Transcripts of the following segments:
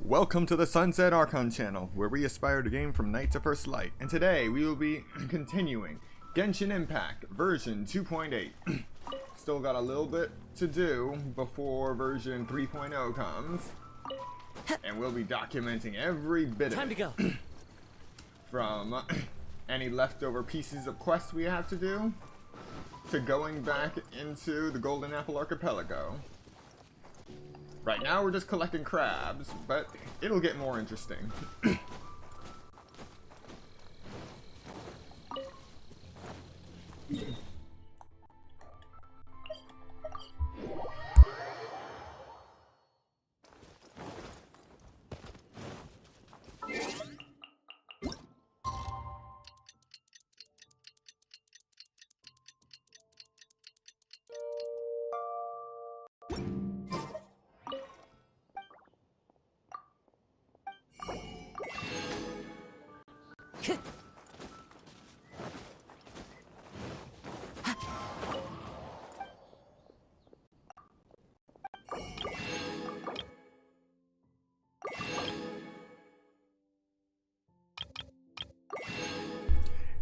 Welcome to the Sunset Archon channel, where we aspire to game from night to first light. And today we will be continuing Genshin Impact version 2.8. Still got a little bit to do before version 3.0 comes. And we'll be documenting every bit of it. Time to go. From any leftover pieces of quests we have to do, to going back into the Golden Apple Archipelago. Right now we're just collecting crabs, but it'll get more interesting.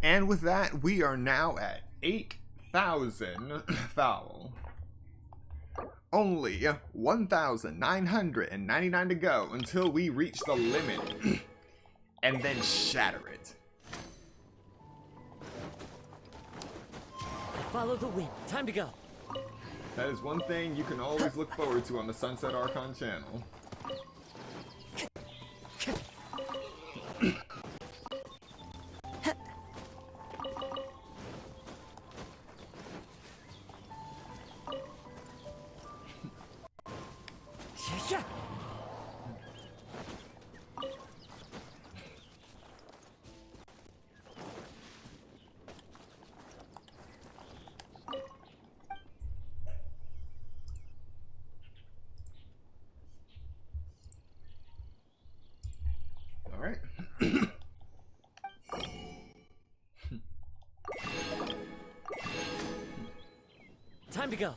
And with that, we are now at 8,000 foul. Only 1,999 to go until we reach the limit. And then shatter it. Follow the wind. Time to go. That is one thing you can always look forward to on the Sunset Archon channel. Alright. Time to go.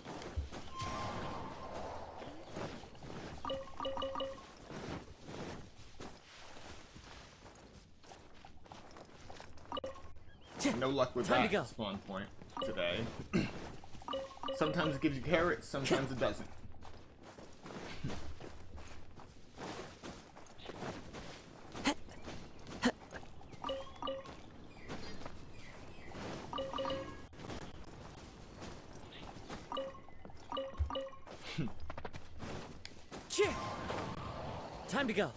No luck with that spawn point today. Sometimes it gives you carrots, sometimes it doesn't. Time to go.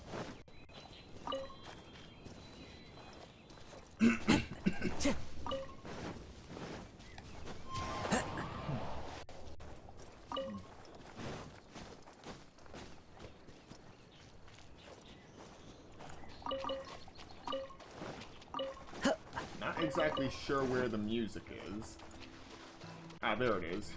Not exactly sure where the music is. Ah, there it is.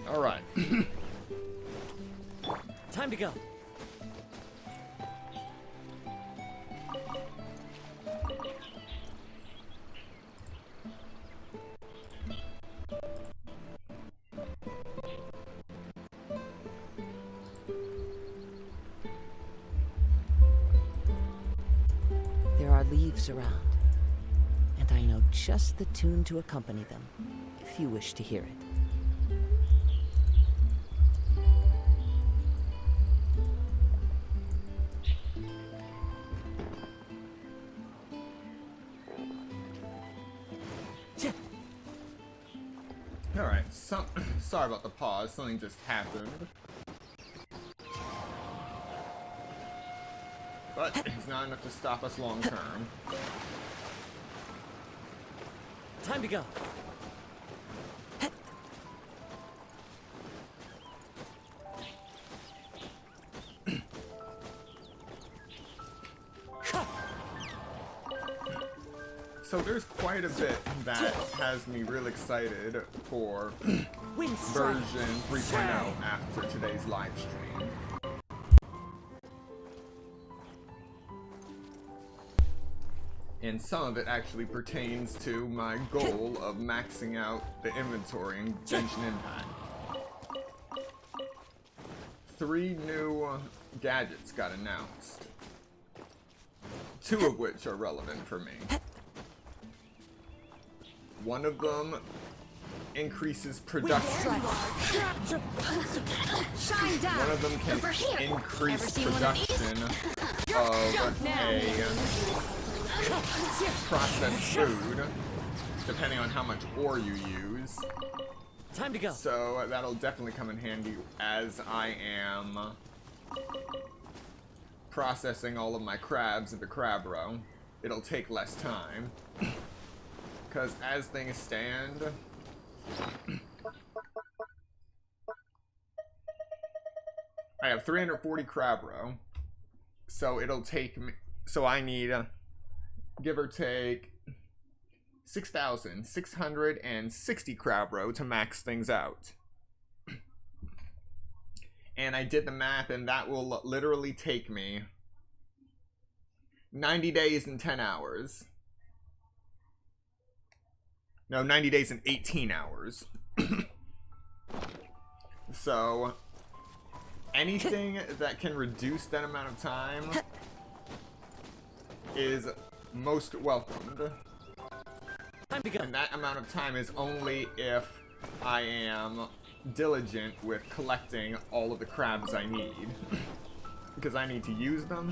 Alright. Time to go. There are leaves around, and I know just the tune to accompany them, if you wish to hear it. Alright, sorry about the pause, something just happened. But it's not enough to stop us long term. Time to go. So there's quite a bit that has me real excited for version 3.0 after today's live stream. And some of it actually pertains to my goal of maxing out the inventory in Genshin Impact. 3 new gadgets got announced. 2 of which are relevant for me. One of them increases production. One of them can increase production of a processed food, depending on how much ore you use. Time to go. So that'll definitely come in handy as I am processing all of my crabs into crab roe. It'll take less time. Because as things stand, I have 340 crab roe, so it'll take me, so I need, give or take, 6,660 crab roe to max things out. And I did the math, and that will literally take me 90 days and 10 hours. No, 90 days and 18 hours. So, anything that can reduce that amount of time is most welcomed. Time to go. And that amount of time is only if I am diligent with collecting all of the crabs I need. Because I need to use them.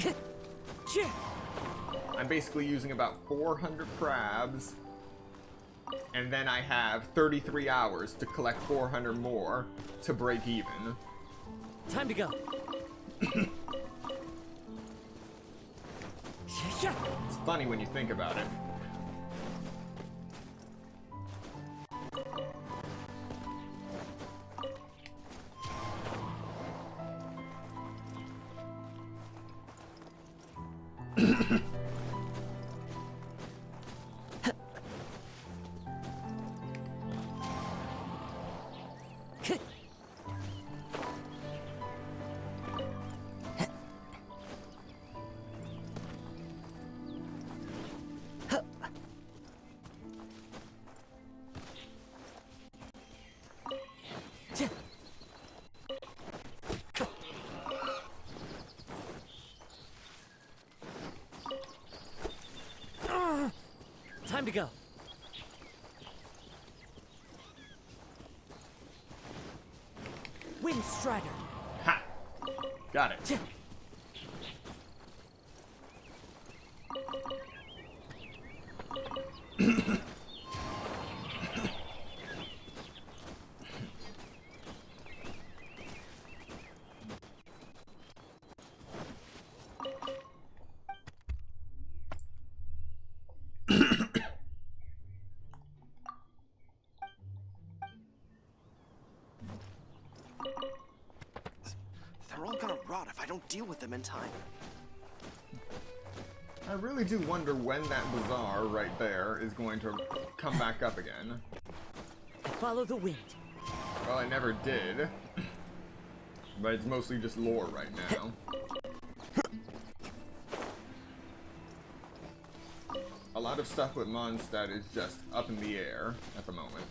I'm basically using about 400 crabs. And then I have 33 hours to collect 400 more to break even. Time to go. It's funny when you think about it. Time to go. Wind Strider. Ha! Got it. They're all gonna rot if I don't deal with them in time. I really do wonder when that bazaar right there is going to come back up again. Follow the wind. Well, I never did. But it's mostly just lore right now. A lot of stuff with Mondstadt is just up in the air at the moment.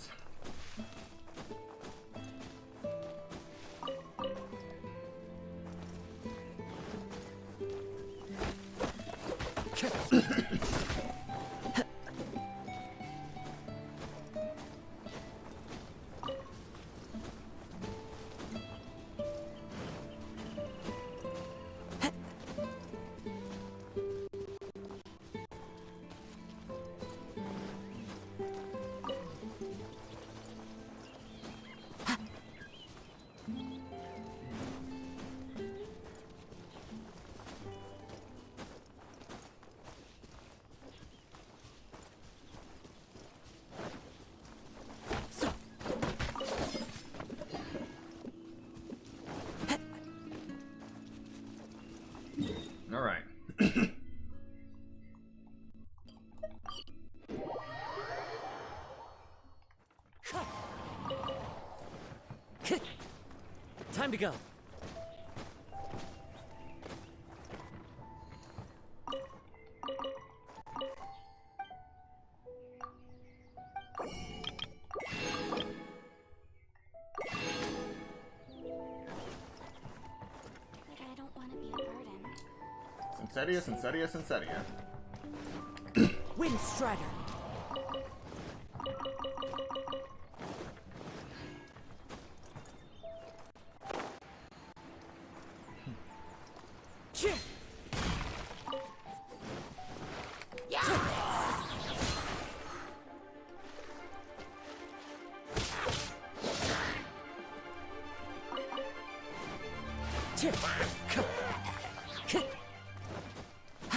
Time to go. But I don't want to be a burden. Sincetia, Sincetia, Sincetia. Wind Strider.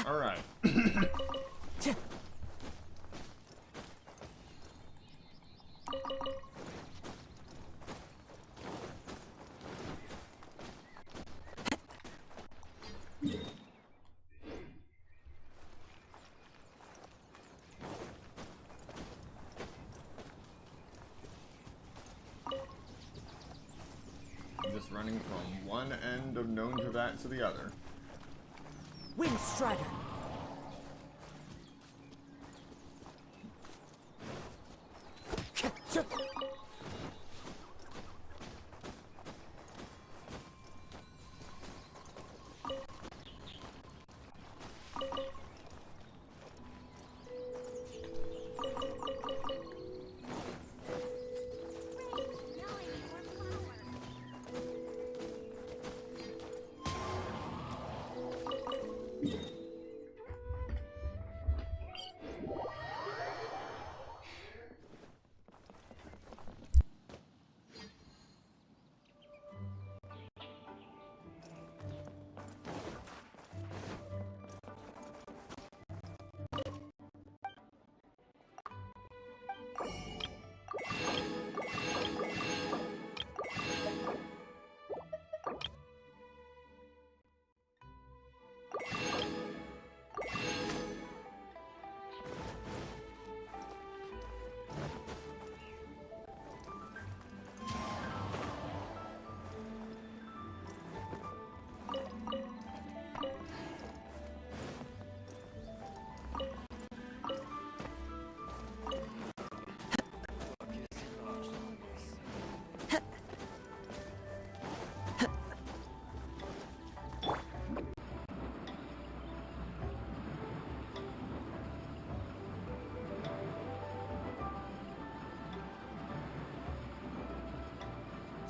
All right. Just running from one end of known to that to the other. Wind Strider.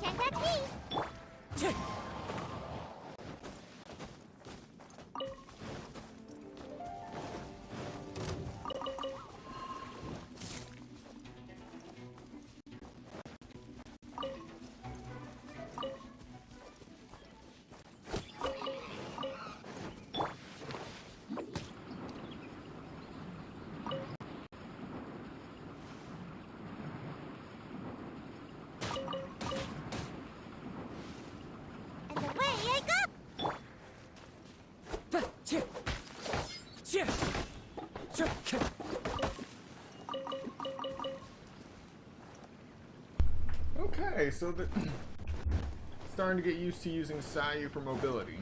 Can't catch me! And away I go! Okay, so the starting to get used to using Sayu for mobility.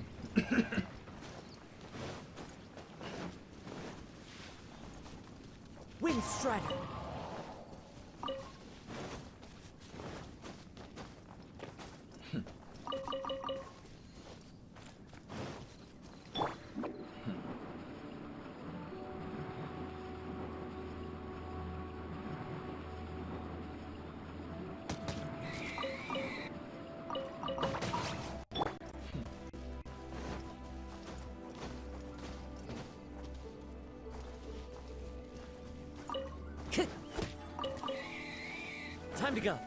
Wind Strider. Time to go.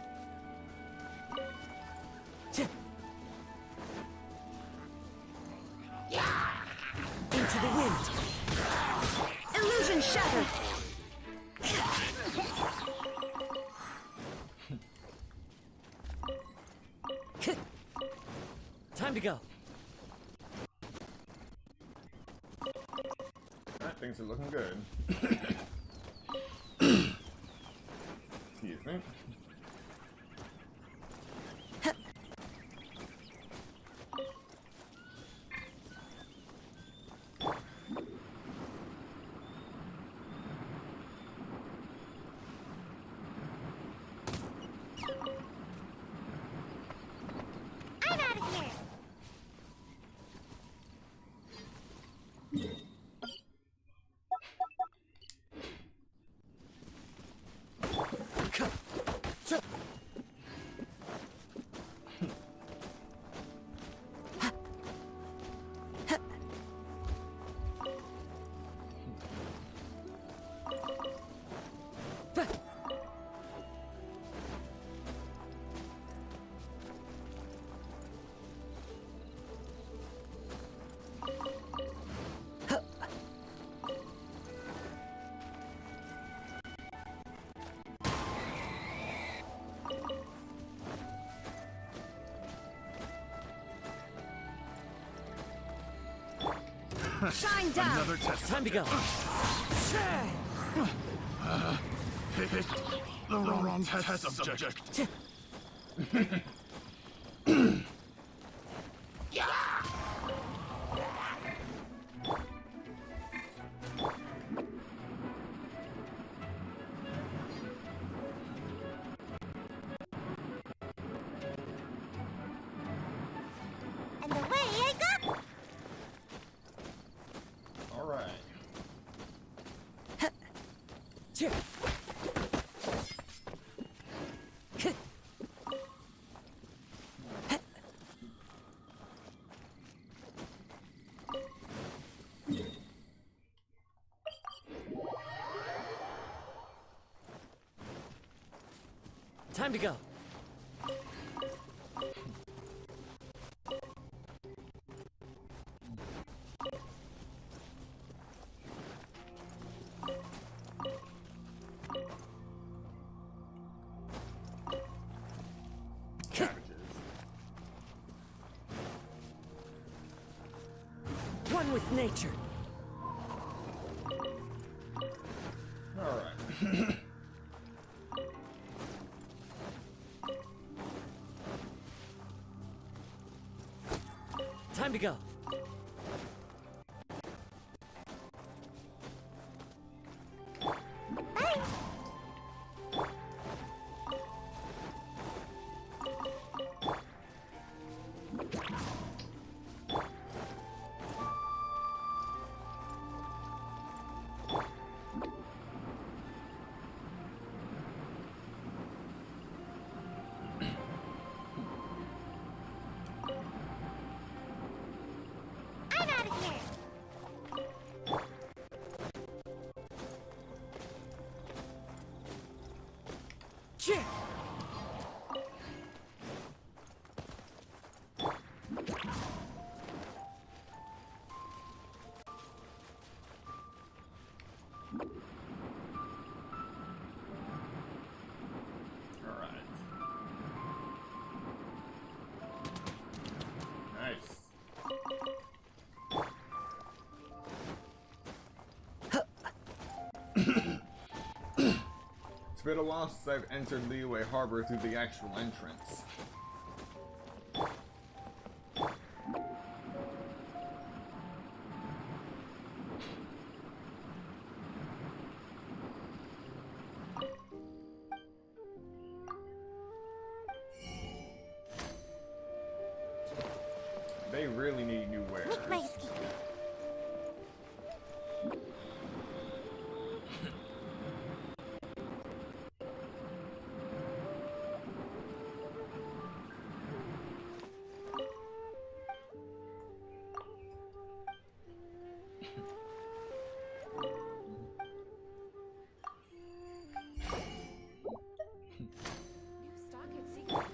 Into the wind. Illusion shattered! Time to go. Alright, things are looking good. Excuse me. Shine down! Another test. Time to go. Pick the wrong test subject. And away I go! Alright. Time to go. Cabbages. One with nature. Alright. Time to go. I'm out of here! Yeah. Alright. Nice. It's been a while since I've entered Leeway Harbor through the actual entrance. They really need new wares. Make my escape. New stock at Secret.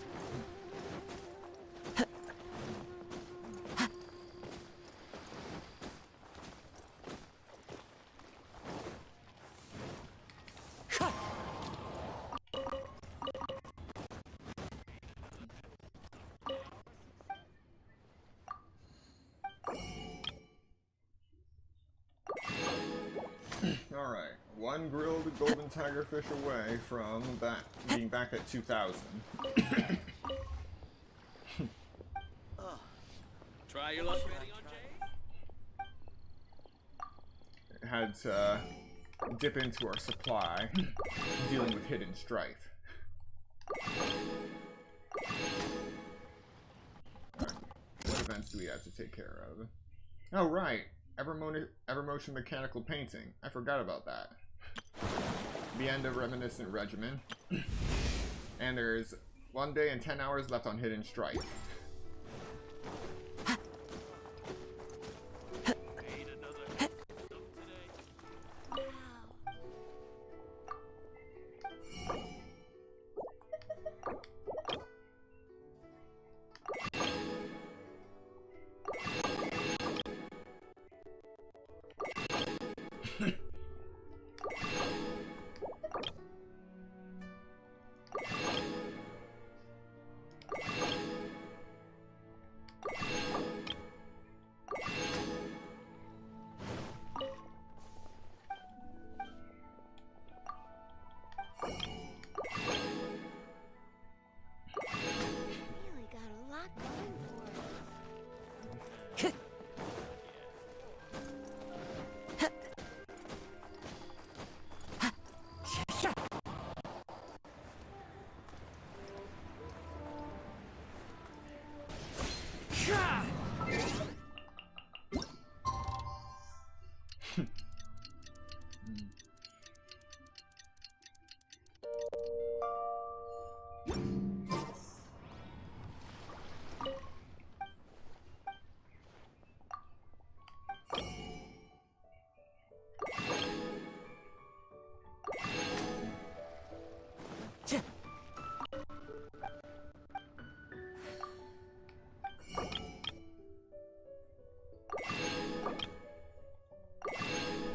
Alright, one grilled golden tigerfish away from being back at 2,000. Try your luck ready on Jay? Had to dip into our supply, dealing with hidden strife. Alright, what events do we have to take care of? Oh right, Evermotion Mechanical Painting. I forgot about that. The end of Reminiscent Regimen. And there's 1 day and 10 hours left on Hidden Strife. Ain't another stuff today.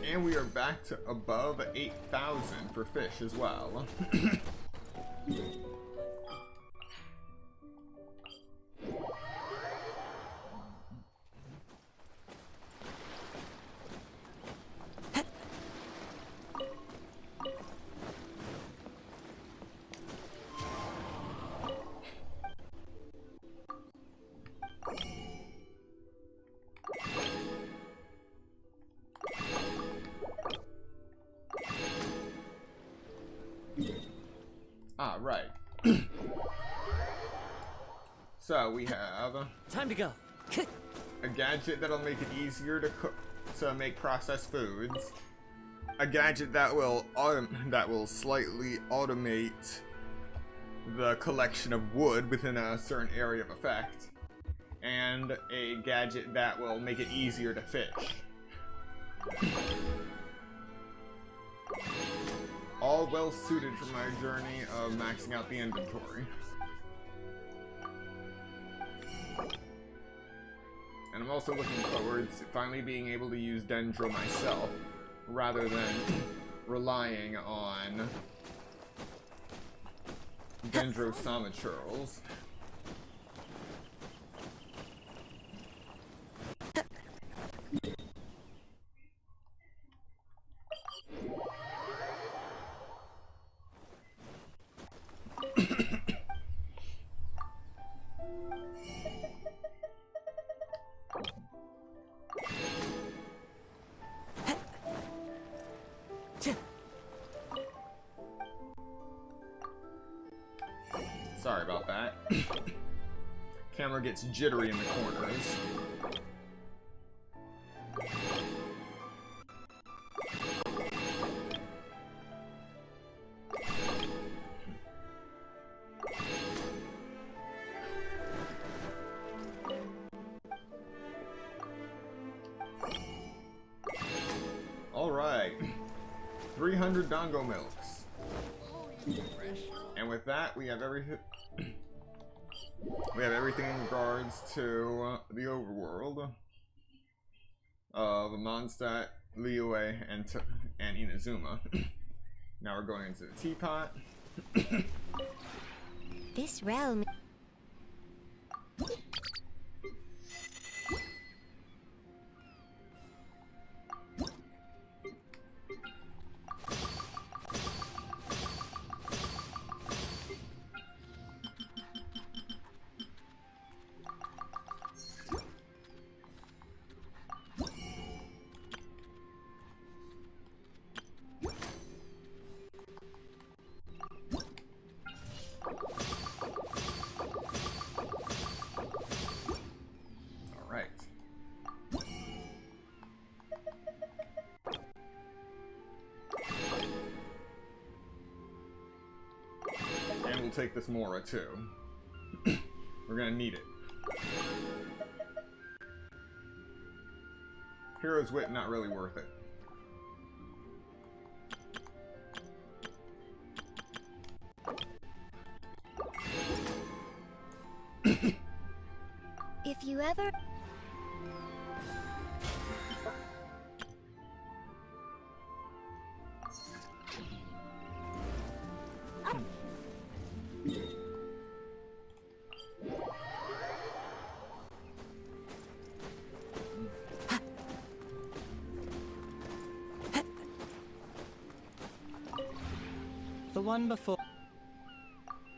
And we are back to above 8,000 for fish as well. Ah, right. So we have Time to go. a gadget that'll make it easier to cook, to make processed foods. A gadget that will slightly automate the collection of wood within a certain area of effect, and a gadget that will make it easier to fish. All well suited for my journey of maxing out the inventory. And I'm also looking forward to finally being able to use Dendro myself, rather than relying on Dendro Samachurls. Sorry about that. Camera gets jittery in the corners. Alright. 300 Dongo Milks. And with that, we have everything in regards to the overworld of Mondstadt, Liyue, and Inazuma. Now we're going into the teapot. This realm. Take this Mora too. We're gonna need it. Hero's Wit, not really worth it. If you ever. The one before.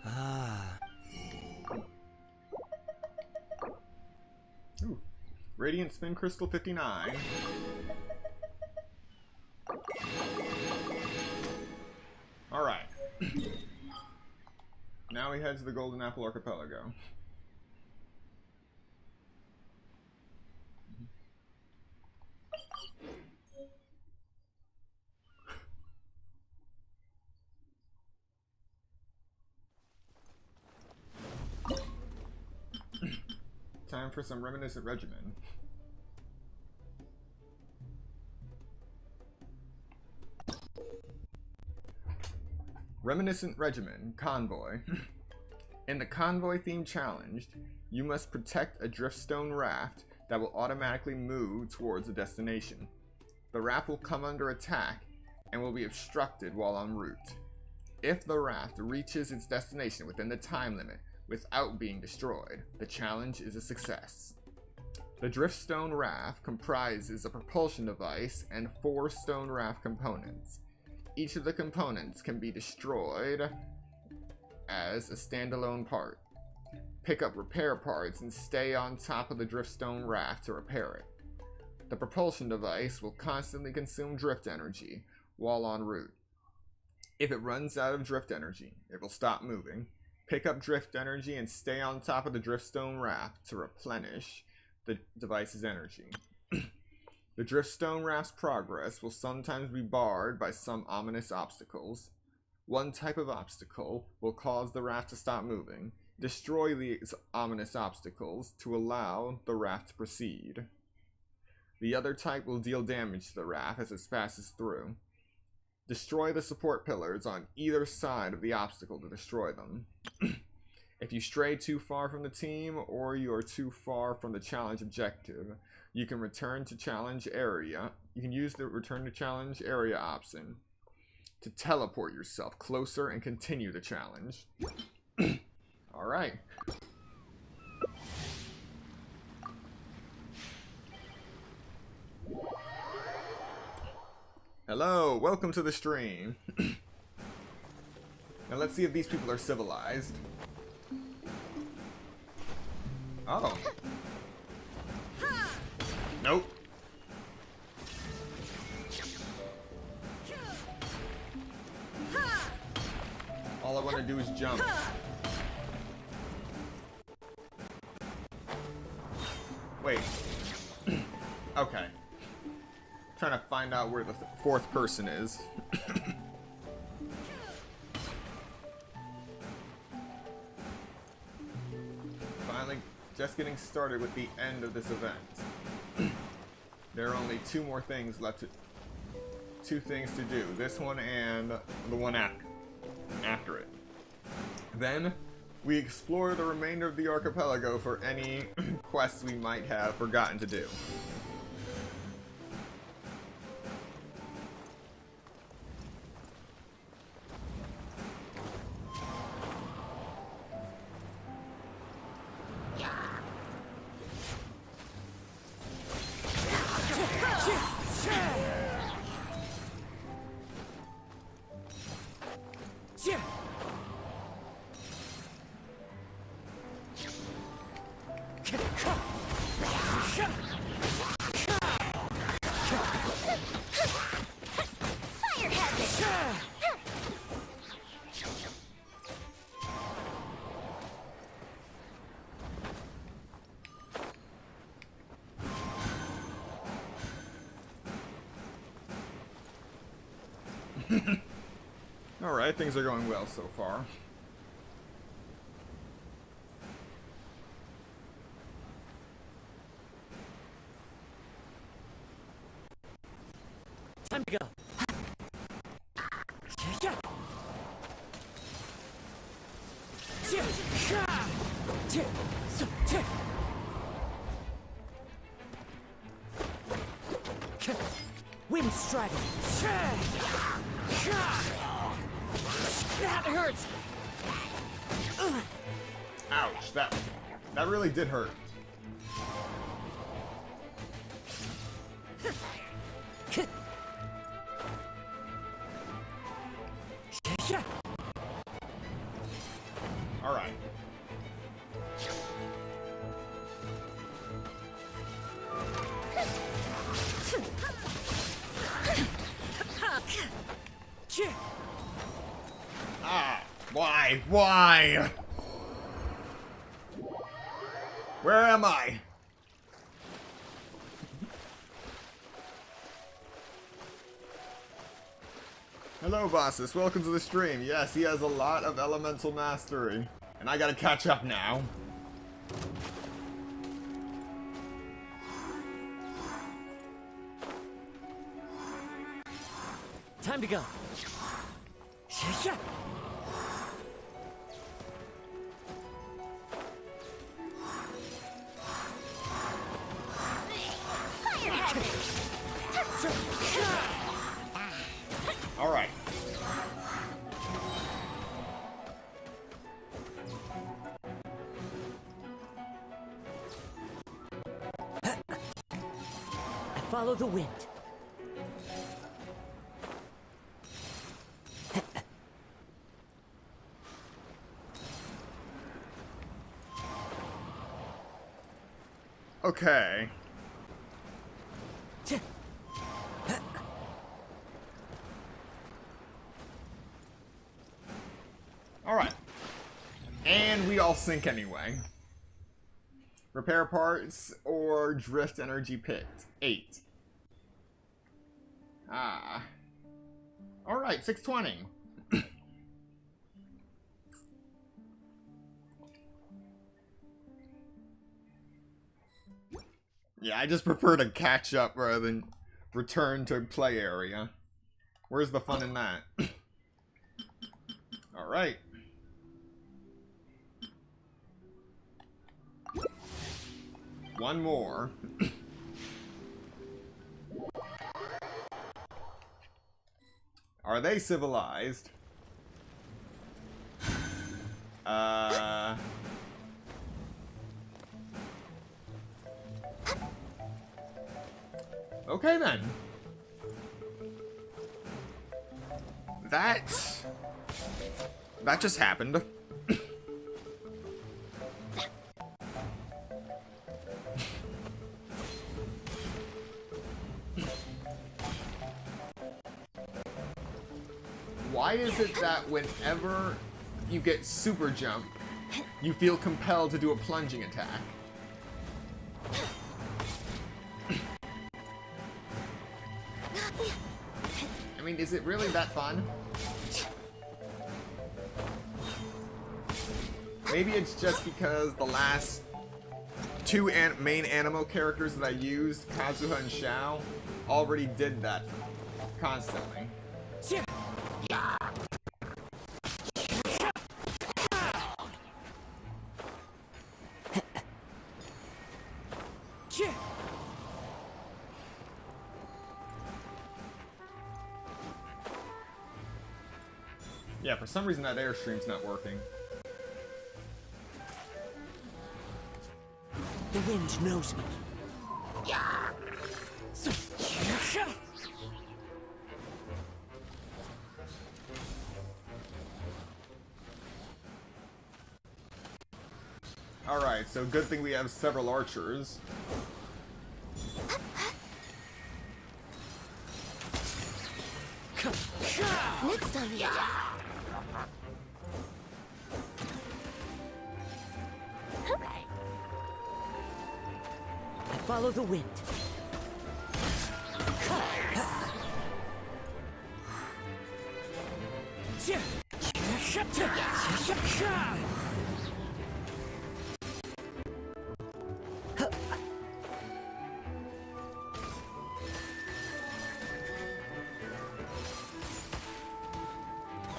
Ah. Ooh. Radiant Spin Crystal 59. Alright. Now we head to the Golden Apple Archipelago. time for some reminiscent regimen. Reminiscent regimen, convoy. In the convoy-themed challenge, you must protect a driftstone raft that will automatically move towards a destination. The raft will come under attack and will be obstructed while en route. If the raft reaches its destination within the time limit without being destroyed, the challenge is a success. The driftstone raft comprises a propulsion device and 4 stone raft components. Each of the components can be destroyed as a standalone part. Pick up repair parts and stay on top of the driftstone raft to repair it. The propulsion device will constantly consume drift energy while en route. If it runs out of drift energy, it will stop moving. Pick up drift energy and stay on top of the driftstone raft to replenish the device's energy. The driftstone raft's progress will sometimes be barred by some ominous obstacles. One type of obstacle will cause the raft to stop moving. Destroy these ominous obstacles to allow the raft to proceed. The other type will deal damage to the raft as it passes through. Destroy the support pillars on either side of the obstacle to destroy them. If you stray too far from the team or you are too far from the challenge objective, you can return to challenge area. You can use the return to challenge area option to teleport yourself closer and continue the challenge. Alright. Hello, welcome to the stream. Now let's see if these people are civilized. Oh. Nope. All I want to do is jump. Wait. Okay. Trying to find out where the 4th person is. Finally, just getting started with the end of this event. There are only 2 more things left to... 2 things to do. This one and the one after it. Then, we explore the remainder of the archipelago for any quests we might have forgotten to do. Alright, things are going well so far. Time to go. Wind strider. That hurts. Ouch, that really did hurt. All right. Ah, why? Why? Where am I? Hello, bosses. Welcome to the stream. Yes, he has a lot of elemental mastery. And I gotta catch up now. Time to go. Sha-sha. All right. I follow the wind. Okay. Alright. And we all sink anyway. Repair parts or drift energy picked. 8. Ah. Alright, 620. Yeah, I just prefer to catch up rather than return to play area. Where's the fun in that? Alright. One more. Are they civilized? Okay then. That just happened. Why is it that whenever you get super jump, you feel compelled to do a plunging attack? I mean, is it really that fun? Maybe it's just because the last two main Animo characters that I used, Kazuha and Shao, already did that constantly. Yeah, for some reason that Airstream's not working. The wind knows me. Alright, so good thing we have several archers. Next on the I follow the wind.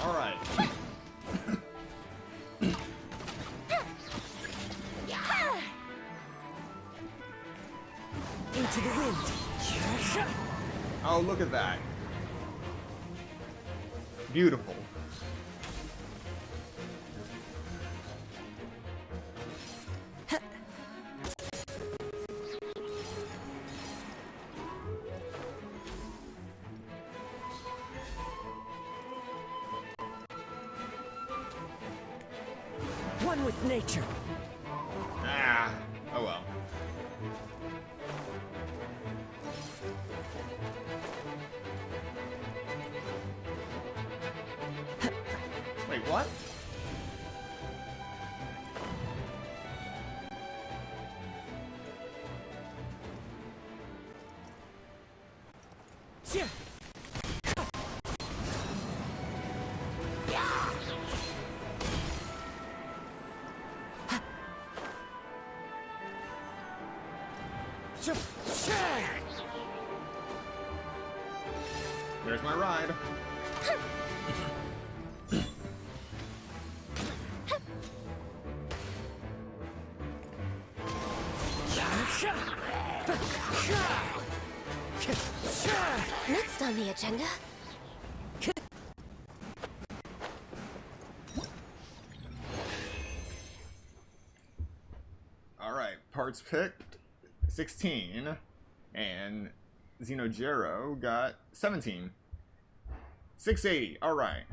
Alright. Into the wind. Oh, look at that. Beautiful. One with nature. Ah, oh well. Wait, what? There's my ride. Next on the agenda. Alright, parts picked 16, and Xenogero got 17. 680, alright.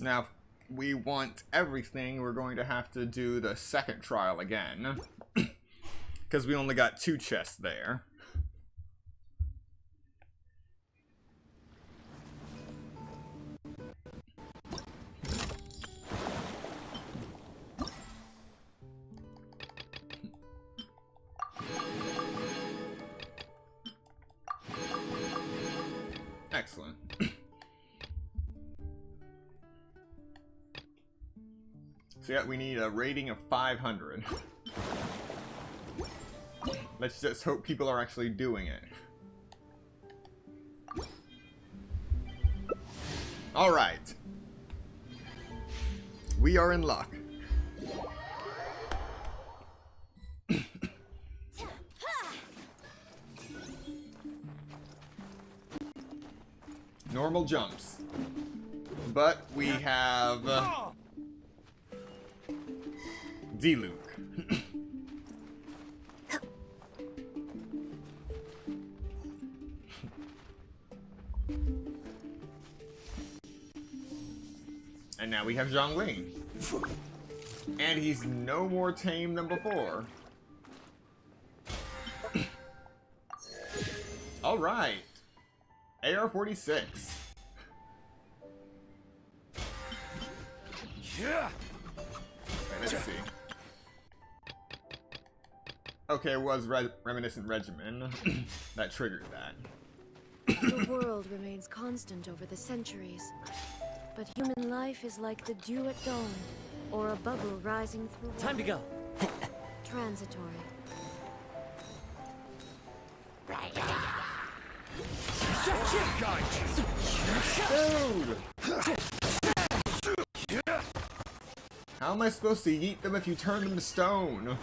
Now, if we want everything, we're going to have to do the second trial again. Because we only got 2 chests there. Excellent. So yeah, we need a rating of 500. Let's just hope people are actually doing it. Alright. We are in luck. Normal jumps. But we have D-Luke. And now we have Zhongli. And he's no more tame than before. Alright. AR-46. Yeah. Let's see. Okay, it was Reminiscent Regimen that triggered that. The world remains constant over the centuries, but human life is like the dew at dawn, or a bubble rising through Time to go. transitory. Dude! How am I supposed to eat them if you turn them to stone?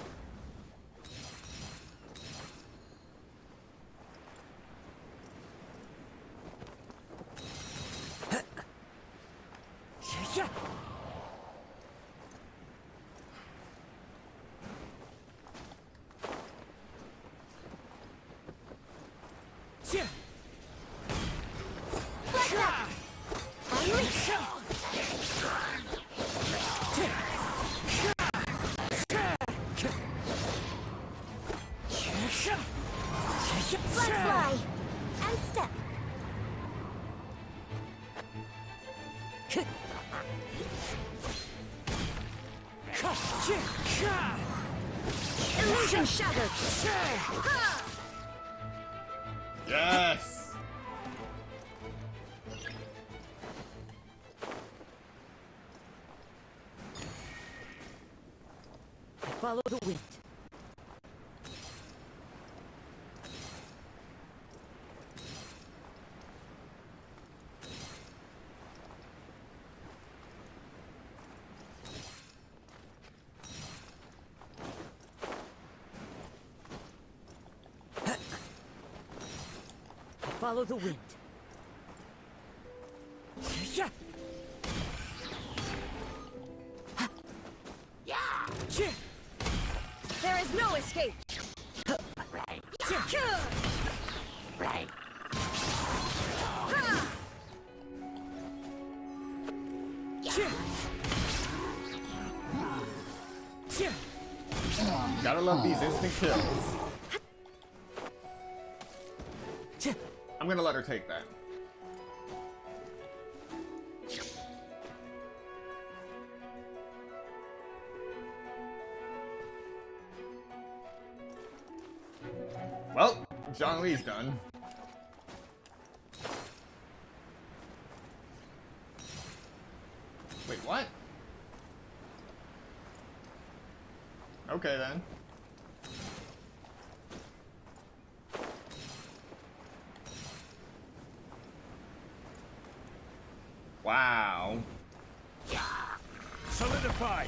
Let's fly. And step. Illusion shattered. Yes! Follow the wind. Follow the wind. There is no escape. Right. Right. Gotta love these instant kills. I'm gonna let her take that. Well, Zhongli's done. Wait, what? Okay then. Wow. Solidify.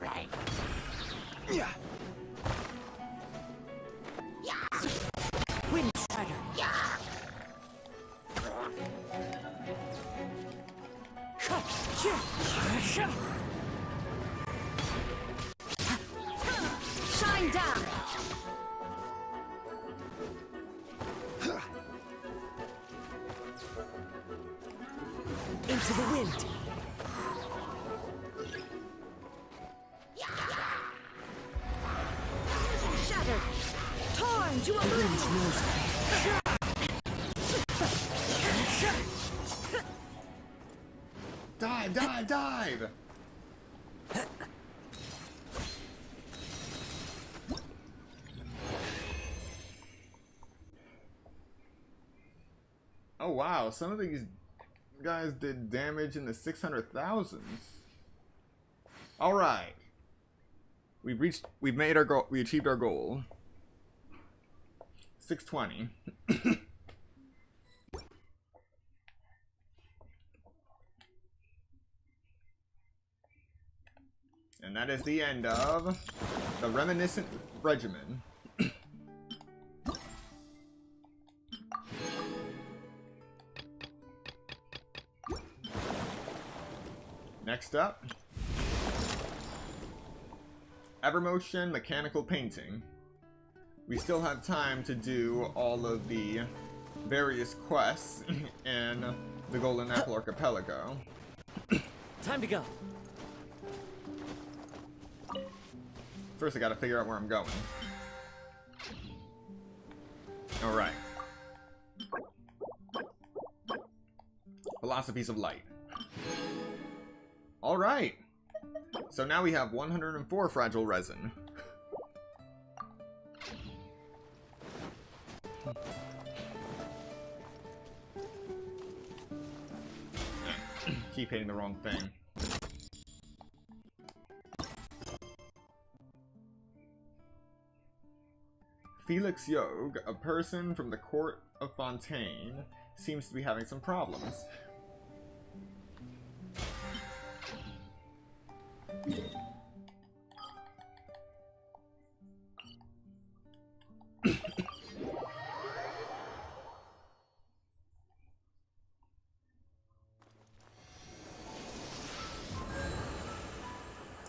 Right. Yeah. Wind Strider. Shine down! Into the wind. Shattered! Torn to oblivion! Dive, dive, dive! Oh wow, some of these guys did damage in the 600,000s. Alright. We've made our goal, we achieved our goal. 620. And that is the end of the Reminiscent Regimen. Next up, Evermotion Mechanical Painting. We still have time to do all of the various quests in the Golden Apple Archipelago. Time to go. First I gotta figure out where I'm going. Alright. Philosophies of Light. Alright. So now we have 104 fragile resin. Keep hitting the wrong thing. Felix Yog, a person from the court of Fontaine, seems to be having some problems.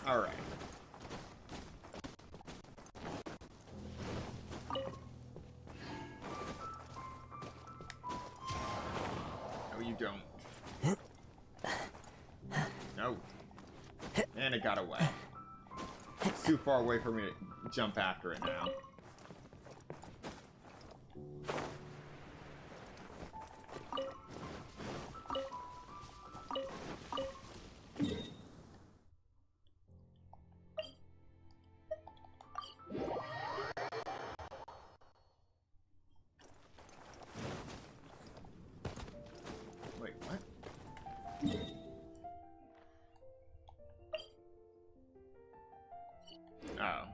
Alright. No, you don't. No. And it got away. It's too far away for me to jump after it now. Wait, what? Oh.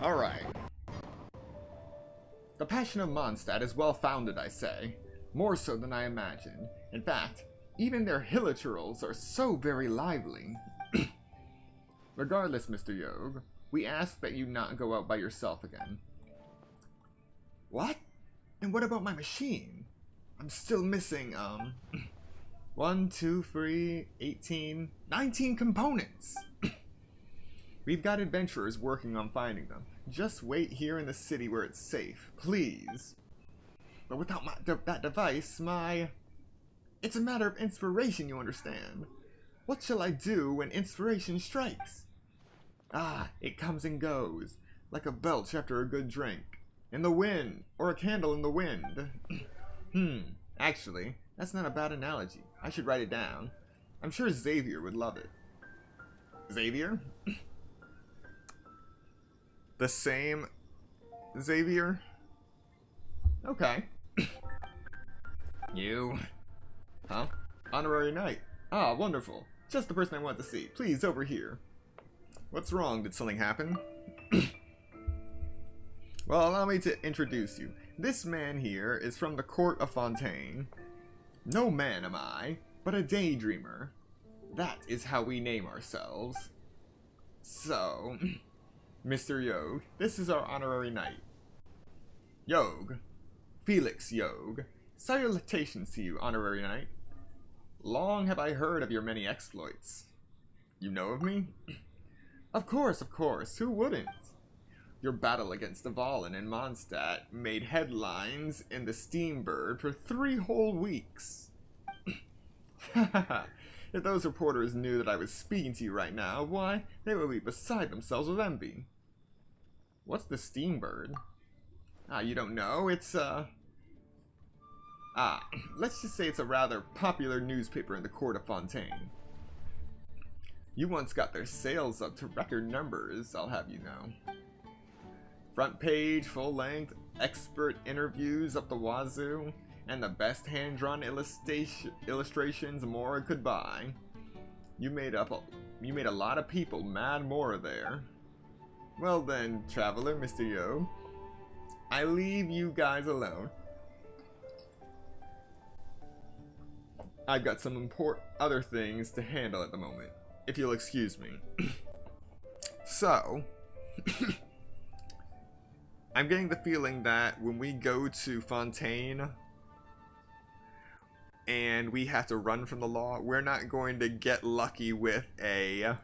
Alright. The passion of Mondstadt is well founded, I say. More so than I imagined. In fact, even their hilichurls are so very lively. Regardless, Mr. Yog, we ask that you not go out by yourself again. What? And what about my machine? I'm still missing, 1, 2, 3, 18, 19 components! We've got adventurers working on finding them. Just wait here in the city where it's safe, please. But without that device, it's a matter of inspiration, you understand. What shall I do when inspiration strikes? Ah, it comes and goes, like a belch after a good drink. In the wind, or a candle in the wind. Actually, that's not a bad analogy. I should write it down. I'm sure Xavier would love it. Xavier? The same Xavier? Okay. You. Huh? Honorary knight. Ah, wonderful. Just the person I want to see. Please, over here. What's wrong? Did something happen? Well, allow me to introduce you. This man here is from the court of Fontaine. No man am I, but a daydreamer. That is how we name ourselves. So, Mr. Yog, this is our honorary knight. Yog. Felix Yog. Salutations to you, honorary knight. Long have I heard of your many exploits. You know of me? Of course, who wouldn't? Your battle against the Valen in Mondstadt made headlines in the Steambird for 3 whole weeks. If those reporters knew that I was speaking to you right now, why, they would be beside themselves with envy. What's the Steambird? Ah, you don't know? It's, let's just say it's a rather popular newspaper in the court of Fontaine. You once got their sales up to record numbers, I'll have you know. Front page, full length, expert interviews up the wazoo, and the best hand-drawn illustrations Mora could buy. You made a lot of people mad Mora there. Well then, traveler, Mr. Yo, I leave you guys alone. I've got some other things to handle at the moment, if you'll excuse me. So, I'm getting the feeling that when we go to Fontaine and we have to run from the law, we're not going to get lucky with a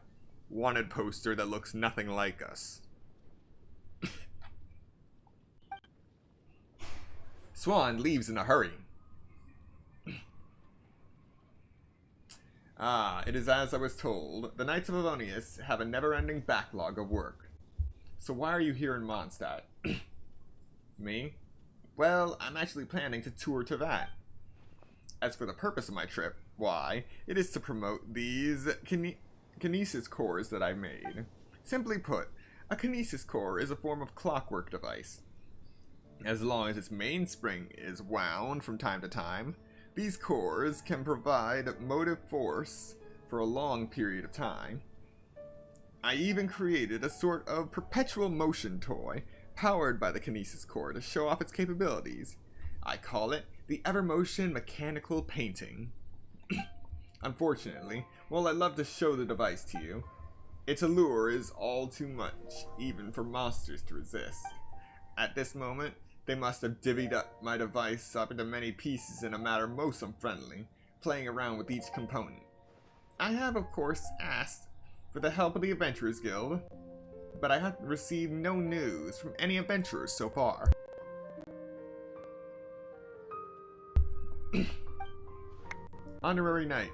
wanted poster that looks nothing like us. Swan leaves in a hurry. Ah, it is as I was told. The Knights of Avonius have a never-ending backlog of work. So why are you here in Mondstadt? Me? Well, I'm actually planning to tour to that. As for the purpose of my trip, why, it is to promote these kinesis cores that I made. Simply put, a kinesis core is a form of clockwork device. As long as its mainspring is wound from time to time, these cores can provide motive force for a long period of time. I even created a sort of perpetual motion toy powered by the kinesis core to show off its capabilities. I call it the Evermotion Mechanical Painting. Unfortunately, while I'd love to show the device to you, its allure is all too much, even for monsters to resist. At this moment, they must have divvied up my device up into many pieces in a manner most unfriendly, playing around with each component. I have, of course, asked for the help of the Adventurers Guild, but I have received no news from any adventurers so far. Honorary Knight,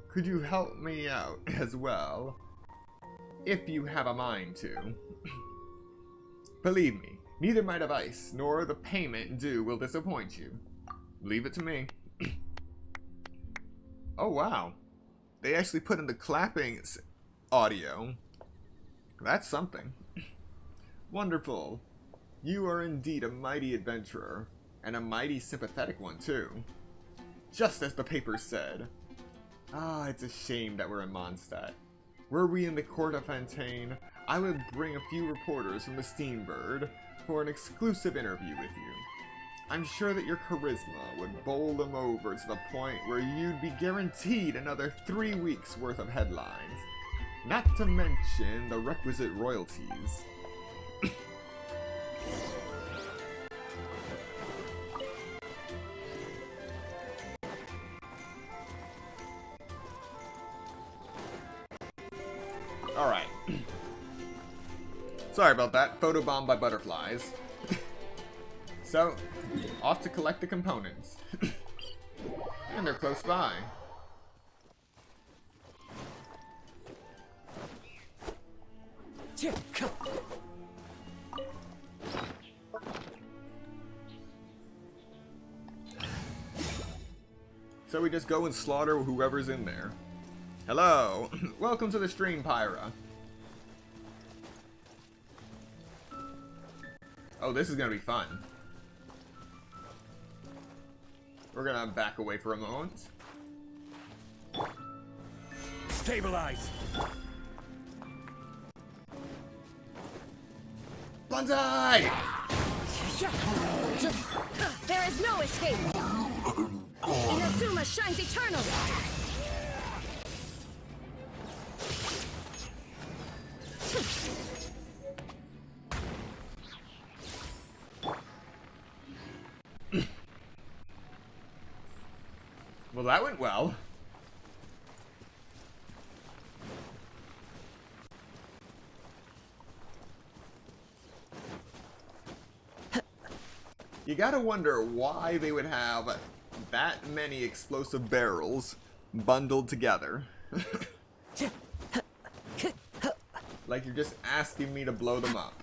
could you help me out as well? If you have a mind to. Believe me, neither my device nor the payment due will disappoint you. Leave it to me. Oh wow. They actually put in the clapping audio. That's something. Wonderful. You are indeed a mighty adventurer, and a mighty sympathetic one too. Just as the papers said. Ah, it's a shame that we're in Mondstadt. Were we in the court of Fontaine, I would bring a few reporters from the Steambird for an exclusive interview with you. I'm sure that your charisma would bowl them over to the point where you'd be guaranteed another 3 weeks worth of headlines. Not to mention the requisite royalties. Alright. Sorry about that. Photobombed by butterflies. So, off to collect the components. And they're close by. So we just go and slaughter whoever's in there. Hello! Welcome to the stream, Pyra. Oh, this is gonna be fun. We're gonna back away for a moment. Stabilize. Banzai! There is no escape! Inazuma shines eternal! Well, that went well. You gotta wonder why they would have that many explosive barrels bundled together. Like you're just asking me to blow them up.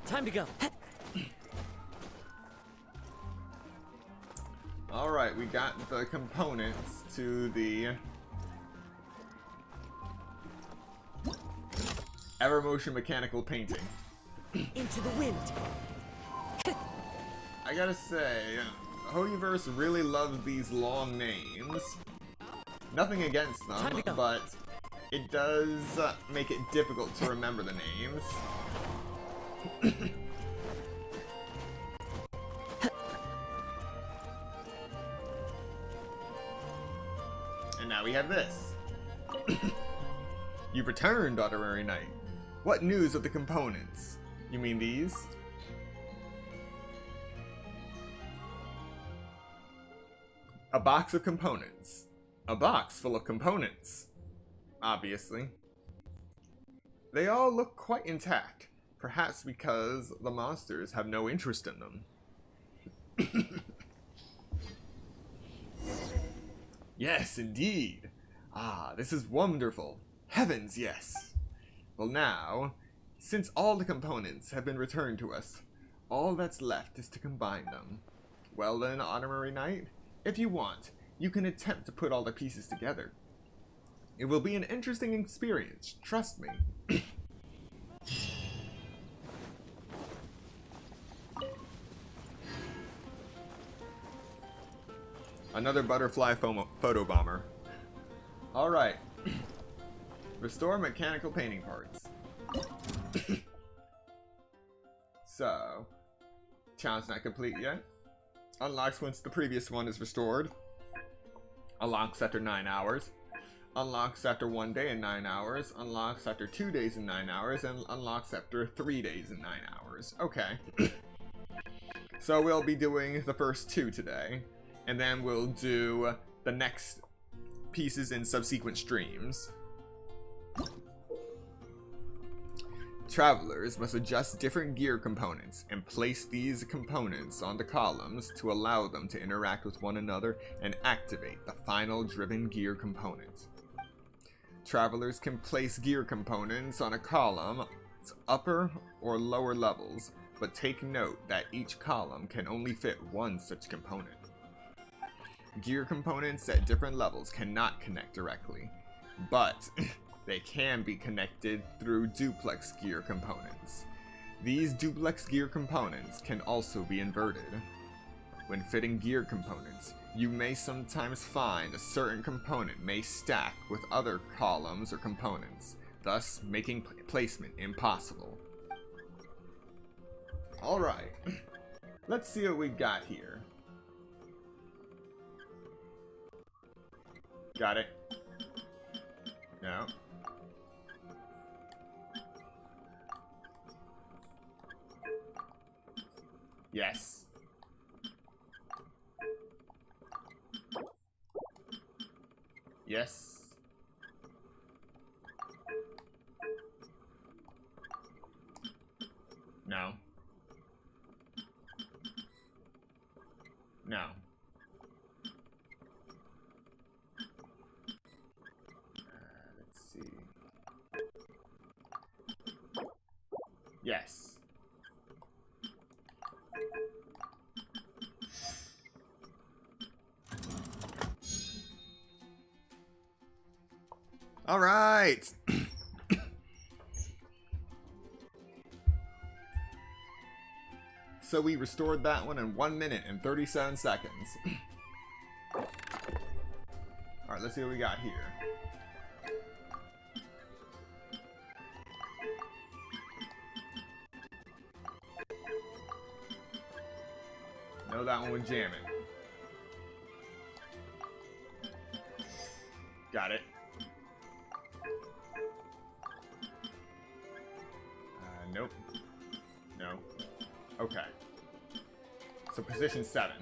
Time to go. Alright, we got the components to the Evermotion mechanical painting. Into the wind. I gotta say, Hoyoverse really loves these long names. Nothing against Time them, to go. but it does make it difficult to remember the names. And now we have this. You've returned, Honorary Knight. What news of the components? You mean these? A box of components. A box full of components. Obviously. They all look quite intact. Perhaps because the monsters have no interest in them. Yes, indeed. Ah, this is wonderful. Heavens, yes. Well now, since all the components have been returned to us, all that's left is to combine them. Well then, Honorary Knight, if you want, you can attempt to put all the pieces together. It will be an interesting experience, trust me. Another butterfly photo bomber. Alright. Restore mechanical painting parts. So, challenge not complete yet. Unlocks once the previous one is restored. Unlocks after 9 hours. Unlocks after 1 day and 9 hours. Unlocks after 2 days and 9 hours. And unlocks after 3 days and 9 hours. Okay. So we'll be doing the first 2 today. And then we'll do the next pieces in subsequent streams. Travelers must adjust different gear components and place these components on the columns to allow them to interact with one another and activate the final driven gear component. Travelers can place gear components on a column's upper or lower levels, but take note that each column can only fit one such component. Gear components at different levels cannot connect directly, but they can be connected through duplex gear components. These duplex gear components can also be inverted. When fitting gear components, you may sometimes find a certain component may stack with other columns or components, thus making placement impossible. Alright, let's see what we got here. Got it. No. Yes. Yes. No. No. Let's see. Yes. All right. So we restored that one in 1 minute and 37 seconds. Alright, let's see what we got here. No, that one was jamming. Got it. Nope. No. Okay. So position 7.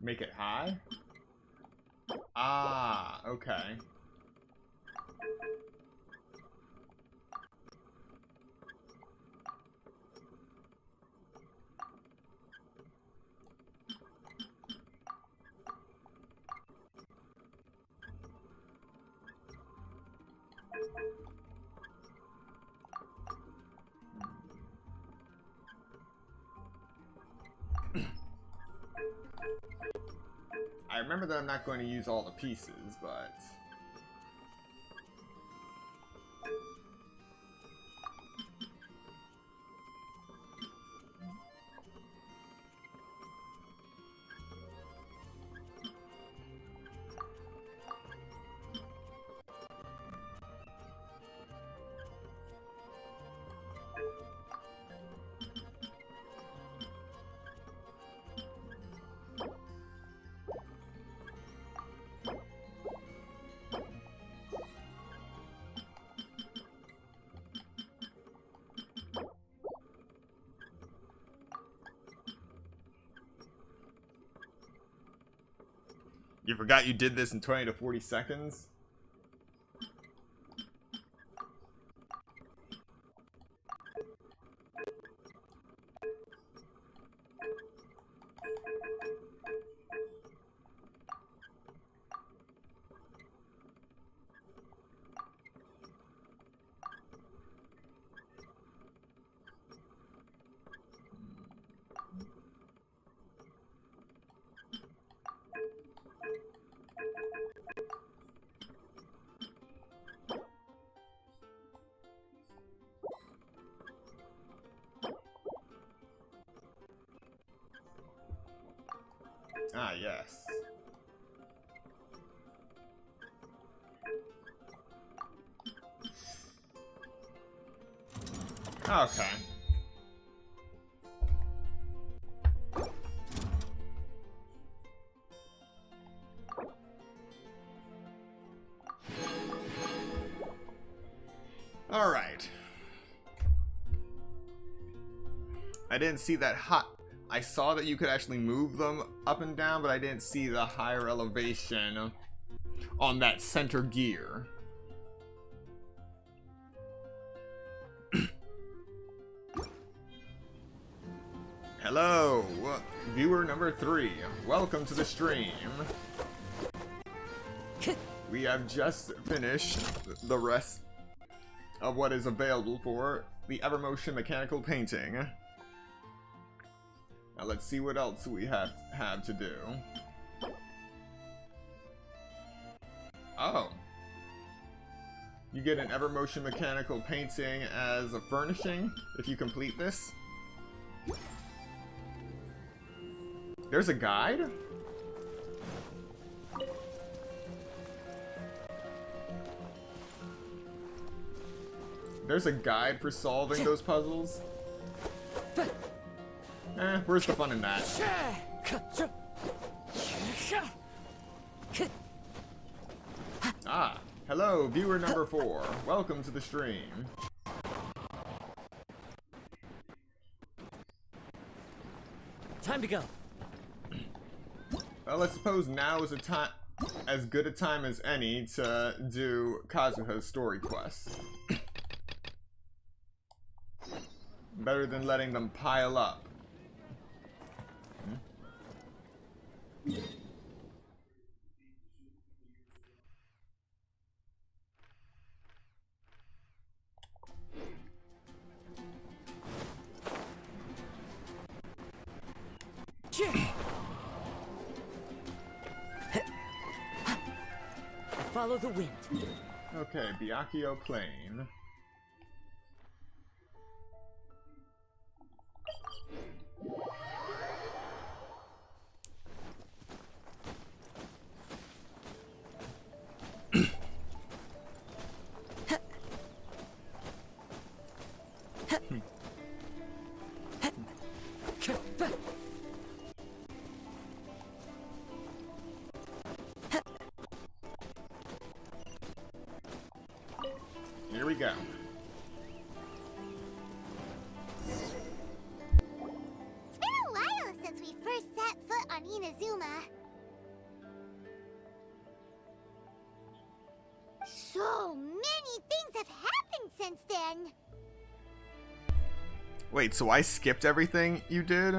Make it high? Ah, okay. I remember that I'm not going to use all the pieces, but... You forgot you did this in 20 to 40 seconds? Ah, yes. Okay. All right. I didn't see that hot. I saw that you could actually move them up and down, but I didn't see the higher elevation on that center gear. Hello, viewer number 3. Welcome to the stream. We have just finished the rest of what is available for the Evermotion mechanical painting. Now let's see what else we have to do. Oh. You get an Evermotion mechanical painting as a furnishing if you complete this. There's a guide? There's a guide for solving those puzzles? Where's the fun in that? Ah, hello, viewer number 4. Welcome to the stream. Time to go. Well, I suppose now is as good a time as any to do Kazuha's story quest. Better than letting them pile up. Follow the wind. Okay, Byakuya Plain. Here we go. It's been a while since we first set foot on Inazuma. So many things have happened since then. Wait, so I skipped everything you did?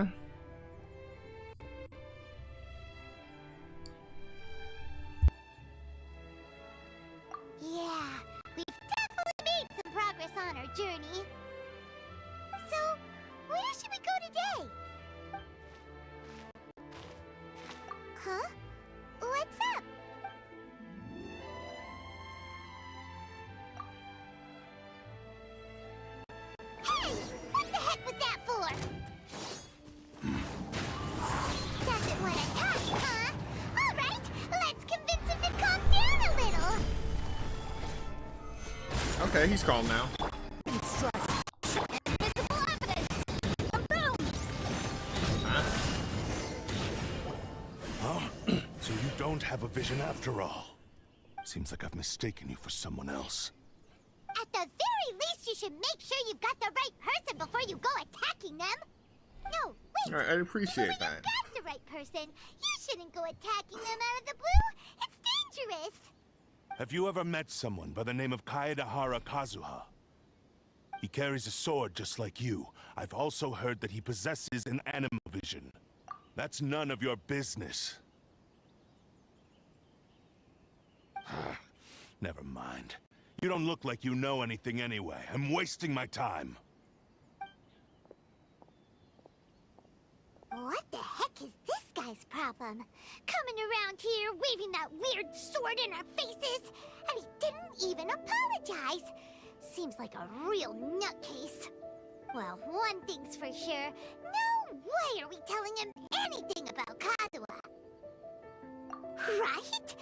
Yeah, we've definitely made some progress on our journey. So, where should we go today? Huh? What's up? Hey! What the heck was that for? Doesn't want to talk, huh? Alright, let's convince him to calm down a little. Okay, he's calm now. Invisible evidence! A boom! Huh? So you don't have a vision after all. Seems like I've mistaken you for someone else. At the very least, you should make sure you've got the right person before you go attacking them. No, wait. Alright, I appreciate When that. you've got the right person, you shouldn't go attacking them out of the blue. It's dangerous. Have you ever met someone by the name of Kaedahara Kazuha? He carries a sword just like you. I've also heard that he possesses an animal vision. That's none of your business. Never mind. You don't look like you know anything anyway. I'm wasting my time. What the heck is this guy's problem? Coming around here, waving that weird sword in our faces, and he didn't even apologize. Seems like a real nutcase. Well, one thing's for sure. No way are we telling him anything about Kazuha. Right?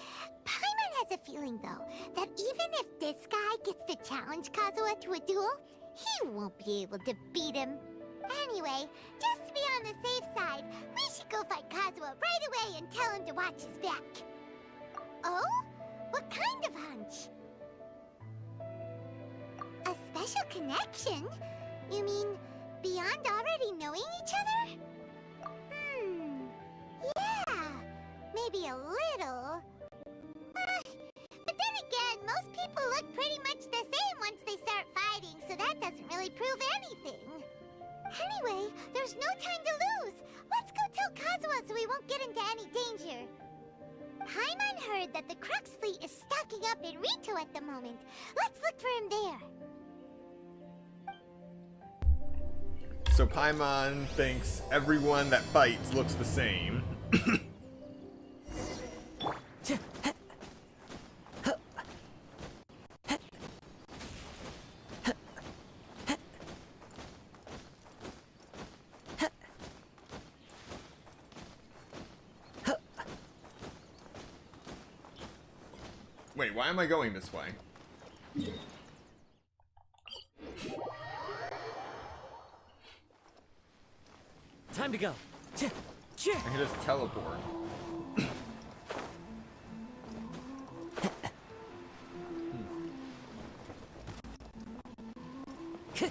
Paimon has a feeling, though, that even if this guy gets to challenge Kazuha to a duel, he won't be able to beat him. Anyway, just to be on the safe side, we should go find Kazuha right away and tell him to watch his back. Oh? What kind of hunch? A special connection? You mean beyond already knowing each other? Yeah, maybe a little. But then again, most people look pretty much the same once they start fighting, so that doesn't really prove anything. Anyway, there's no time to lose. Let's go tell Kazuha so we won't get into any danger. Paimon heard that the Crux fleet is stocking up in Rito at the moment. Let's look for him there. So Paimon thinks everyone that fights looks the same. Wait, why am I going this way? Time to go. I can just teleport. Hey!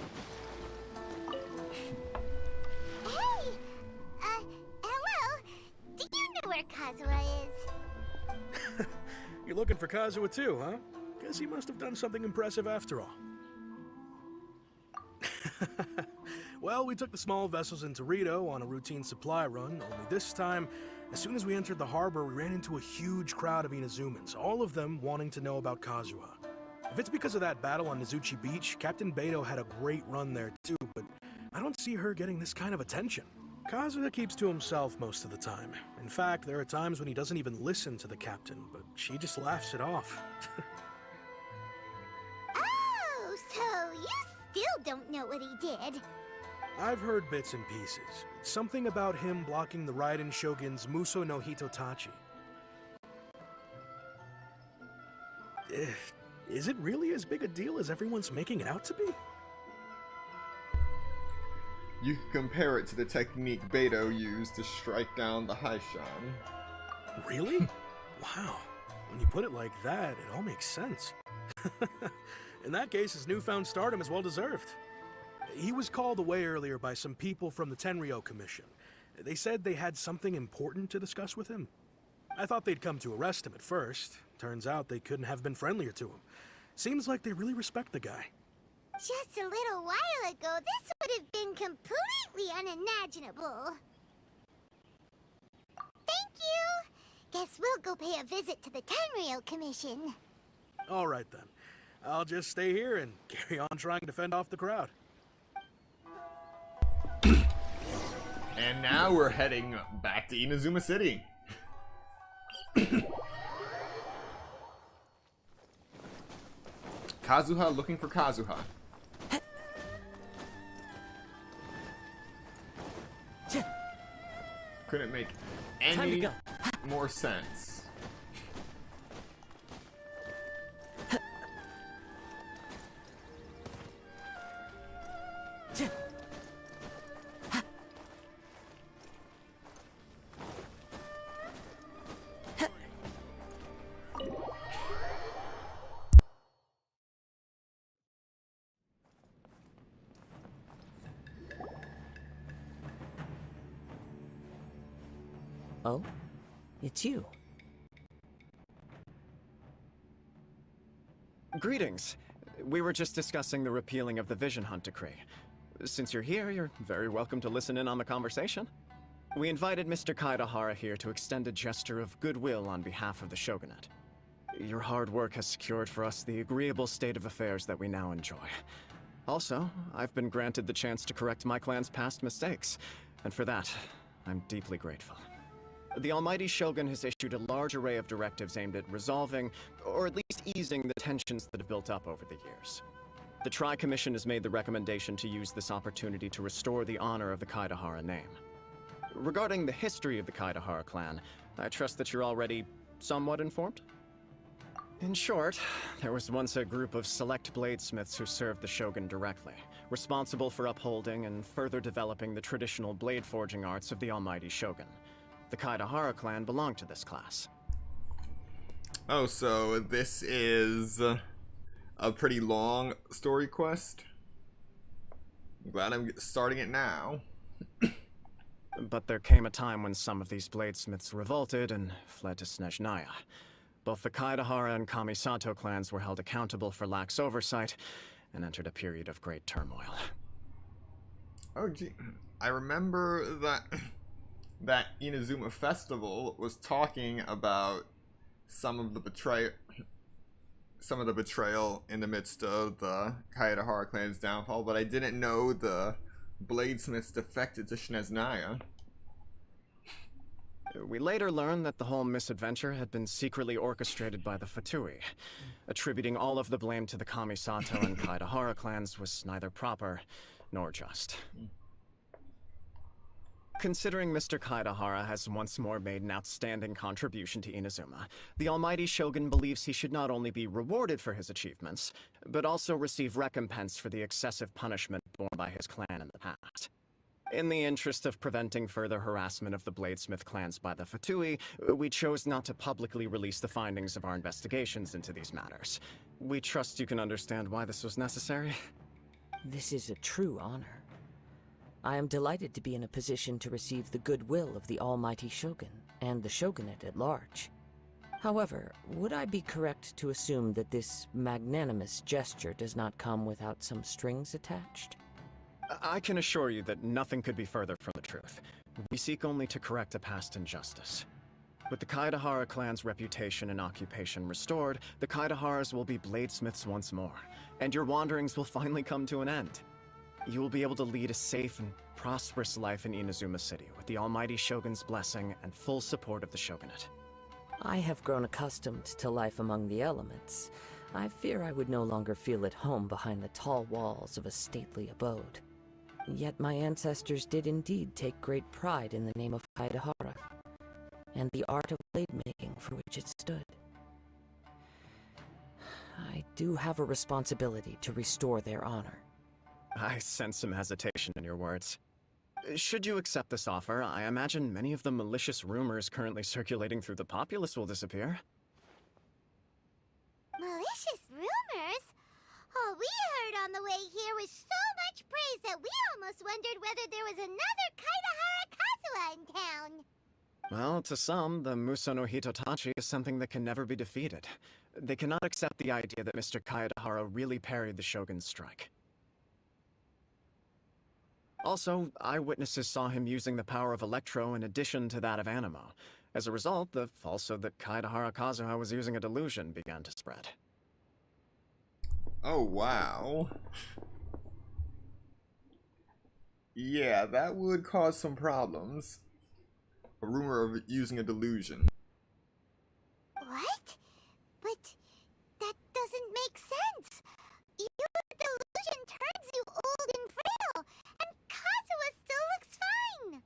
Hello? Do you know where Kazuha is? You're looking for Kazuha too, huh? Guess he must have done something impressive after all. Well, we took the small vessels into Rito on a routine supply run, only this time, as soon as we entered the harbor, we ran into a huge crowd of Inazumans, all of them wanting to know about Kazuha. If it's because of that battle on Nizuchi Beach, Captain Beto had a great run there too, but I don't see her getting this kind of attention. Kazuha keeps to himself most of the time. In fact, there are times when he doesn't even listen to the captain, but she just laughs it off. Oh, so you still don't know what he did? I've heard bits and pieces. Something about him blocking the Raiden Shogun's Muso no Hitotachi. Is it really as big a deal as everyone's making it out to be? You can compare it to the technique Beto used to strike down the Haishan. Really? Wow. When you put it like that, it all makes sense. In that case, his newfound stardom is well deserved. He was called away earlier by some people from the Tenryo Commission. They said they had something important to discuss with him. I thought they'd come to arrest him at first. Turns out they couldn't have been friendlier to him. Seems like they really respect the guy. Just a little while ago, this would have been completely unimaginable. Thank you! Guess we'll go pay a visit to the Tenryo Commission. All right then. I'll just stay here and carry on trying to fend off the crowd. And now we're heading back to Inazuma City. Kazuha looking for Kazuha. Couldn't make any more sense. Oh? It's you. Greetings. We were just discussing the repealing of the Vision Hunt Decree. Since you're here, you're very welcome to listen in on the conversation. We invited Mr. Kaidahara here to extend a gesture of goodwill on behalf of the Shogunate. Your hard work has secured for us the agreeable state of affairs that we now enjoy. Also, I've been granted the chance to correct my clan's past mistakes, and for that, I'm deeply grateful. The Almighty Shogun has issued a large array of directives aimed at resolving, or at least easing, the tensions that have built up over the years. The Tri-Commission has made the recommendation to use this opportunity to restore the honor of the Kaidahara name. Regarding the history of the Kaidahara clan, I trust that you're already somewhat informed? In short, there was once a group of select bladesmiths who served the Shogun directly, responsible for upholding and further developing the traditional blade forging arts of the Almighty Shogun. The Kaidahara clan belonged to this class. Oh, so this is a pretty long story quest. I'm glad I'm starting it now. But there came a time when some of these bladesmiths revolted and fled to Snezhnaya. Both the Kaidahara and Kamisato clans were held accountable for lax oversight and entered a period of great turmoil. Oh, gee. I remember that Inazuma Festival was talking about some of the betrayal in the midst of the Kaidahara clan's downfall, but I didn't know the bladesmiths defected to Snezhnaya. We later learned that the whole misadventure had been secretly orchestrated by the Fatui. Attributing all of the blame to the Kamisato and Kaidahara clans was neither proper nor just. Considering Mr. Kaidahara has once more made an outstanding contribution to Inazuma, the Almighty Shogun believes he should not only be rewarded for his achievements, but also receive recompense for the excessive punishment borne by his clan in the past. In the interest of preventing further harassment of the Bladesmith clans by the Fatui, we chose not to publicly release the findings of our investigations into these matters. We trust you can understand why this was necessary. This is a true honor. I am delighted to be in a position to receive the goodwill of the Almighty Shogun, and the Shogunate at large. However, would I be correct to assume that this magnanimous gesture does not come without some strings attached? I can assure you that nothing could be further from the truth. We seek only to correct a past injustice. With the Kaidahara clan's reputation and occupation restored, the Kaidaharas will be bladesmiths once more, and your wanderings will finally come to an end. You will be able to lead a safe and prosperous life in Inazuma City, with the almighty Shogun's blessing and full support of the Shogunate. I have grown accustomed to life among the elements. I fear I would no longer feel at home behind the tall walls of a stately abode. Yet my ancestors did indeed take great pride in the name of Kaidahara, and the art of blade making for which it stood. I do have a responsibility to restore their honor. I sense some hesitation in your words. Should you accept this offer, I imagine many of the malicious rumors currently circulating through the populace will disappear. Malicious rumors? All we heard on the way here was so much praise that we almost wondered whether there was another Kaidahara Kazuha in town. Well, to some, the Muso no Hitotachi is something that can never be defeated. They cannot accept the idea that Mr. Kaidahara really parried the Shogun's strike. Also, eyewitnesses saw him using the power of Electro in addition to that of Animo. As a result, the falsehood that Kaidahara Kazuha was using a delusion began to spread. Oh, wow. Yeah, that would cause some problems. A rumor of using a delusion. What? But that doesn't make sense. Your delusion turns you old and frail, and Kazuha still looks fine.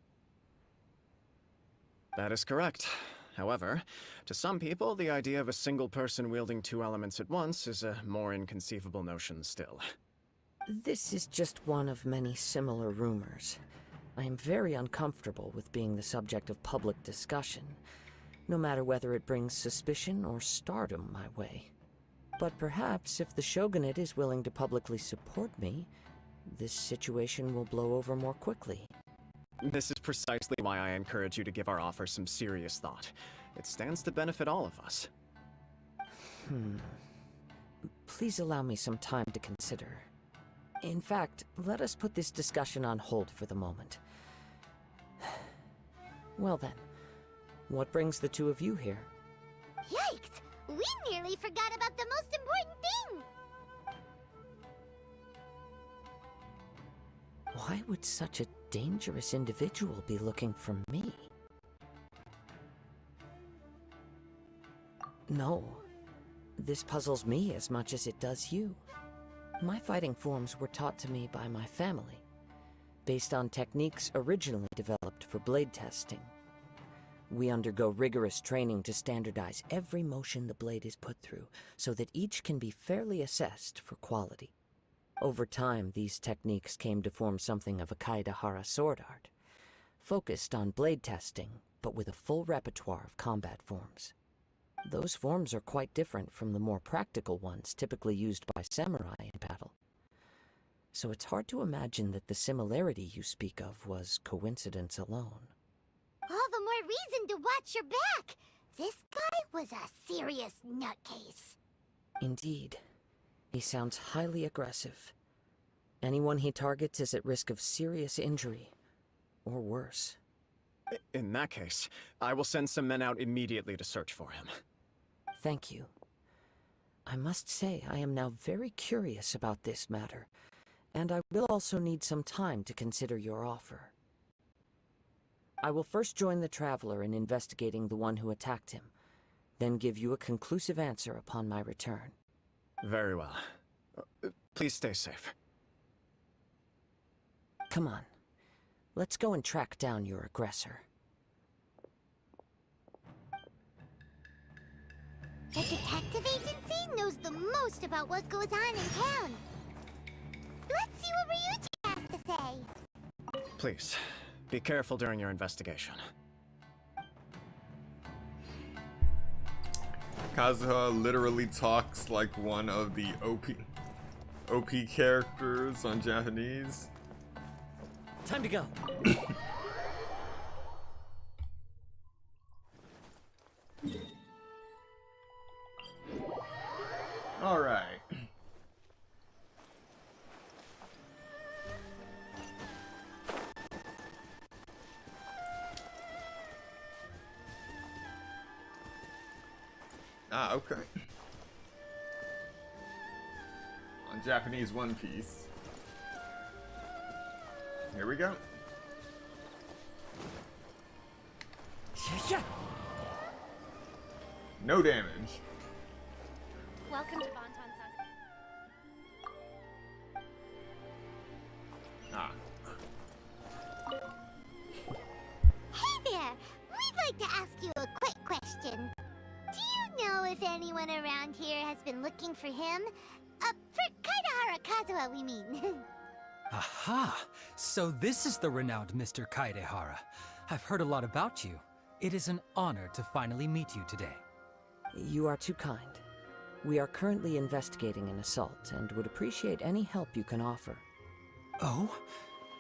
That is correct. However, to some people, the idea of a single person wielding two elements at once is a more inconceivable notion still. This is just one of many similar rumors. I am very uncomfortable with being the subject of public discussion, no matter whether it brings suspicion or stardom my way. But perhaps if the Shogunate is willing to publicly support me, this situation will blow over more quickly. This is precisely why I encourage you to give our offer some serious thought. It stands to benefit all of us. Please allow me some time to consider. In fact, let us put this discussion on hold for the moment. Well then, what brings the two of you here? Yikes! We nearly forgot about the most important thing! Why would such a dangerous individual be looking for me? No, this puzzles me as much as it does you. My fighting forms were taught to me by my family, based on techniques originally developed for blade testing. We undergo rigorous training to standardize every motion the blade is put through, so that each can be fairly assessed for quality. Over time, these techniques came to form something of a Kaidahara sword art, focused on blade testing, but with a full repertoire of combat forms. Those forms are quite different from the more practical ones typically used by samurai in battle. So it's hard to imagine that the similarity you speak of was coincidence alone. All the more reason to watch your back! This guy was a serious nutcase. Indeed. He sounds highly aggressive. Anyone he targets is at risk of serious injury, or worse. In that case, I will send some men out immediately to search for him. Thank you. I must say I am now very curious about this matter, and I will also need some time to consider your offer. I will first join the Traveler in investigating the one who attacked him, then give you a conclusive answer upon my return. Very well. Please stay safe. Come on. Let's go and track down your aggressor. The detective agency knows the most about what goes on in town. Let's see what Ryuji has to say. Please, be careful during your investigation. Kazuha literally talks like one of the OP characters on Japanese. Time to go. All right. Ah, okay. On Japanese One Piece. Here we go. No damage. Welcome to Bonton Saga. Ah. Hey there! We'd like to ask you a quick question. Do you know if anyone around here has been looking for him? For Kaidahara Kazuha, we mean. Aha! So this is the renowned Mr. Kaidehara. I've heard a lot about you. It is an honor to finally meet you today. You are too kind. We are currently investigating an assault and would appreciate any help you can offer. Oh?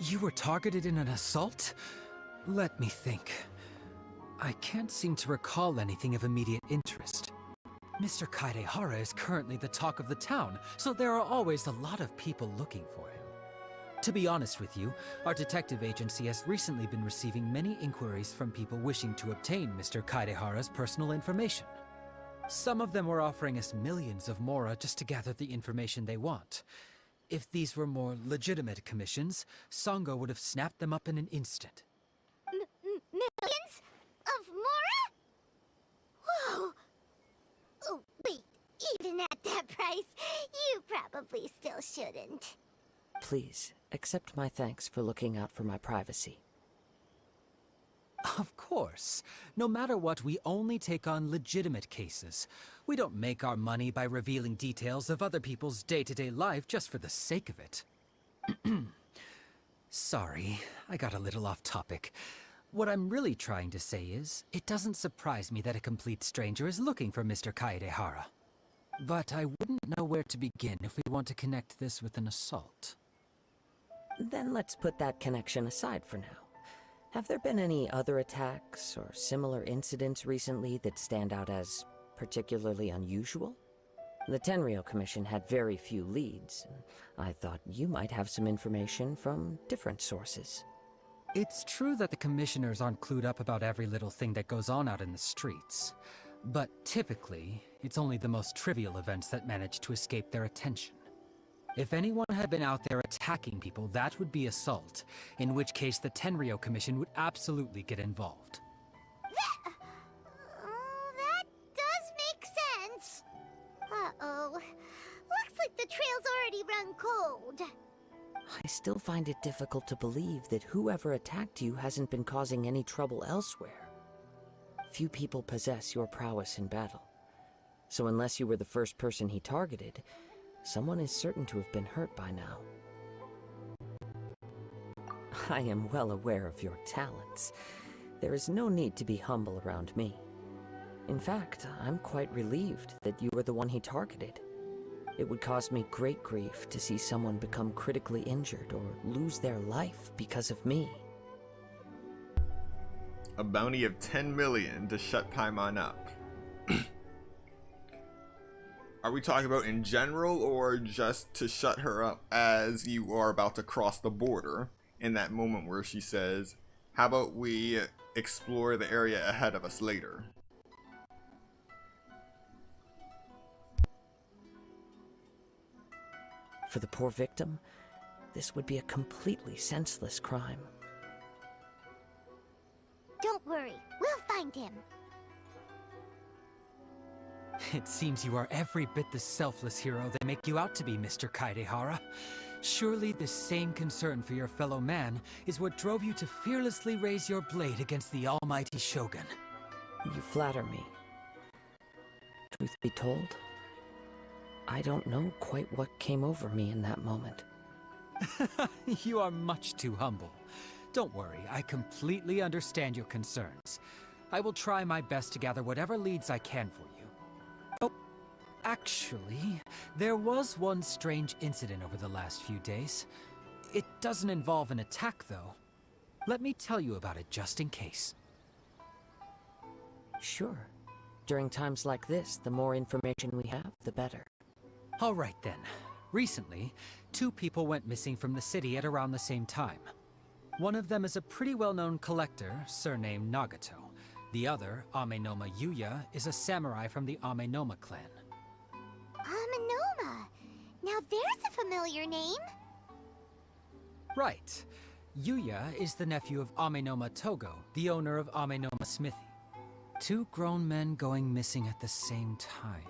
You were targeted in an assault? Let me think. I can't seem to recall anything of immediate interest. Mr. Kaidehara is currently the talk of the town, so there are always a lot of people looking for him. To be honest with you, our detective agency has recently been receiving many inquiries from people wishing to obtain Mr. Kaidehara's personal information. Some of them were offering us millions of mora just to gather the information they want. If these were more legitimate commissions, Sango would have snapped them up in an instant. Millions? Of mora? Whoa! Oh, wait. Even at that price, you probably still shouldn't. Please, accept my thanks for looking out for my privacy. Of course. No matter what, we only take on legitimate cases. We don't make our money by revealing details of other people's day-to-day life just for the sake of it. Sorry, I got a little off topic. What I'm really trying to say is, it doesn't surprise me that a complete stranger is looking for Mr. Kaidehara. But I wouldn't know where to begin if we want to connect this with an assault. Then let's put that connection aside for now. Have there been any other attacks or similar incidents recently that stand out as particularly unusual? The Tenryou Commission had very few leads, and I thought you might have some information from different sources. It's true that the commissioners aren't clued up about every little thing that goes on out in the streets. But typically, it's only the most trivial events that manage to escape their attention. If anyone had been out there attacking people, that would be assault, in which case the Tenryou Commission would absolutely get involved. That does make sense. Uh-oh. Looks like the trail's already run cold. I still find it difficult to believe that whoever attacked you hasn't been causing any trouble elsewhere. Few people possess your prowess in battle. So unless you were the first person he targeted, someone is certain to have been hurt by now. I am well aware of your talents. There is no need to be humble around me. In fact, I'm quite relieved that you were the one he targeted. It would cause me great grief to see someone become critically injured or lose their life because of me. A bounty of 10 million to shut Paimon up. Are we talking about in general or just to shut her up as you are about to cross the border in that moment where she says, how about we explore the area ahead of us later? For the poor victim, this would be a completely senseless crime. Don't worry, we'll find him. It seems you are every bit the selfless hero they make you out to be, Mr. Kaidehara. Surely this same concern for your fellow man is what drove you to fearlessly raise your blade against the almighty Shogun. You flatter me. Truth be told, I don't know quite what came over me in that moment. You are much too humble. Don't worry, I completely understand your concerns. I will try my best to gather whatever leads I can for you. Oh, actually, there was one strange incident over the last few days. It doesn't involve an attack, though. Let me tell you about it just in case. Sure. During times like this, the more information we have, the better. All right then. Recently, 2 people went missing from the city at around the same time. One of them is a pretty well-known collector, surnamed Nagato. The other, Amenoma Yuya, is a samurai from the Amenoma clan. Amenoma. Now there's a familiar name. Right. Yuya is the nephew of Amenoma Togo, the owner of Amenoma Smithy. Two grown men going missing at the same time.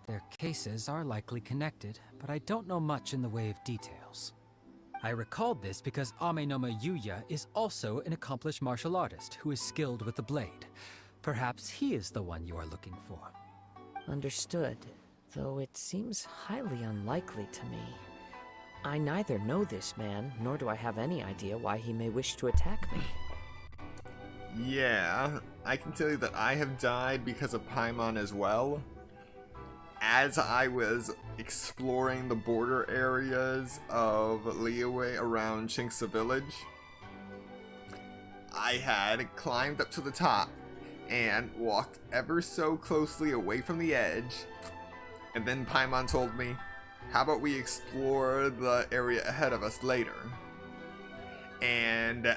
Their cases are likely connected, but I don't know much in the way of details. I recalled this because Amenoma Yuya is also an accomplished martial artist who is skilled with the blade. Perhaps he is the one you are looking for. Understood, though it seems highly unlikely to me. I neither know this man, nor do I have any idea why he may wish to attack me. Yeah, I can tell you that I have died because of Paimon as well. As I was exploring the border areas of Liyue around Chinksa village, I had climbed up to the top and walked ever so closely away from the edge, and then Paimon told me, how about we explore the area ahead of us later? And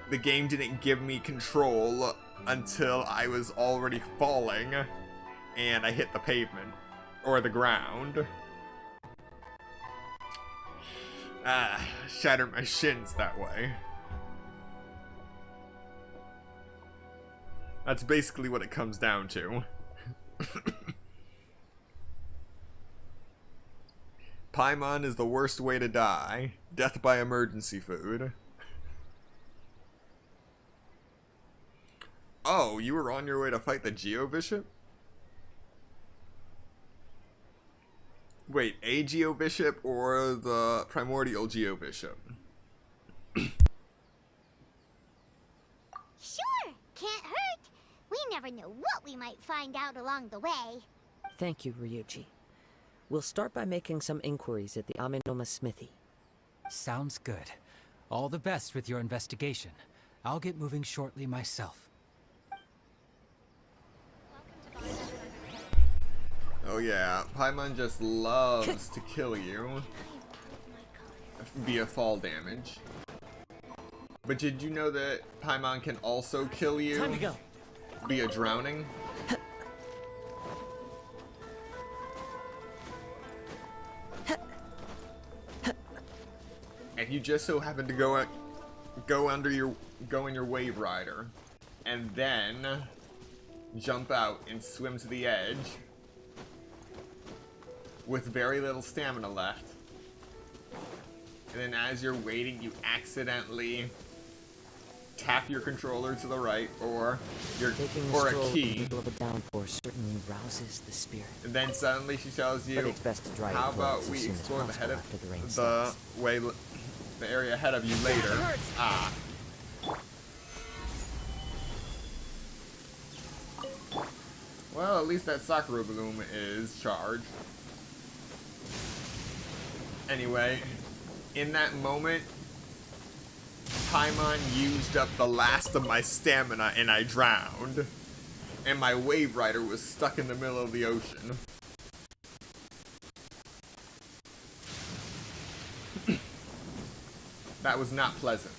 the game didn't give me control until I was already falling and I hit the pavement. Or the ground. Shattered my shins that way. That's basically what it comes down to. Paimon is the worst way to die. Death by emergency food. Oh, you were on your way to fight the Geo-Bishop? Wait, a Geo-Bishop or the primordial Geo-Bishop? Sure, can't hurt. We never know what we might find out along the way. Thank you, Ryuji. We'll start by making some inquiries at the Amenoma Smithy. Sounds good. All the best with your investigation. I'll get moving shortly myself. Oh yeah, Paimon just loves to kill you via fall damage. But did you know that Paimon can also kill you Time to go. via drowning? If you just so happen to go in your wave rider and then jump out and swim to the edge with very little stamina left, and then as you're waiting you accidentally tap your controller to the right or a key, in the middle of a downpour certainly rouses the spirit. and then suddenly she tells you, But it's best to dry your how about clothes we as soon as explore the possible head after the rain of stops. the area ahead of you later. Ah. Well, at least that Sakura bloom is charged. Anyway, in that moment, Paimon used up the last of my stamina and I drowned. And my wave rider was stuck in the middle of the ocean. That was not pleasant.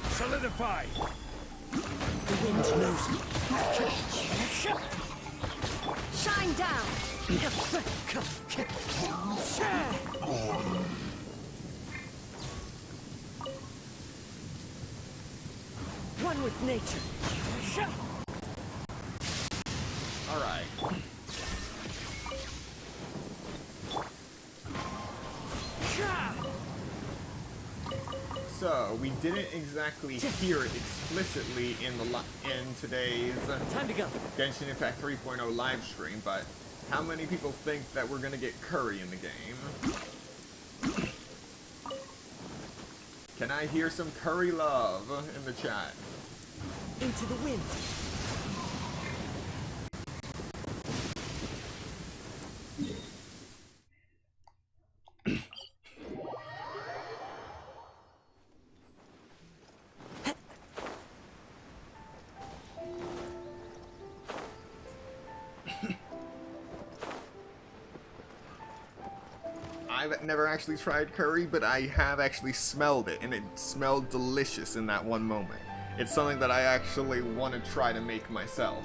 Solidify! The wind knows me. Shine down! One with nature. Alright. So, we didn't exactly hear it explicitly in today's Time to go. Genshin Impact 3.0 live stream, but how many people think that we're gonna get curry in the game? Can I hear some curry love in the chat? Into the wind. I've never actually tried curry, but I have actually smelled it, and it smelled delicious in that one moment. It's something that I actually want to try to make myself.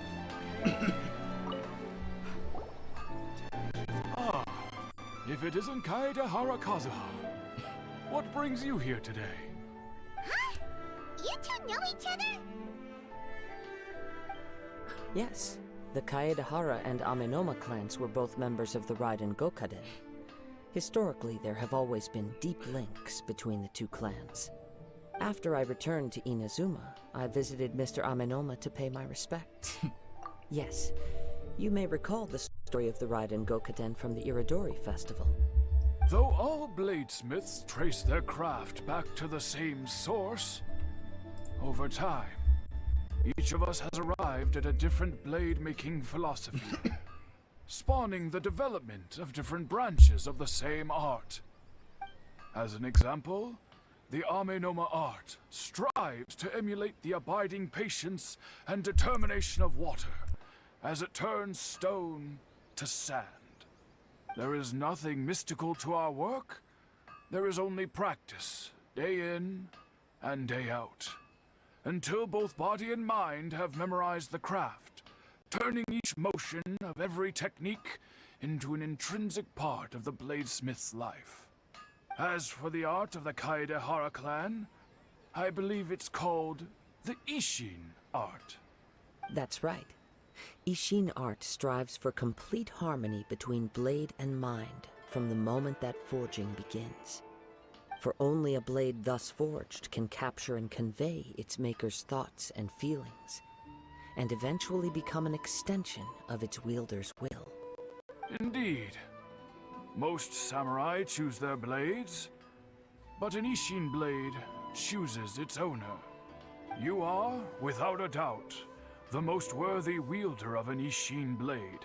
Ah, if it isn't Kaedehara Kazuha, what brings you here today? Huh? You two know each other? Yes, the Kaedehara and Amenoma clans were both members of the Raiden Gokaden. Historically, there have always been deep links between the two clans. After I returned to Inazuma, I visited Mr. Amenoma to pay my respects. Yes, you may recall the story of the Raiden Gokaden from the Iridori Festival. Though all bladesmiths trace their craft back to the same source, over time, each of us has arrived at a different blade-making philosophy, spawning the development of different branches of the same art. As an example, the Amenoma art strives to emulate the abiding patience and determination of water as it turns stone to sand. There is nothing mystical to our work. There is only practice, day in and day out, until both body and mind have memorized the craft, turning each motion of every technique into an intrinsic part of the bladesmith's life. As for the art of the Kaedehara clan, I believe it's called the Ishin art. That's right. Ishin art strives for complete harmony between blade and mind from the moment that forging begins. For only a blade thus forged can capture and convey its maker's thoughts and feelings, and eventually become an extension of its wielder's will. Indeed. Most samurai choose their blades, but an Ishin blade chooses its owner. You are, without a doubt, the most worthy wielder of an Ishin blade.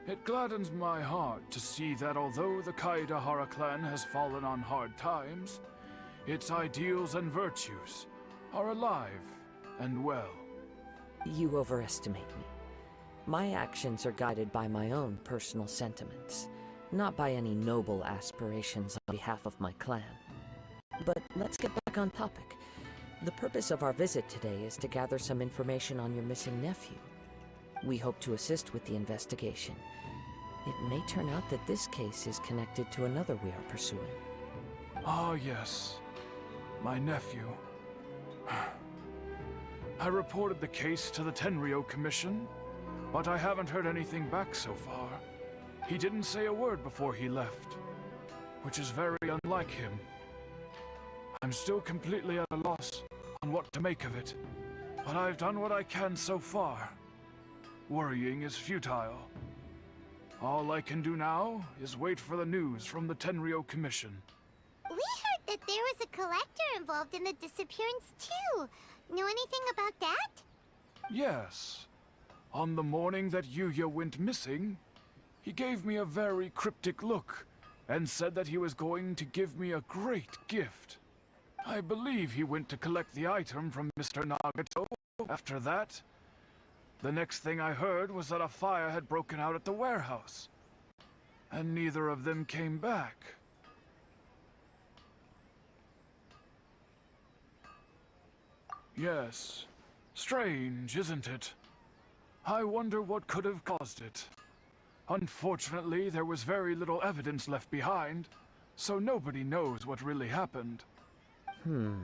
It gladdens my heart to see that although the Kaedehara clan has fallen on hard times, its ideals and virtues are alive and well. You overestimate me. My actions are guided by my own personal sentiments, not by any noble aspirations on behalf of my clan. But let's get back on topic. The purpose of our visit today is to gather some information on your missing nephew. We hope to assist with the investigation. It may turn out that this case is connected to another we are pursuing. Ah, yes. My nephew. I reported the case to the Tenryo Commission, but I haven't heard anything back so far. He didn't say a word before he left, which is very unlike him. I'm still completely at a loss on what to make of it, but I've done what I can so far. Worrying is futile. All I can do now is wait for the news from the Tenryo Commission. We heard that there was a collector involved in the disappearance too. Know anything about that? Yes. On the morning that Yuya went missing, he gave me a very cryptic look and said that he was going to give me a great gift. I believe he went to collect the item from Mr. Nagato. After that, the next thing I heard was that a fire had broken out at the warehouse, and neither of them came back. Yes, strange, isn't it? I wonder what could have caused it. Unfortunately, there was very little evidence left behind, so nobody knows what really happened. Do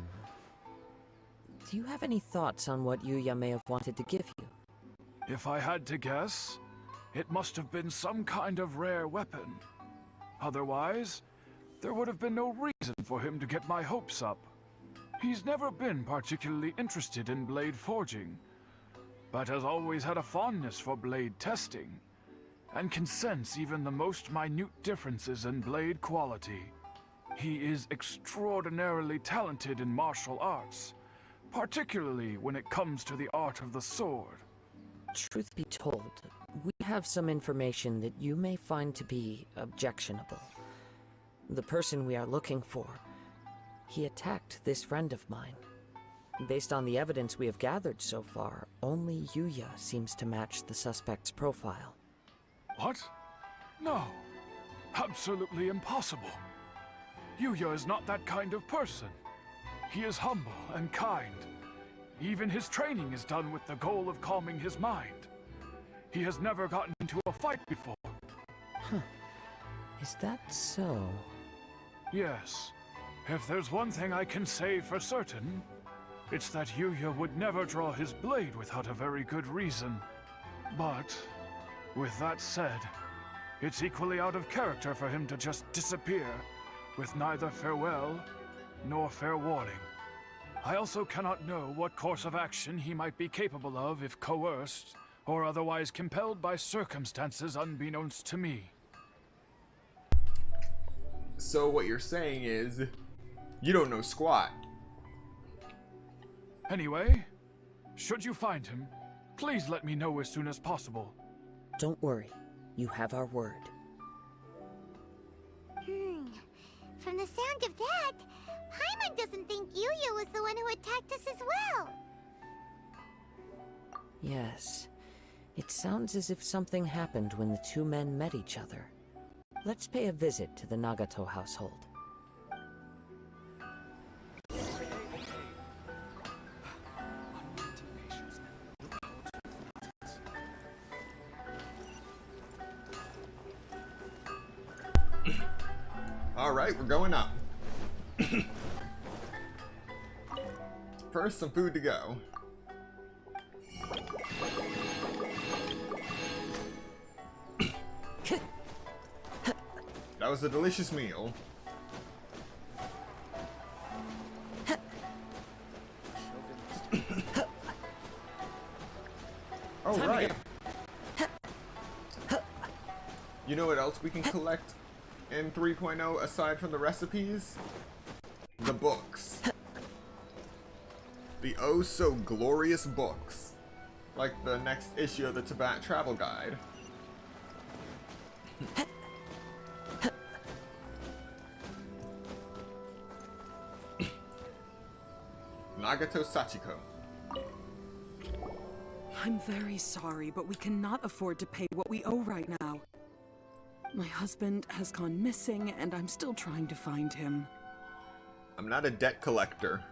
you have any thoughts on what Yuya may have wanted to give you? If I had to guess, it must have been some kind of rare weapon. Otherwise, there would have been no reason for him to get my hopes up. He's never been particularly interested in blade forging, but has always had a fondness for blade testing, and can sense even the most minute differences in blade quality. He is extraordinarily talented in martial arts, particularly when it comes to the art of the sword. Truth be told, we have some information that you may find to be objectionable. The person we are looking for, he attacked this friend of mine. Based on the evidence we have gathered so far, only Yuya seems to match the suspect's profile. What? No. Absolutely impossible. Yuya is not that kind of person. He is humble and kind. Even his training is done with the goal of calming his mind. He has never gotten into a fight before. Huh. Is that so? Yes. If there's one thing I can say for certain, it's that Yuya would never draw his blade without a very good reason. But, with that said, it's equally out of character for him to just disappear, with neither farewell nor fair warning. I also cannot know what course of action he might be capable of if coerced, or otherwise compelled by circumstances unbeknownst to me. So what you're saying is, you don't know squat. Anyway, should you find him, please let me know as soon as possible. Don't worry. You have our word. From the sound of that, Paimon doesn't think Yuya was the one who attacked us as well. Yes. It sounds as if something happened when the two men met each other. Let's pay a visit to the Nagato household. Alright, we're going up. First, some food to go. That was a delicious meal. Oh, right. You know what else we can collect in 3.0 aside from the recipes? The books. The oh so glorious books. Like the next issue of the Tibet Travel Guide. Nagato Sachiko. I'm very sorry, but we cannot afford to pay what we owe right now. My husband has gone missing, and I'm still trying to find him. I'm not a debt collector.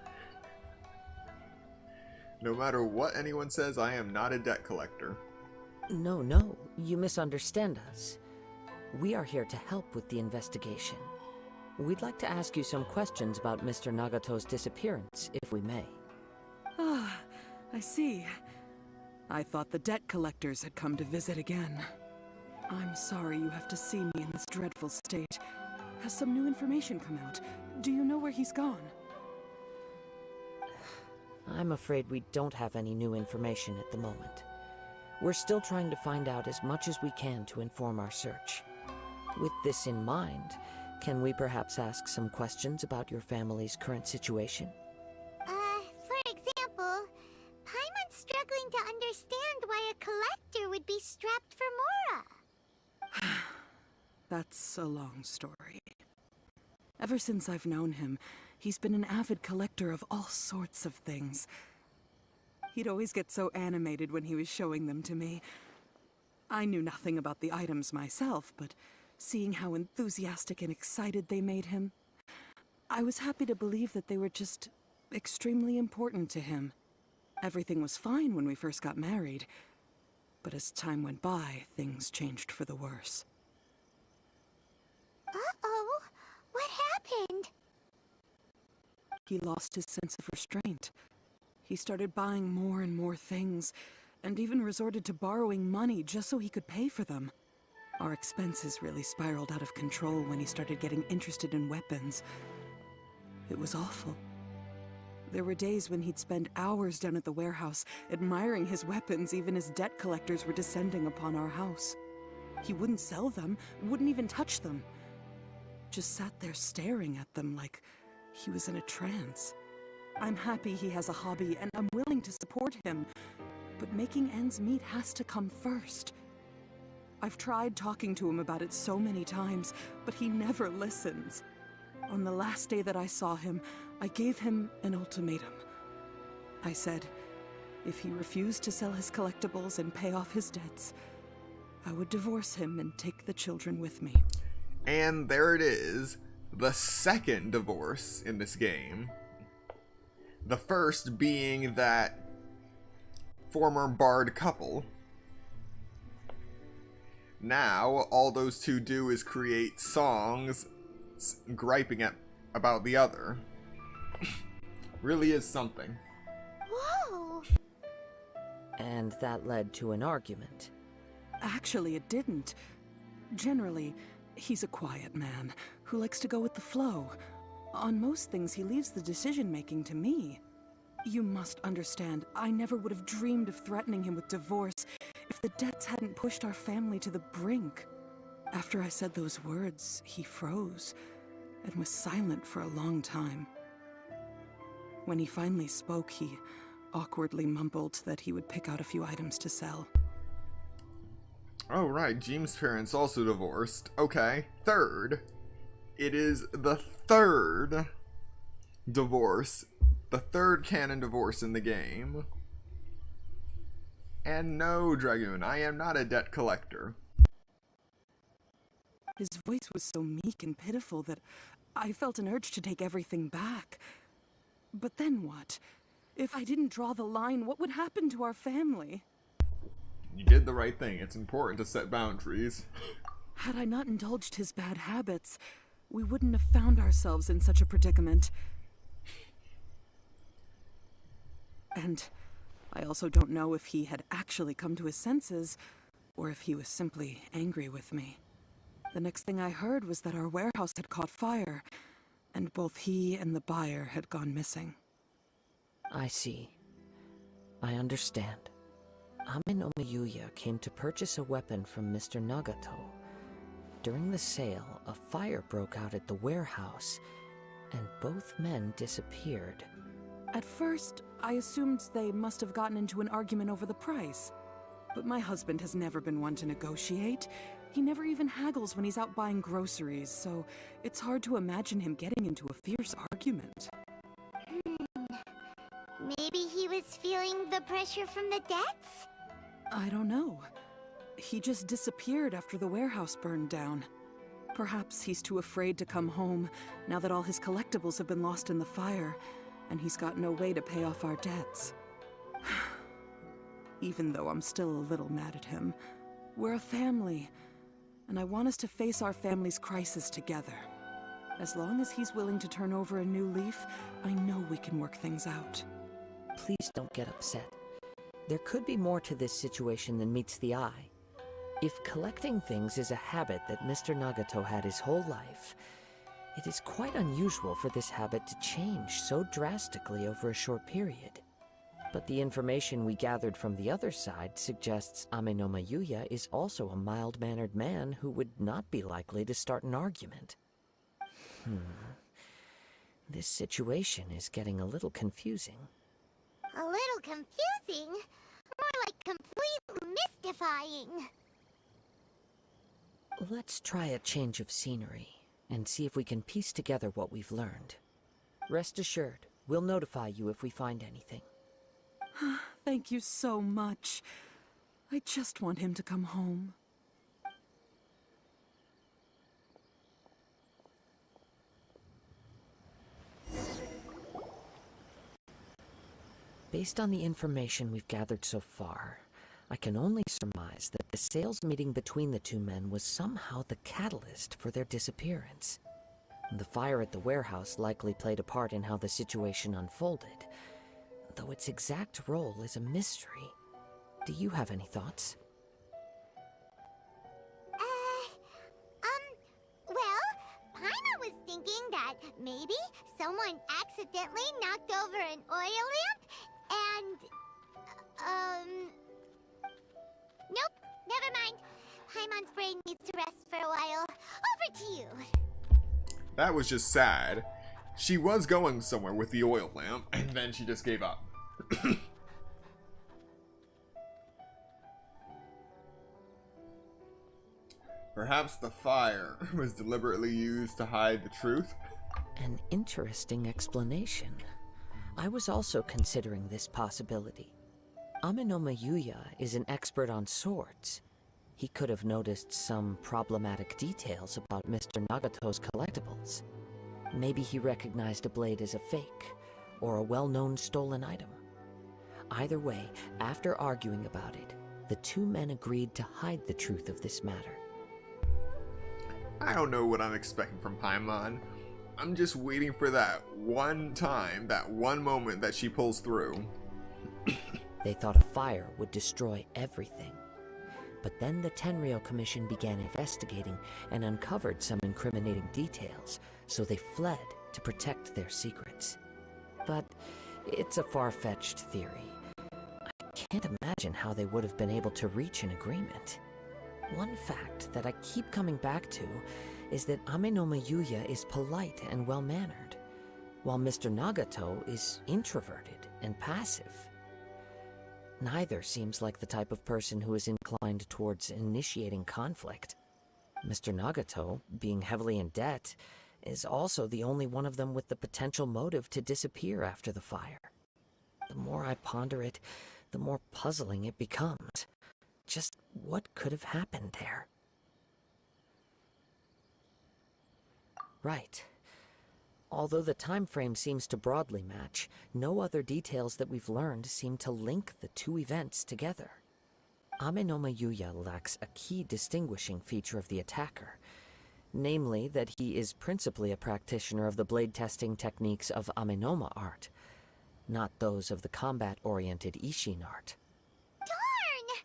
No matter what anyone says, I am not a debt collector. No, you misunderstand us. We are here to help with the investigation. We'd like to ask you some questions about Mr. Nagato's disappearance, if we may. Ah, I see. I thought the debt collectors had come to visit again. I'm sorry you have to see me in this dreadful state. Has some new information come out? Do you know where he's gone? I'm afraid we don't have any new information at the moment. We're still trying to find out as much as we can to inform our search. With this in mind, can we perhaps ask some questions about your family's current situation? For example, Paimon's struggling to understand why a collector would be strapped for Mora. That's a long story. Ever since I've known him, he's been an avid collector of all sorts of things. He'd always get so animated when he was showing them to me. I knew nothing about the items myself, but seeing how enthusiastic and excited they made him, I was happy to believe that they were just extremely important to him. Everything was fine when we first got married, but as time went by, things changed for the worse. Uh-oh, what happened? He lost his sense of restraint. He started buying more and more things, and even resorted to borrowing money just so he could pay for them. Our expenses really spiraled out of control when he started getting interested in weapons. It was awful. There were days when he'd spend hours down at the warehouse, admiring his weapons even as debt collectors were descending upon our house. He wouldn't sell them, wouldn't even touch them. Just sat there staring at them like he was in a trance. I'm happy he has a hobby, and I'm willing to support him, but making ends meet has to come first. I've tried talking to him about it so many times, but he never listens. On the last day that I saw him, I gave him an ultimatum. I said, if he refused to sell his collectibles and pay off his debts, I would divorce him and take the children with me. And there it is, the second divorce in this game. The first being that former barred couple. Now, all those two do is create songs griping about the other. Really is something. Whoa! And that led to an argument. Actually, it didn't. Generally, he's a quiet man who likes to go with the flow. On most things, he leaves the decision-making to me. You must understand, I never would have dreamed of threatening him with divorce if the debts hadn't pushed our family to the brink. After I said those words, he froze and was silent for a long time. When he finally spoke, he awkwardly mumbled that he would pick out a few items to sell. Oh, right. Jeem's parents also divorced. Okay. Third. It is the third divorce. The third canon divorce in the game. And no, Dragoon, I am not a debt collector. His voice was so meek and pitiful that I felt an urge to take everything back. But then what? If I didn't draw the line, what would happen to our family? You did the right thing. It's important to set boundaries. Had I not indulged his bad habits, we wouldn't have found ourselves in such a predicament. And I also don't know if he had actually come to his senses, or if he was simply angry with me. The next thing I heard was that our warehouse had caught fire, and both he and the buyer had gone missing. I see. I understand. Ame Yuya came to purchase a weapon from Mr. Nagato. During the sale, a fire broke out at the warehouse, and both men disappeared. At first, I assumed they must have gotten into an argument over the price. But my husband has never been one to negotiate. He never even haggles when he's out buying groceries, so it's hard to imagine him getting into a fierce argument. Maybe he was feeling the pressure from the debts? I don't know. He just disappeared after the warehouse burned down. Perhaps he's too afraid to come home now that all his collectibles have been lost in the fire, and he's got no way to pay off our debts. Even though I'm still a little mad at him, we're a family, and I want us to face our family's crisis together. As long as he's willing to turn over a new leaf, I know we can work things out. Please don't get upset. There could be more to this situation than meets the eye. If collecting things is a habit that Mr. Nagato had his whole life, it is quite unusual for this habit to change so drastically over a short period. But the information we gathered from the other side suggests Ame no Mayuya is also a mild-mannered man who would not be likely to start an argument. This situation is getting a little confusing. A little confusing? More like completely mystifying. Let's try a change of scenery and see if we can piece together what we've learned. Rest assured, we'll notify you if we find anything. Thank you so much. I just want him to come home. Based on the information we've gathered so far, I can only surmise that the sales meeting between the two men was somehow the catalyst for their disappearance. The fire at the warehouse likely played a part in how the situation unfolded, though its exact role is a mystery. Do you have any thoughts? Well, Paimon was thinking that maybe someone accidentally knocked over an oil lamp and, nope, never mind. Paimon's brain needs to rest for a while. Over to you. That was just sad. She was going somewhere with the oil lamp, and then she just gave up. Perhaps the fire was deliberately used to hide the truth? An interesting explanation. I was also considering this possibility. Ame no Mayuya is an expert on swords. He could have noticed some problematic details about Mr. Nagato's collectibles. Maybe he recognized a blade as a fake, or a well-known stolen item. Either way, after arguing about it, the two men agreed to hide the truth of this matter. I don't know what I'm expecting from Paimon. I'm just waiting for that one time, that one moment that she pulls through. They thought a fire would destroy everything. But then the Tenryou Commission began investigating and uncovered some incriminating details, so they fled to protect their secrets. But it's a far-fetched theory. I can't imagine how they would have been able to reach an agreement. One fact that I keep coming back to is that Amenoma Yuya is polite and well-mannered, while Mr. Nagato is introverted and passive. Neither seems like the type of person who is inclined towards initiating conflict. Mr. Nagato, being heavily in debt, is also the only one of them with the potential motive to disappear after the fire. The more I ponder it, the more puzzling it becomes. Just what could have happened there? Right. Although the time frame seems to broadly match, no other details that we've learned seem to link the two events together. Amenoma Yuya lacks a key distinguishing feature of the attacker, namely that he is principally a practitioner of the blade testing techniques of Amenoma art, not those of the combat-oriented Ishin art. Darn!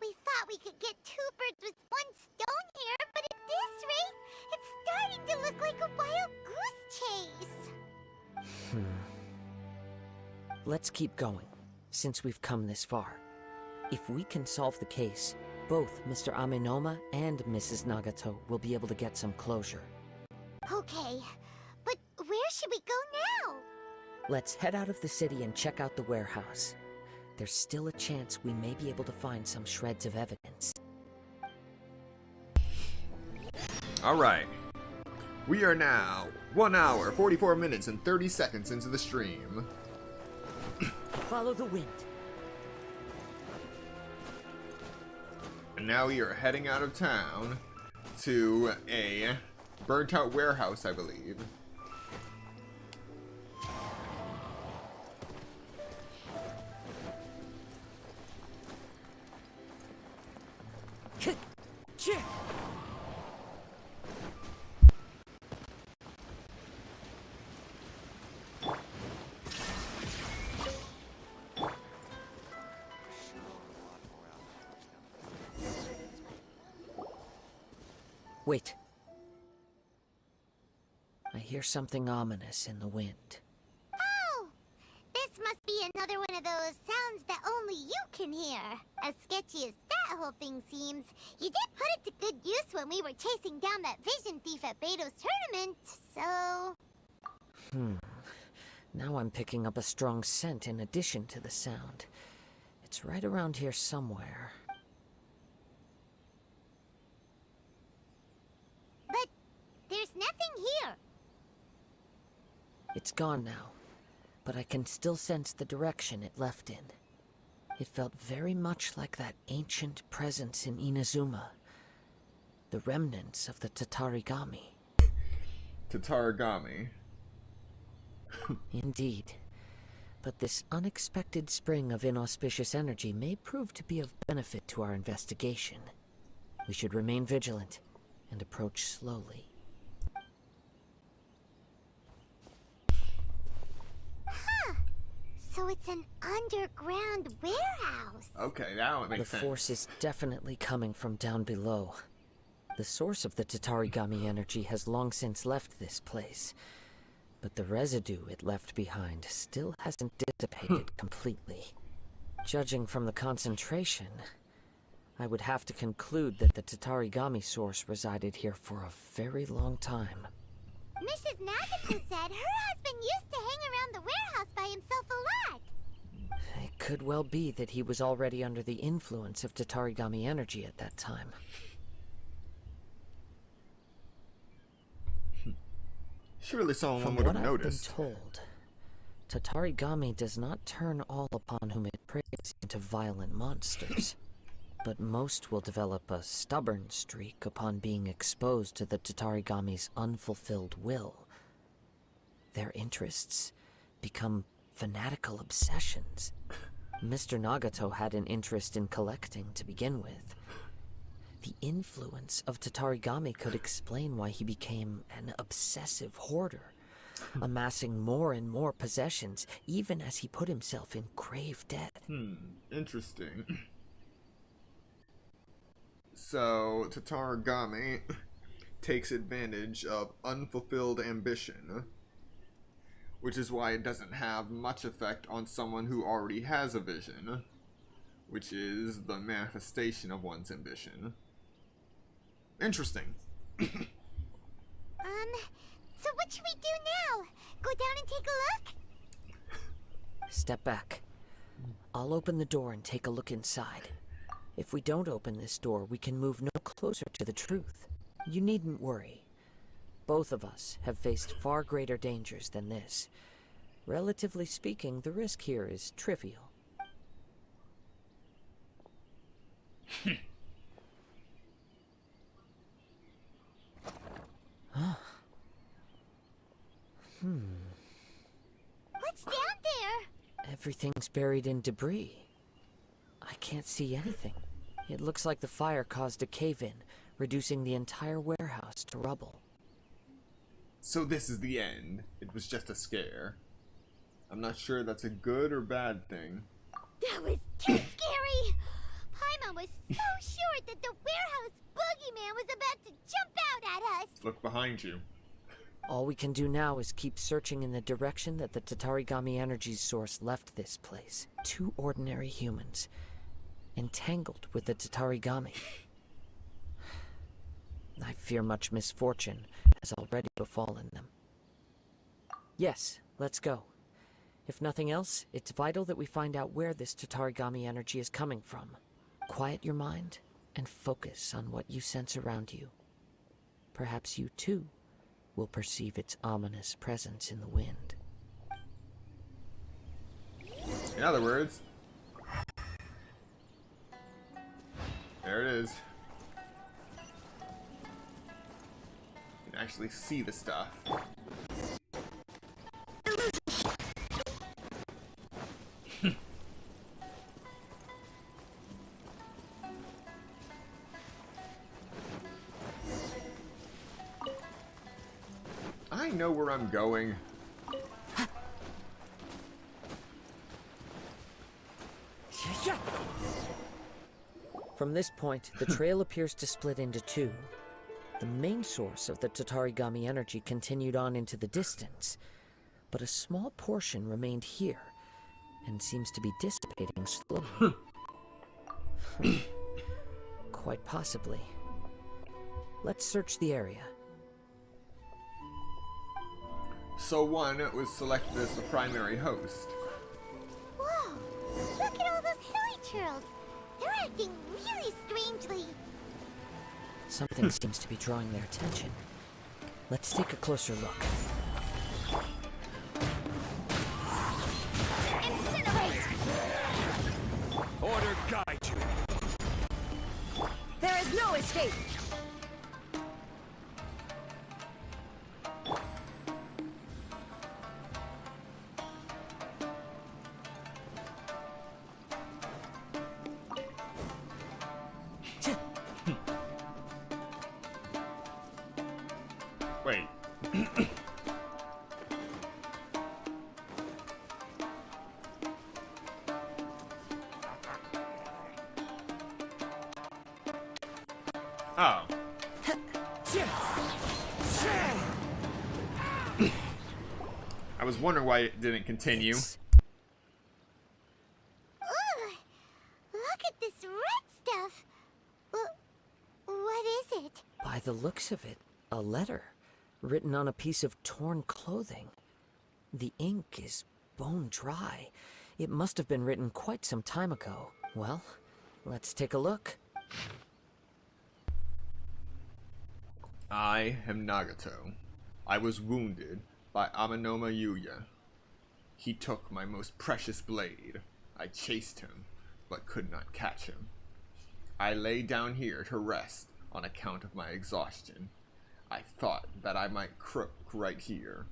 We thought we could get two birds with one stone here, but at this rate, it's starting to look like a wild goose chase. Let's keep going, since we've come this far. If we can solve the case, both Mr. Amenoma and Mrs. Nagato will be able to get some closure. Okay, but where should we go now? Let's head out of the city and check out the warehouse. There's still a chance we may be able to find some shreds of evidence. Alright. We are now 1 hour, 44 minutes, and 30 seconds into the stream. Follow the wind. And now we are heading out of town to a burnt out warehouse, I believe. Wait. I hear something ominous in the wind. Oh! This must be another one of those sounds that only you can hear. As sketchy as that whole thing seems, you did put it to good use when we were chasing down that vision thief at Beto's tournament, so... Now I'm picking up a strong scent in addition to the sound. It's right around here somewhere. But there's nothing here. It's gone now, but I can still sense the direction it left in. It felt very much like that ancient presence in Inazuma. The remnants of the Tatarigami. Tatarigami. Indeed. But this unexpected spring of inauspicious energy may prove to be of benefit to our investigation. We should remain vigilant and approach slowly. Huh. So it's an underground warehouse. Okay, that would make sense. The force is definitely coming from down below. The source of the Tatarigami energy has long since left this place, but the residue it left behind still hasn't dissipated completely. Judging from the concentration, I would have to conclude that the Tatarigami source resided here for a very long time. Mrs. Nagato said her husband used to hang around the warehouse by himself a lot. It could well be that he was already under the influence of Tatarigami energy at that time. Surely someone From would what have I've noticed. been told, Tatarigami does not turn all upon whom it preys into violent monsters. but most will develop a stubborn streak upon being exposed to the Tatarigami's unfulfilled will. Their interests become fanatical obsessions. Mr. Nagato had an interest in collecting to begin with. The influence of Tatarigami could explain why he became an obsessive hoarder, amassing more and more possessions, even as he put himself in grave debt. Interesting. So, Tatarigami takes advantage of unfulfilled ambition, which is why it doesn't have much effect on someone who already has a vision, which is the manifestation of one's ambition. Interesting. So what should we do now? Go down and take a look? Step back. I'll open the door and take a look inside. If we don't open this door, we can move no closer to the truth. You needn't worry. Both of us have faced far greater dangers than this. Relatively speaking, the risk here is trivial. What's down there? Everything's buried in debris. I can't see anything. It looks like the fire caused a cave-in, reducing the entire warehouse to rubble. So this is the end. It was just a scare. I'm not sure that's a good or bad thing. That was too scary! Paimon was so sure that the warehouse boogeyman was about to jump out at us! Look behind you. All we can do now is keep searching in the direction that the Tatarigami energy source left this place. Two ordinary humans, entangled with the Tatarigami. I fear much misfortune has already befallen them. Yes, let's go. If nothing else, it's vital that we find out where this Tatarigami energy is coming from. Quiet your mind and focus on what you sense around you. Perhaps you too will perceive its ominous presence in the wind. In other words, there it is. You can actually see the stuff. I know where I'm going. From this point, the trail appears to split into two. The main source of the Tatarigami energy continued on into the distance, but a small portion remained here and seems to be dissipating slowly. Quite possibly. Let's search the area. So one was selected as the primary host. Whoa! Look at all those hilly churls! They're acting really strangely. Something seems to be drawing their attention. Let's take a closer look. Incinerate! Order guide you. There is no escape! Wait. Oh. I was wondering why it didn't continue. Ugh! Look at this red stuff! What is it? By the looks of it, a letter written on a piece of torn clothing. The ink is bone dry. It must have been written quite some time ago. Well, let's take a look. I am Nagato. I was wounded by Amanoma Yuya. He took my most precious blade. I chased him, but could not catch him. I lay down here to rest on account of my exhaustion. I thought that I might croak right here.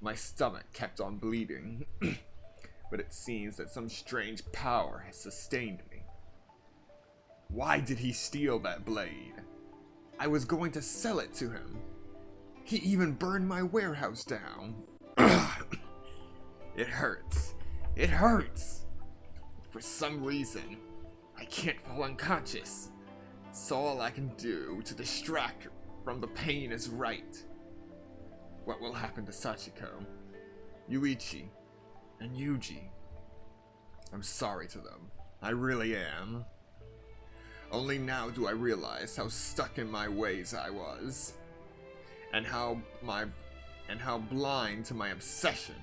My stomach kept on bleeding, but it seems that some strange power has sustained me. Why did he steal that blade? I was going to sell it to him. He even burned my warehouse down. It hurts. It hurts. For some reason, I can't fall unconscious. So all I can do to distract her from the pain is right. What will happen to Sachiko, Yuichi, and Yuji? I'm sorry to them. I really am. Only now do I realize how stuck in my ways I was, and how blind to my obsession.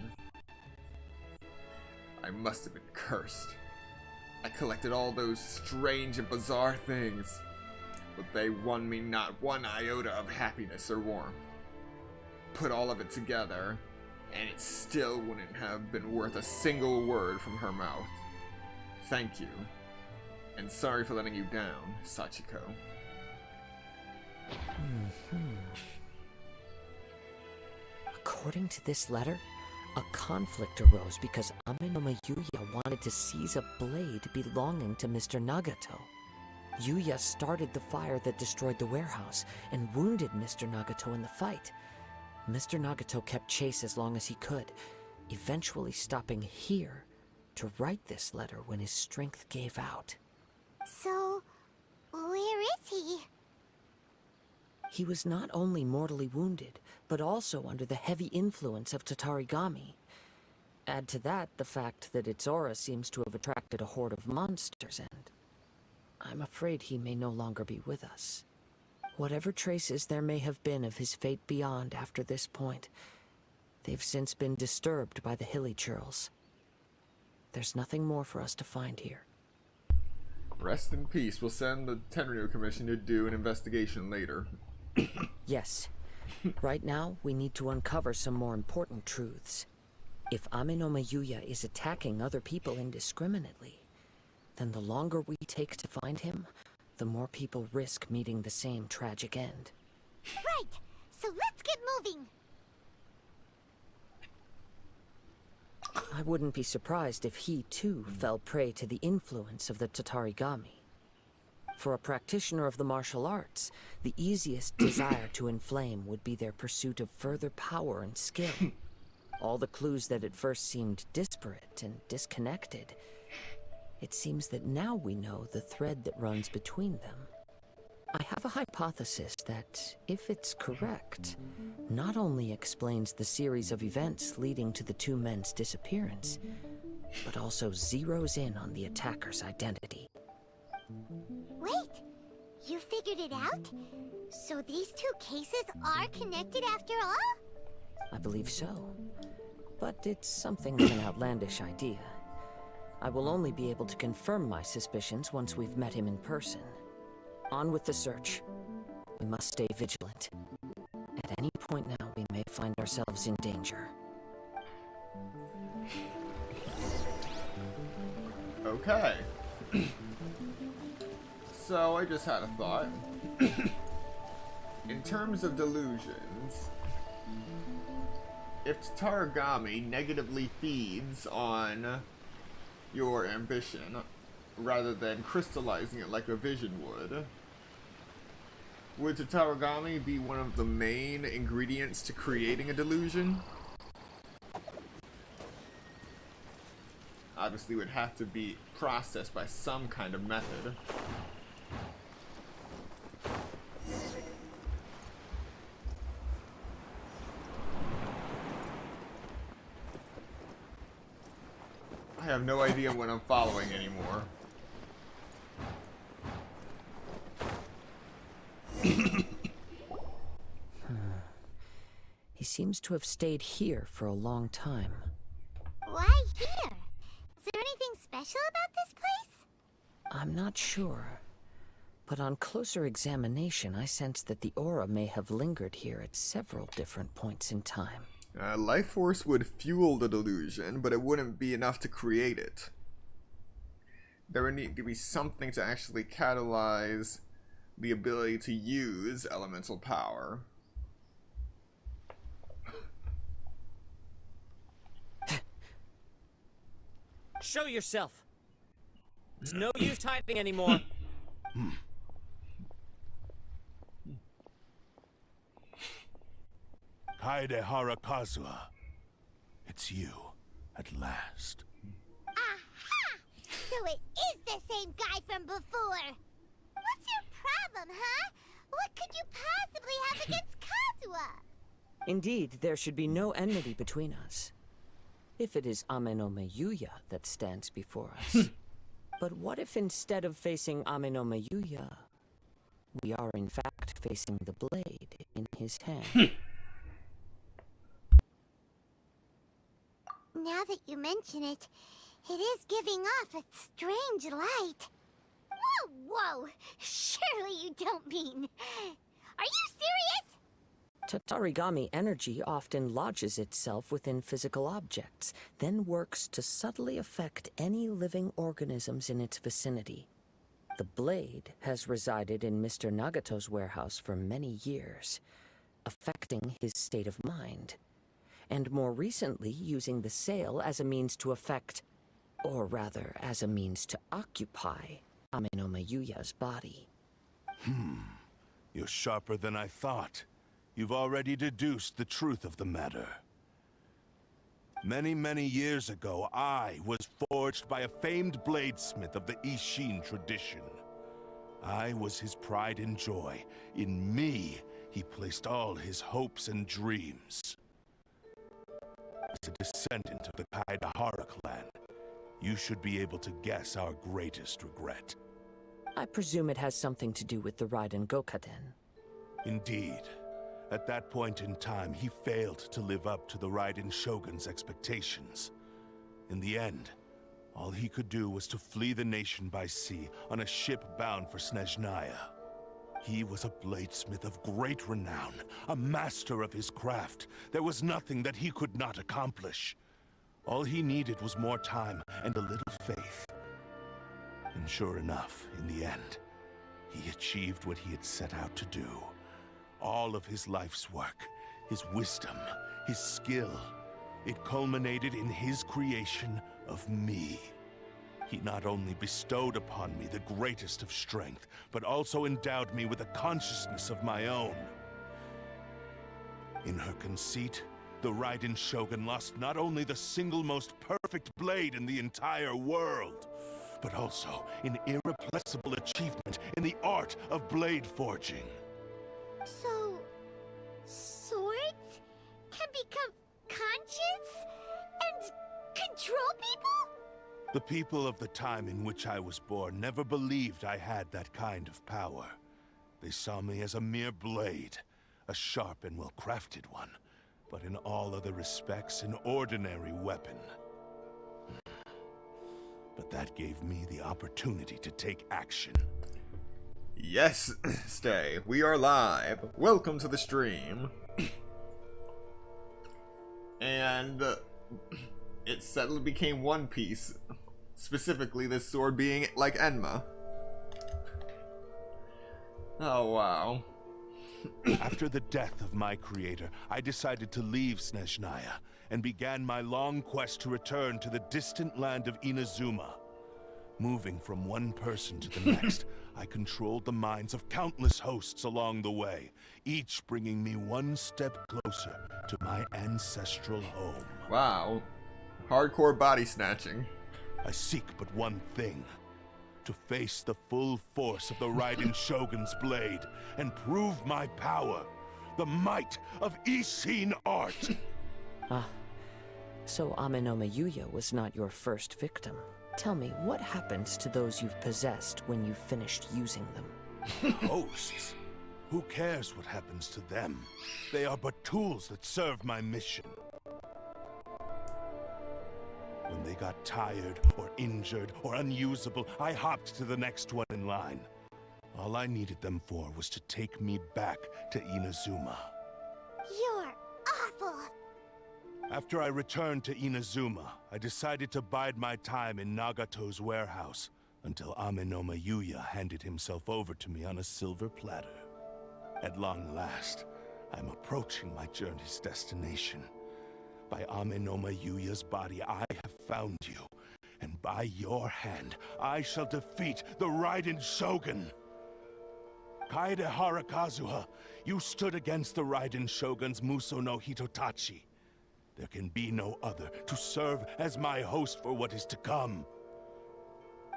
I must have been cursed. I collected all those strange and bizarre things, but they won me not one iota of happiness or warmth. Put all of it together, and it still wouldn't have been worth a single word from her mouth. Thank you. And sorry for letting you down, Sachiko. According to this letter, a conflict arose because Amenoma Yuya wanted to seize a blade belonging to Mr. Nagato. Yuya started the fire that destroyed the warehouse and wounded Mr. Nagato in the fight. Mr. Nagato kept chase as long as he could, eventually stopping here to write this letter when his strength gave out. So, where is he? He was not only mortally wounded, but also under the heavy influence of Tatarigami. Add to that the fact that its aura seems to have attracted a horde of monsters, and I'm afraid he may no longer be with us. Whatever traces there may have been of his fate beyond after this point, they've since been disturbed by the hilly churls. There's nothing more for us to find here. Rest in peace. We'll send the Tenryu Commission to do an investigation later. Yes. Right now, we need to uncover some more important truths. If Amenoma Yuya is attacking other people indiscriminately, then the longer we take to find him, the more people risk meeting the same tragic end. Right! So let's get moving! I wouldn't be surprised if he, too, fell prey to the influence of the Tatarigami. For a practitioner of the martial arts, the easiest desire to inflame would be their pursuit of further power and skill. All the clues that at first seemed disparate and disconnected, it seems that now we know the thread that runs between them. I have a hypothesis that, if it's correct, not only explains the series of events leading to the two men's disappearance, but also zeroes in on the attacker's identity. Wait! You figured it out? So these two cases are connected after all? I believe so. But it's something of an outlandish idea. I will only be able to confirm my suspicions once we've met him in person. On with the search. We must stay vigilant. At any point now, we may find ourselves in danger. Okay. So, I just had a thought. In terms of delusions, if Tatarigami negatively feeds on your ambition, rather than crystallizing it like a vision would Tatarigami be one of the main ingredients to creating a delusion? Obviously, it would have to be processed by some kind of method. I have no idea what I'm following anymore. He seems to have stayed here for a long time. Why here? Is there anything special about this place? I'm not sure. But on closer examination, I sense that the aura may have lingered here at several different points in time. Life force would fuel the delusion, but it wouldn't be enough to create it. there would need to be something to actually catalyze the ability to use elemental power. Show yourself. It's no use hiding anymore. Kaedehara Kazuha. It's you, at last. Aha! So it is the same guy from before. What's your problem, huh? What could you possibly have against Kazuha? Indeed, there should be no enmity between us. If it is Amenome Yuya that stands before us. But what if instead of facing Amenome Yuya, we are in fact facing the blade in his hand? Now that you mention it, it is giving off a strange light. Whoa, whoa! Surely you don't mean... Are you serious? Tatarigami energy often lodges itself within physical objects, then works to subtly affect any living organisms in its vicinity. The blade has resided in Mr. Nagato's warehouse for many years, affecting his state of mind, and more recently using the sale as a means to affect, or rather as a means to occupy, Amenome Yuya's body. You're sharper than I thought. You've already deduced the truth of the matter. Many, many years ago, I was forged by a famed bladesmith of the Ishin tradition. I was his pride and joy. In me, he placed all his hopes and dreams. As a descendant of the Kaedehara clan, you should be able to guess our greatest regret. I presume it has something to do with the Raiden Gokaden. Indeed. At that point in time, he failed to live up to the Raiden Shogun's expectations. In the end, all he could do was to flee the nation by sea on a ship bound for Snezhnaya. He was a bladesmith of great renown, a master of his craft. There was nothing that he could not accomplish. All he needed was more time and a little faith. And sure enough, in the end, he achieved what he had set out to do. All of his life's work, his wisdom, his skill, it culminated in his creation of me. He not only bestowed upon me the greatest of strength, but also endowed me with a consciousness of my own. In her conceit, the Raiden Shogun lost not only the single most perfect blade in the entire world, but also an irreplaceable achievement in the art of blade forging. So... swords can become conscious and control people? The people of the time in which I was born never believed I had that kind of power. They saw me as a mere blade, a sharp and well-crafted one, but in all other respects an ordinary weapon. But that gave me the opportunity to take action. Yes, Stay, we are live. Welcome to the stream. And it suddenly became One Piece. Specifically, this sword being like Enma. Oh, wow. After the death of my creator, I decided to leave Snezhnaya and began my long quest to return to the distant land of Inazuma. Moving from one person to the next, I controlled the minds of countless hosts along the way, each bringing me one step closer to my ancestral home. Wow. Hardcore body snatching. I seek but one thing. To face the full force of the Raiden Shogun's blade and prove my power. The might of Ishin art. Ah. So Amenome Yuya was not your first victim. Tell me, what happens to those you've possessed when you've finished using them? Hosts? Who cares what happens to them? They are but tools that serve my mission. When they got tired, or injured, or unusable, I hopped to the next one in line. All I needed them for was to take me back to Inazuma. You're awful! After I returned to Inazuma, I decided to bide my time in Nagato's warehouse, Until Amenoma Yuya handed himself over to me on a silver platter. At long last, I'm approaching my journey's destination. By Amenoma Yuya's body, I have found you. And by your hand, I shall defeat the Raiden Shogun. Kaedehara Kazuha, you stood against the Raiden Shogun's Muso no Hitotachi. There can be no other to serve as my host for what is to come.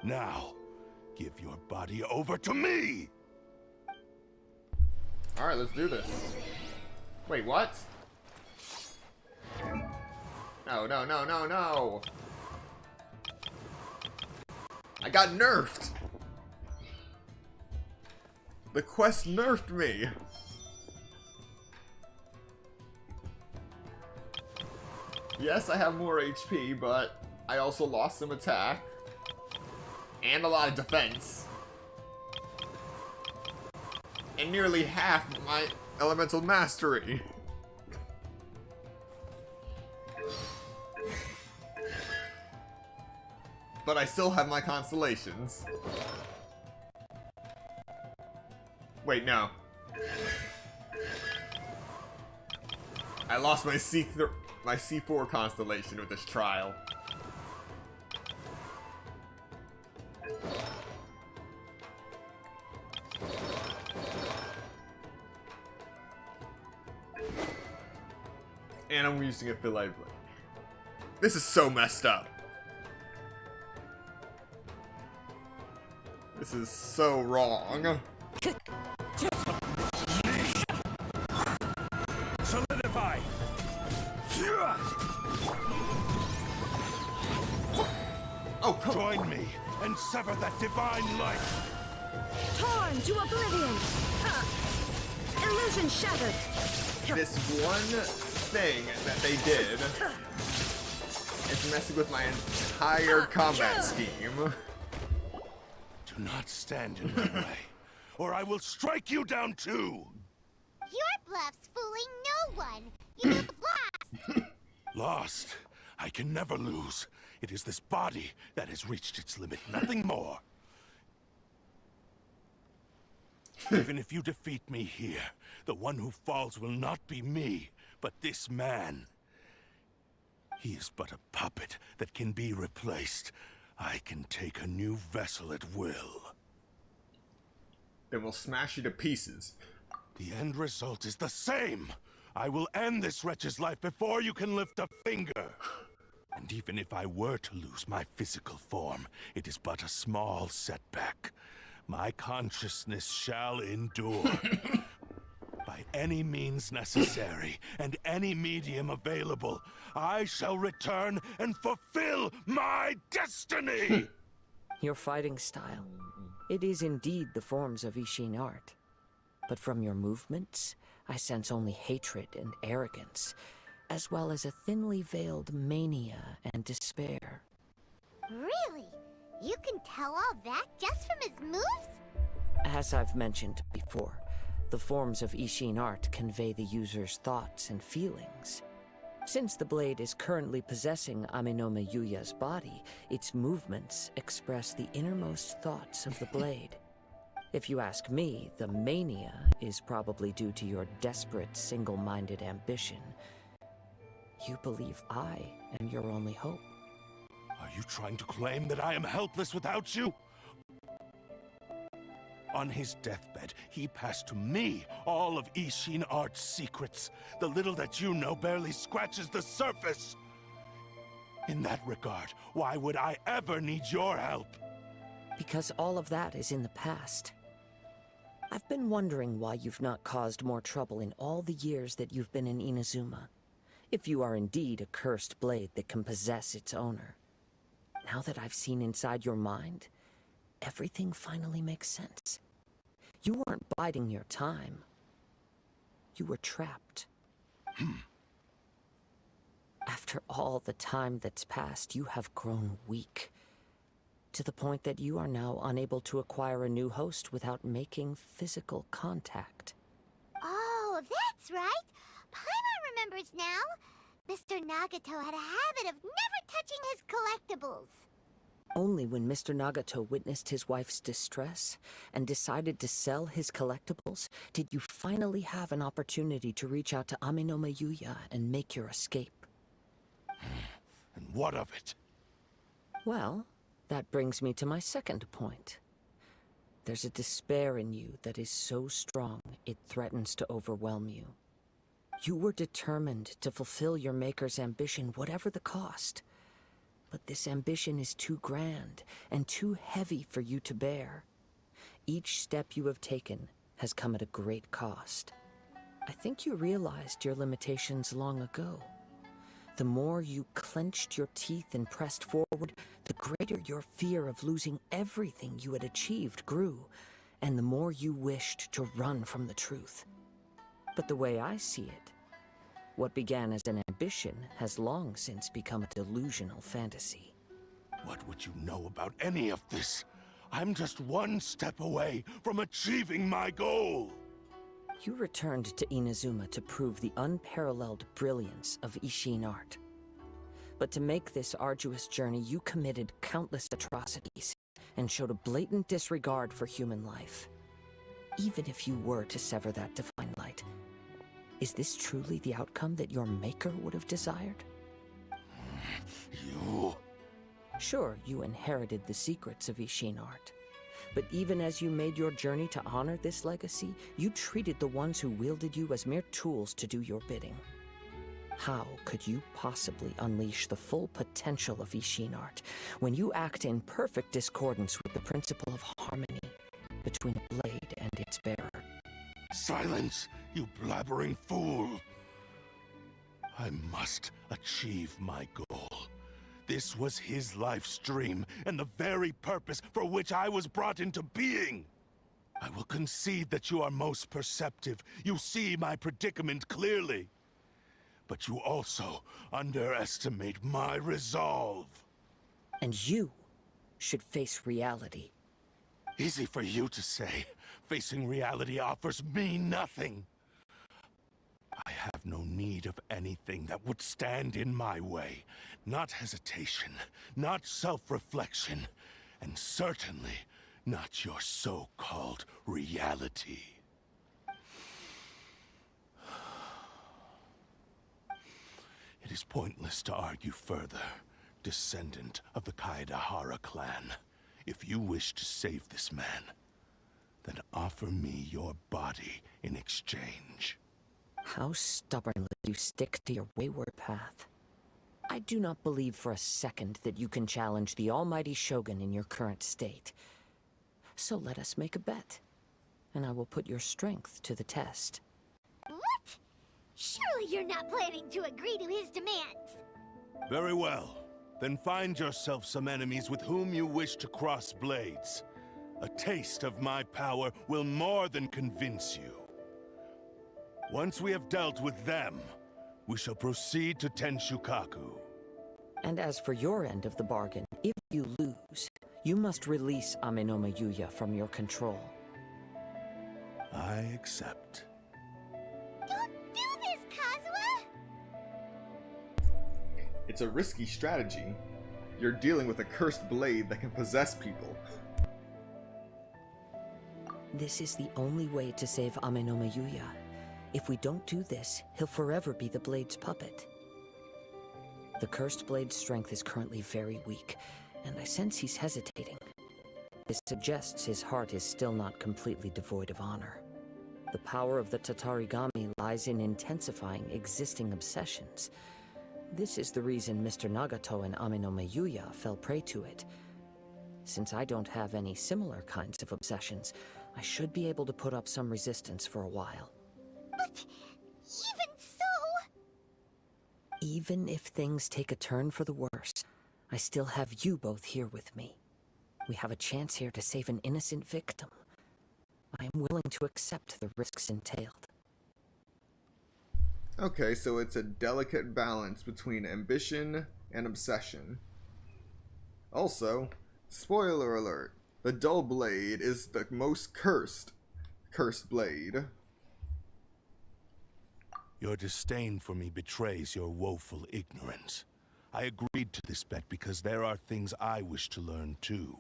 Now, give your body over to me! Alright, let's do this. Wait, what? No, no, no, no, no! I got nerfed! The quest nerfed me! Yes, I have more HP, but I also lost some attack. And a lot of defense. And nearly half my elemental mastery. But I still have my constellations. Wait, no. I lost my C4 constellation with this trial. And I'm using a Philae blade. This is so messed up. This is so wrong. Solidify! Oh, come Join me and sever that divine light! Torn to oblivion! Illusion shattered! This one thing that they did is messing with my entire combat scheme. Do not stand in my way, or I will strike you down too! Your bluff's fooling no one. You've lost. Lost? I can never lose. It is this body that has reached its limit, nothing more. Even if you defeat me here, the one who falls will not be me, but this man. He is but a puppet that can be replaced. I can take a new vessel at will. Then we'll smash you to pieces. The end result is the same! I will end this wretch's life before you can lift a finger! And even if I were to lose my physical form, it is but a small setback. My consciousness shall endure. By any means necessary, and any medium available, I shall return and fulfill my destiny! Your fighting style. It is indeed the forms of Ishin art. But from your movements, I sense only hatred and arrogance, as well as a thinly veiled mania and despair. Really? You can tell all that just from his moves? As I've mentioned before, the forms of Ishin art convey the user's thoughts and feelings. Since the blade is currently possessing Amenoma Yuya's body, its movements express the innermost thoughts of the blade. If you ask me, the mania is probably due to your desperate, single-minded ambition. You believe I am your only hope. Are you trying to claim that I am helpless without you? On his deathbed, he passed to me all of Ishin Art's secrets. The little that you know barely scratches the surface. In that regard, why would I ever need your help? Because all of that is in the past. I've been wondering why you've not caused more trouble in all the years that you've been in Inazuma. If you are indeed a cursed blade that can possess its owner. Now that I've seen inside your mind, everything finally makes sense. You weren't biding your time. You were trapped. After all the time that's passed, you have grown weak. To the point that you are now unable to acquire a new host without making physical contact. Oh, that's right. Paimon remembers now. Mr. Nagato had a habit of never touching his collectibles. Only when Mr. Nagato witnessed his wife's distress and decided to sell his collectibles did you finally have an opportunity to reach out to Aminoma Yuya and make your escape. And what of it? Well, that brings me to my second point. There's a despair in you that is so strong it threatens to overwhelm you. You were determined to fulfill your maker's ambition, whatever the cost. But this ambition is too grand and too heavy for you to bear. Each step you have taken has come at a great cost. I think you realized your limitations long ago. The more you clenched your teeth and pressed forward, the greater your fear of losing everything you had achieved grew, and the more you wished to run from the truth. But the way I see it, what began as an ambition has long since become a delusional fantasy. What would you know about any of this? I'm just one step away from achieving my goal! You returned to Inazuma to prove the unparalleled brilliance of Ishin art. But to make this arduous journey, you committed countless atrocities and showed a blatant disregard for human life. Even if you were to sever that divine light, is this truly the outcome that your maker would have desired? You... Sure, you inherited the secrets of Ishin art. But even as you made your journey to honor this legacy, you treated the ones who wielded you as mere tools to do your bidding. How could you possibly unleash the full potential of Ishin art when you act in perfect discordance with the principle of harmony between a blade and its bearer? Silence, you blabbering fool! I must achieve my goal. This was his life's dream, and the very purpose for which I was brought into being. I will concede that you are most perceptive. You see my predicament clearly. But you also underestimate my resolve. And you should face reality. Easy for you to say. Facing reality offers me nothing. I have no need of anything that would stand in my way. Not hesitation, not self-reflection, and certainly not your so-called reality. It is pointless to argue further, descendant of the Kaedahara clan. If you wish to save this man, then offer me your body in exchange. How stubbornly you stick to your wayward path. I do not believe for a second that you can challenge the almighty Shogun in your current state. So let us make a bet, and I will put your strength to the test. What? Surely you're not planning to agree to his demands. Very well. Then find yourself some enemies with whom you wish to cross blades. A taste of my power will more than convince you. Once we have dealt with them, we shall proceed to Tenshukaku. And as for your end of the bargain, if you lose, you must release Aminoma Yuya from your control. I accept. Don't do this, Kazuha! It's a risky strategy. You're dealing with a cursed blade that can possess people. This is the only way to save Aminoma Yuya. If we don't do this, he'll forever be the Blade's puppet. The Cursed Blade's strength is currently very weak, and I sense he's hesitating. This suggests his heart is still not completely devoid of honor. The power of the Tatarigami lies in intensifying existing obsessions. This is the reason Mr. Nagato and Aminoma Yuya fell prey to it. Since I don't have any similar kinds of obsessions, I should be able to put up some resistance for a while. But even so... Even if things take a turn for the worse, I still have you both here with me. We have a chance here to save an innocent victim. I am willing to accept the risks entailed. Okay, so it's a delicate balance between ambition and obsession. Also, spoiler alert, the Dull Blade is the most cursed blade. Your disdain for me betrays your woeful ignorance. I agreed to this bet because there are things I wish to learn too.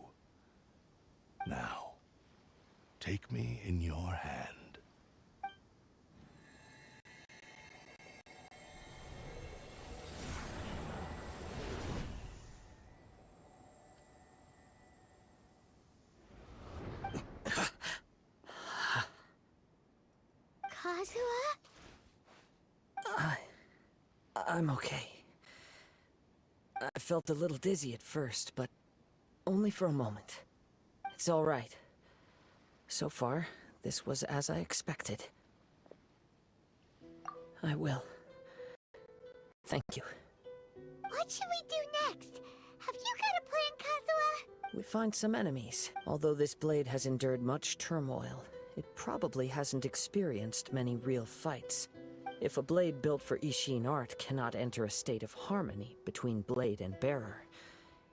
Now, take me in your hand. Kazuha? I'm okay. I felt a little dizzy at first, but only for a moment. It's all right. So far, this was as I expected. I will. Thank you. What should we do next? Have you got a plan, Kazuha? We find some enemies. Although this blade has endured much turmoil, it probably hasn't experienced many real fights. If a blade built for Ishin art cannot enter a state of harmony between blade and bearer,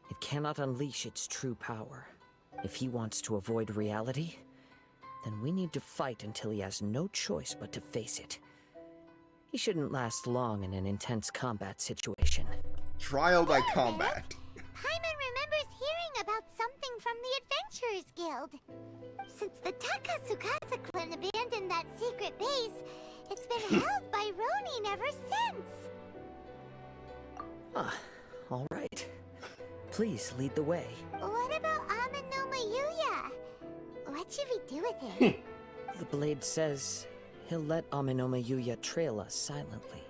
it cannot unleash its true power. If he wants to avoid reality, then we need to fight until he has no choice but to face it. He shouldn't last long in an intense combat situation. Trial by combat. Paimon remembers hearing about something from the Adventurers Guild. Since the Takasukasa clan abandoned that secret base, it's been held by Ronin ever since. Ah, all right. Please lead the way. What about Amanoma Yuya? What should we do with him? The blade says he'll let Aminoma Yuya trail us silently.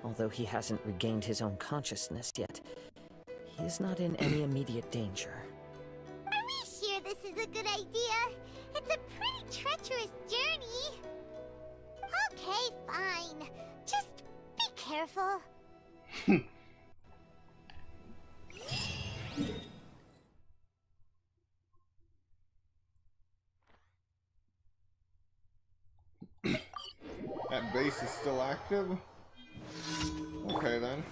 Although he hasn't regained his own consciousness yet, he is not in any immediate danger. Are we sure this is a good idea? It's a pretty treacherous journey. Okay, fine. Just be careful. That base is still active? Okay then.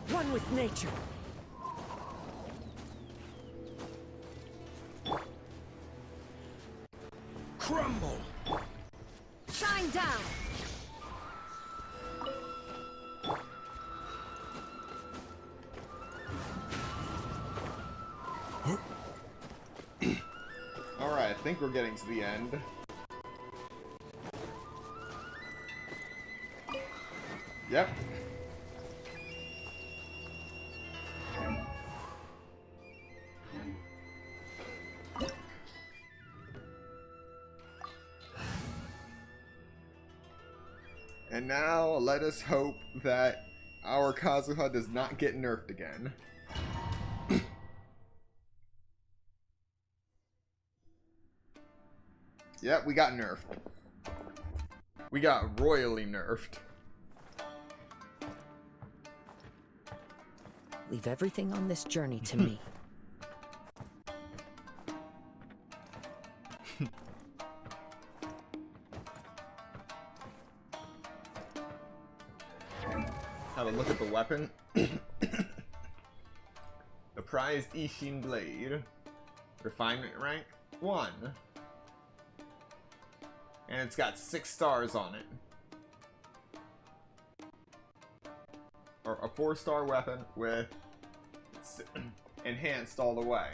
One with nature. Crumble! Shine down! Alright, I think we're getting to the end. Yep. And now, let us hope that our Kazuha does not get nerfed again. Yep, we got nerfed. We got royally nerfed. Leave everything on this journey to me. Have a look at the weapon. The prized Ishin blade. Refinement rank 1. And it's got 6 stars on it. Or a 4-star weapon with enhanced all the way.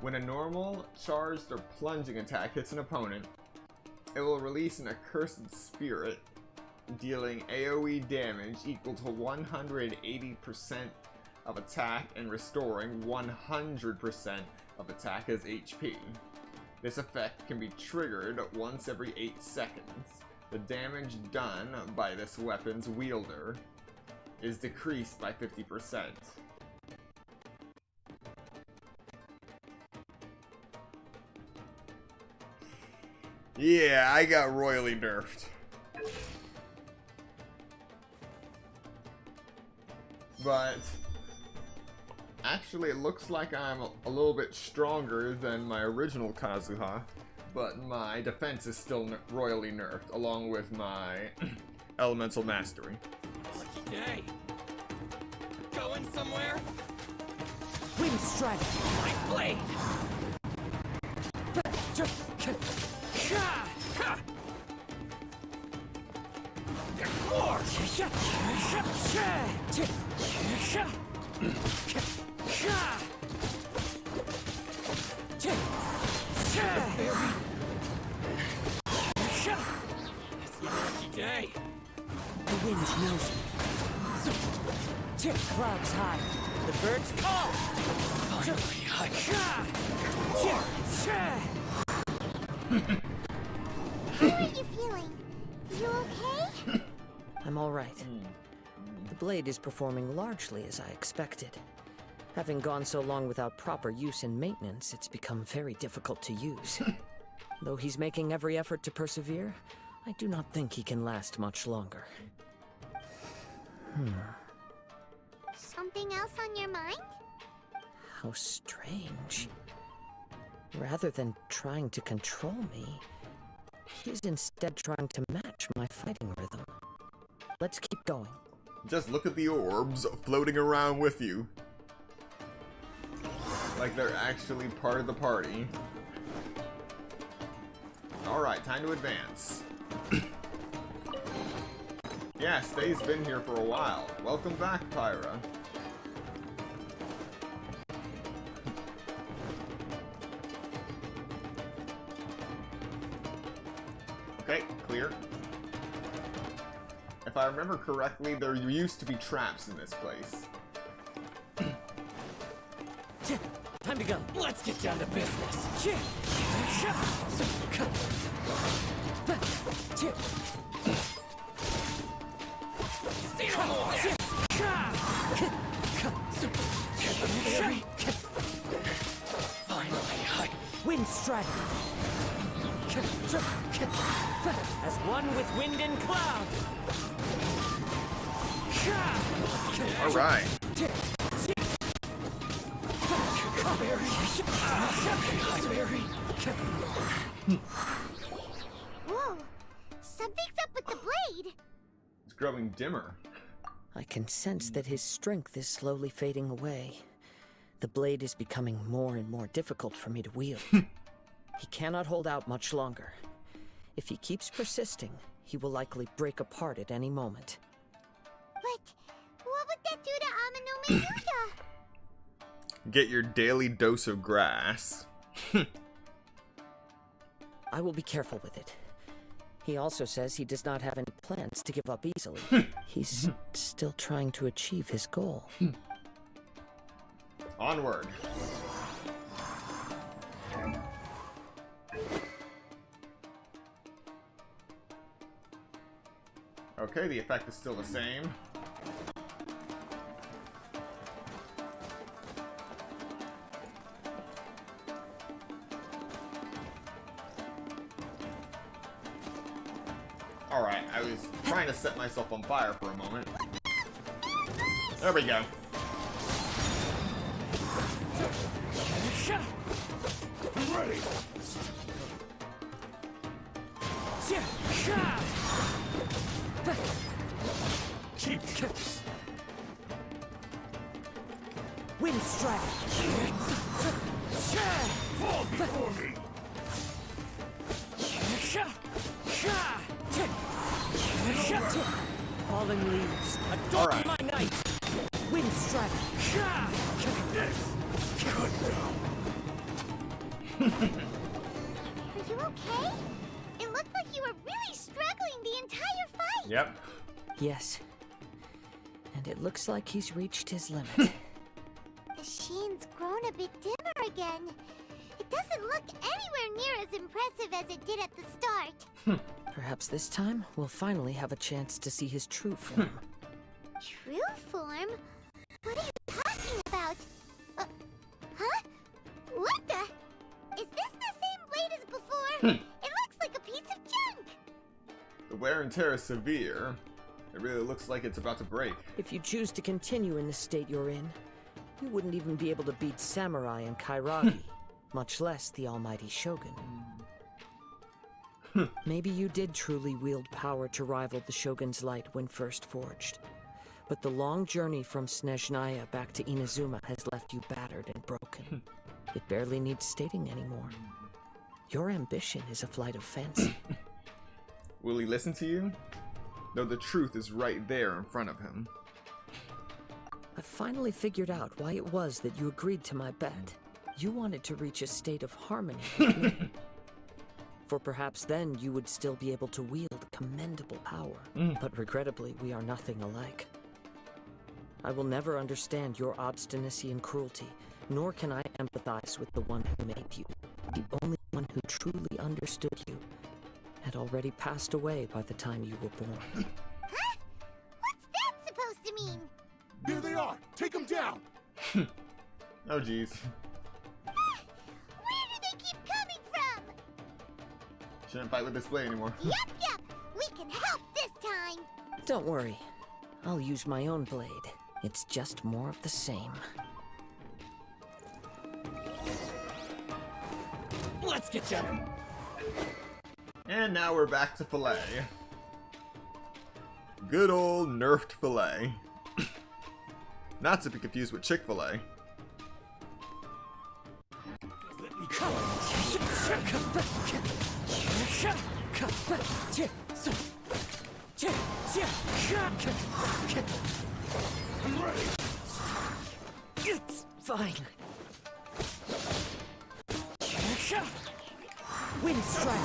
When a normal, charged, or plunging attack hits an opponent, it will release an accursed spirit, dealing AoE damage equal to 180% of attack and restoring 100% of attack as HP. This effect can be triggered once every 8 seconds. The damage done by this weapon's wielder is decreased by 50%. Yeah, I got royally nerfed. But actually it looks like I'm a little bit stronger than my original Kazuha, but my defense is still royally nerfed, along with my elemental mastery. Lucky day. Going going somewhere? Wind strike! My blade! Day. The wind knows me. Clouds high. The birds call. Finally, How are you feeling? You okay? I'm all right. The blade is performing largely as I expected. Having gone so long without proper use and maintenance, it's become very difficult to use. Though he's making every effort to persevere, I do not think he can last much longer. Something else on your mind? How strange. Rather than trying to control me, he's instead trying to match my fighting rhythm. Let's keep going. Just look at the orbs floating around with you. Like they're actually part of the party. Alright, time to advance. Yeah, Stay's been here for a while. Welcome back, Pyra. Okay, clear. If I remember correctly, there used to be traps in this place. Time to go. Let's get down to business. Wind strike. As one with wind and cloud. Alright. Whoa! Something's up with the blade! It's growing dimmer. I can sense that his strength is slowly fading away. The blade is becoming more and more difficult for me to wield. He cannot hold out much longer. If he keeps persisting, he will likely break apart at any moment. But what would that do to Amino Mayuda? Get your daily dose of grass. I will be careful with it. He also says he does not have any plans to give up easily. He's still trying to achieve his goal. Onward. Okay, the effect is still the same. Alright, I was trying to set myself on fire for a moment. There we go. Ready. Cheap tricks. Wind strike. Fall before me. Fallen leaves. Adorn my night. Wind strike. Good now. Are you okay? It looked like you were really struggling the entire fight! Yep. Yes. And it looks like he's reached his limit. The sheen's grown a bit dimmer again. It doesn't look anywhere near as impressive as it did at the start. Perhaps this time, we'll finally have a chance to see his true form. True form? What are you talking about? Huh? What the? Is this the same blade as before? It looks like a piece of junk! The wear and tear is severe. It really looks like it's about to break. If you choose to continue in the state you're in, you wouldn't even be able to beat Samurai and Kairagi, much less the almighty Shogun. Maybe you did truly wield power to rival the Shogun's light when first forged. But the long journey from Snezhnaya back to Inazuma has left you battered and broken. It barely needs stating anymore. Your ambition is a flight of fancy. Will he listen to you? Though the truth is right there in front of him. I finally figured out why it was that you agreed to my bet. You wanted to reach a state of harmony with me. For perhaps then you would still be able to wield commendable power. But regrettably, we are nothing alike. I will never understand your obstinacy and cruelty, nor can I empathize with the one who made you. The only one who truly understood you had already passed away by the time you were born. Huh? What's that supposed to mean? There they are! Take them down! Oh jeez. Where do they keep coming from? Shouldn't fight with this blade anymore. Yup! We can help this time! Don't worry. I'll use my own blade. It's just more of the same. Let's get down. And now we're back to Filet. Good old nerfed Filet. Not to be confused with Chick-fil-A. I'm ready. It's fine. Wind strike.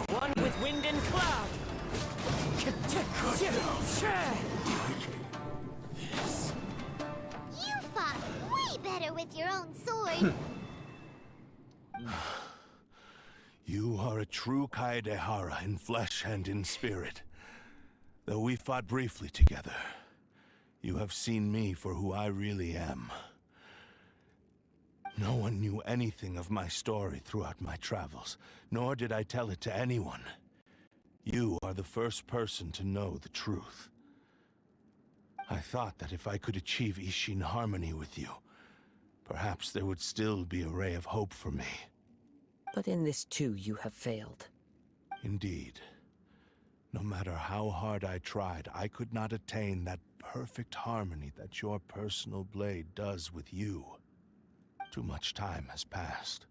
One with wind and cloud. You fought way better with your own sword. You are a true Kaedehara in flesh and in spirit. Though we fought briefly together, you have seen me for who I really am. No one knew anything of my story throughout my travels, nor did I tell it to anyone. You are the first person to know the truth. I thought that if I could achieve Ishin harmony with you, perhaps there would still be a ray of hope for me. But in this too, you have failed. Indeed. No matter how hard I tried, I could not attain that perfect harmony that your personal blade does with you. Too much time has passed.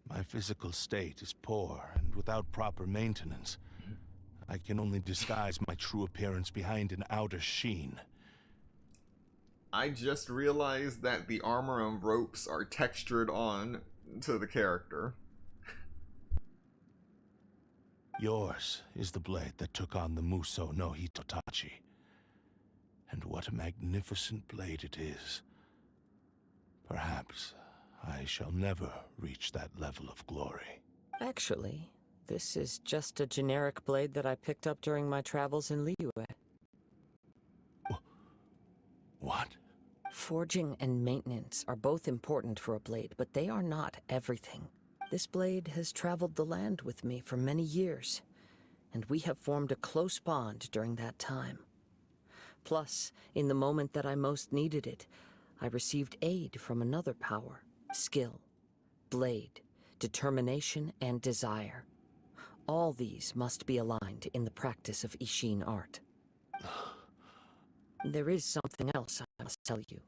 My physical state is poor, and without proper maintenance, I can only disguise my true appearance behind an outer sheen. I just realized that the armor and ropes are textured on to the character. Yours is the blade that took on the Muso no Hitotachi. And what a magnificent blade it is. Perhaps I shall never reach that level of glory. Actually, this is just a generic blade that I picked up during my travels in Liyue. What? Forging and maintenance are both important for a blade, but they are not everything. This blade has traveled the land with me for many years, and we have formed a close bond during that time. Plus, in the moment that I most needed it, I received aid from another power: skill, blade, determination, and desire. All these must be aligned in the practice of Ishin art. There is something else I must tell you.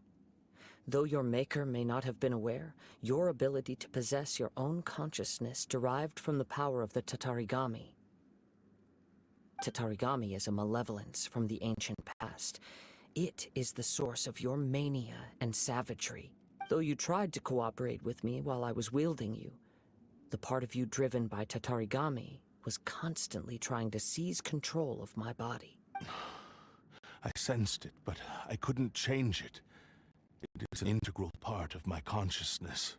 Though your maker may not have been aware, your ability to possess your own consciousness derived from the power of the Tatarigami. Tatarigami is a malevolence from the ancient past. It is the source of your mania and savagery. Though you tried to cooperate with me while I was wielding you, the part of you driven by Tatarigami was constantly trying to seize control of my body. I sensed it, but I couldn't change it. It is an integral part of my consciousness.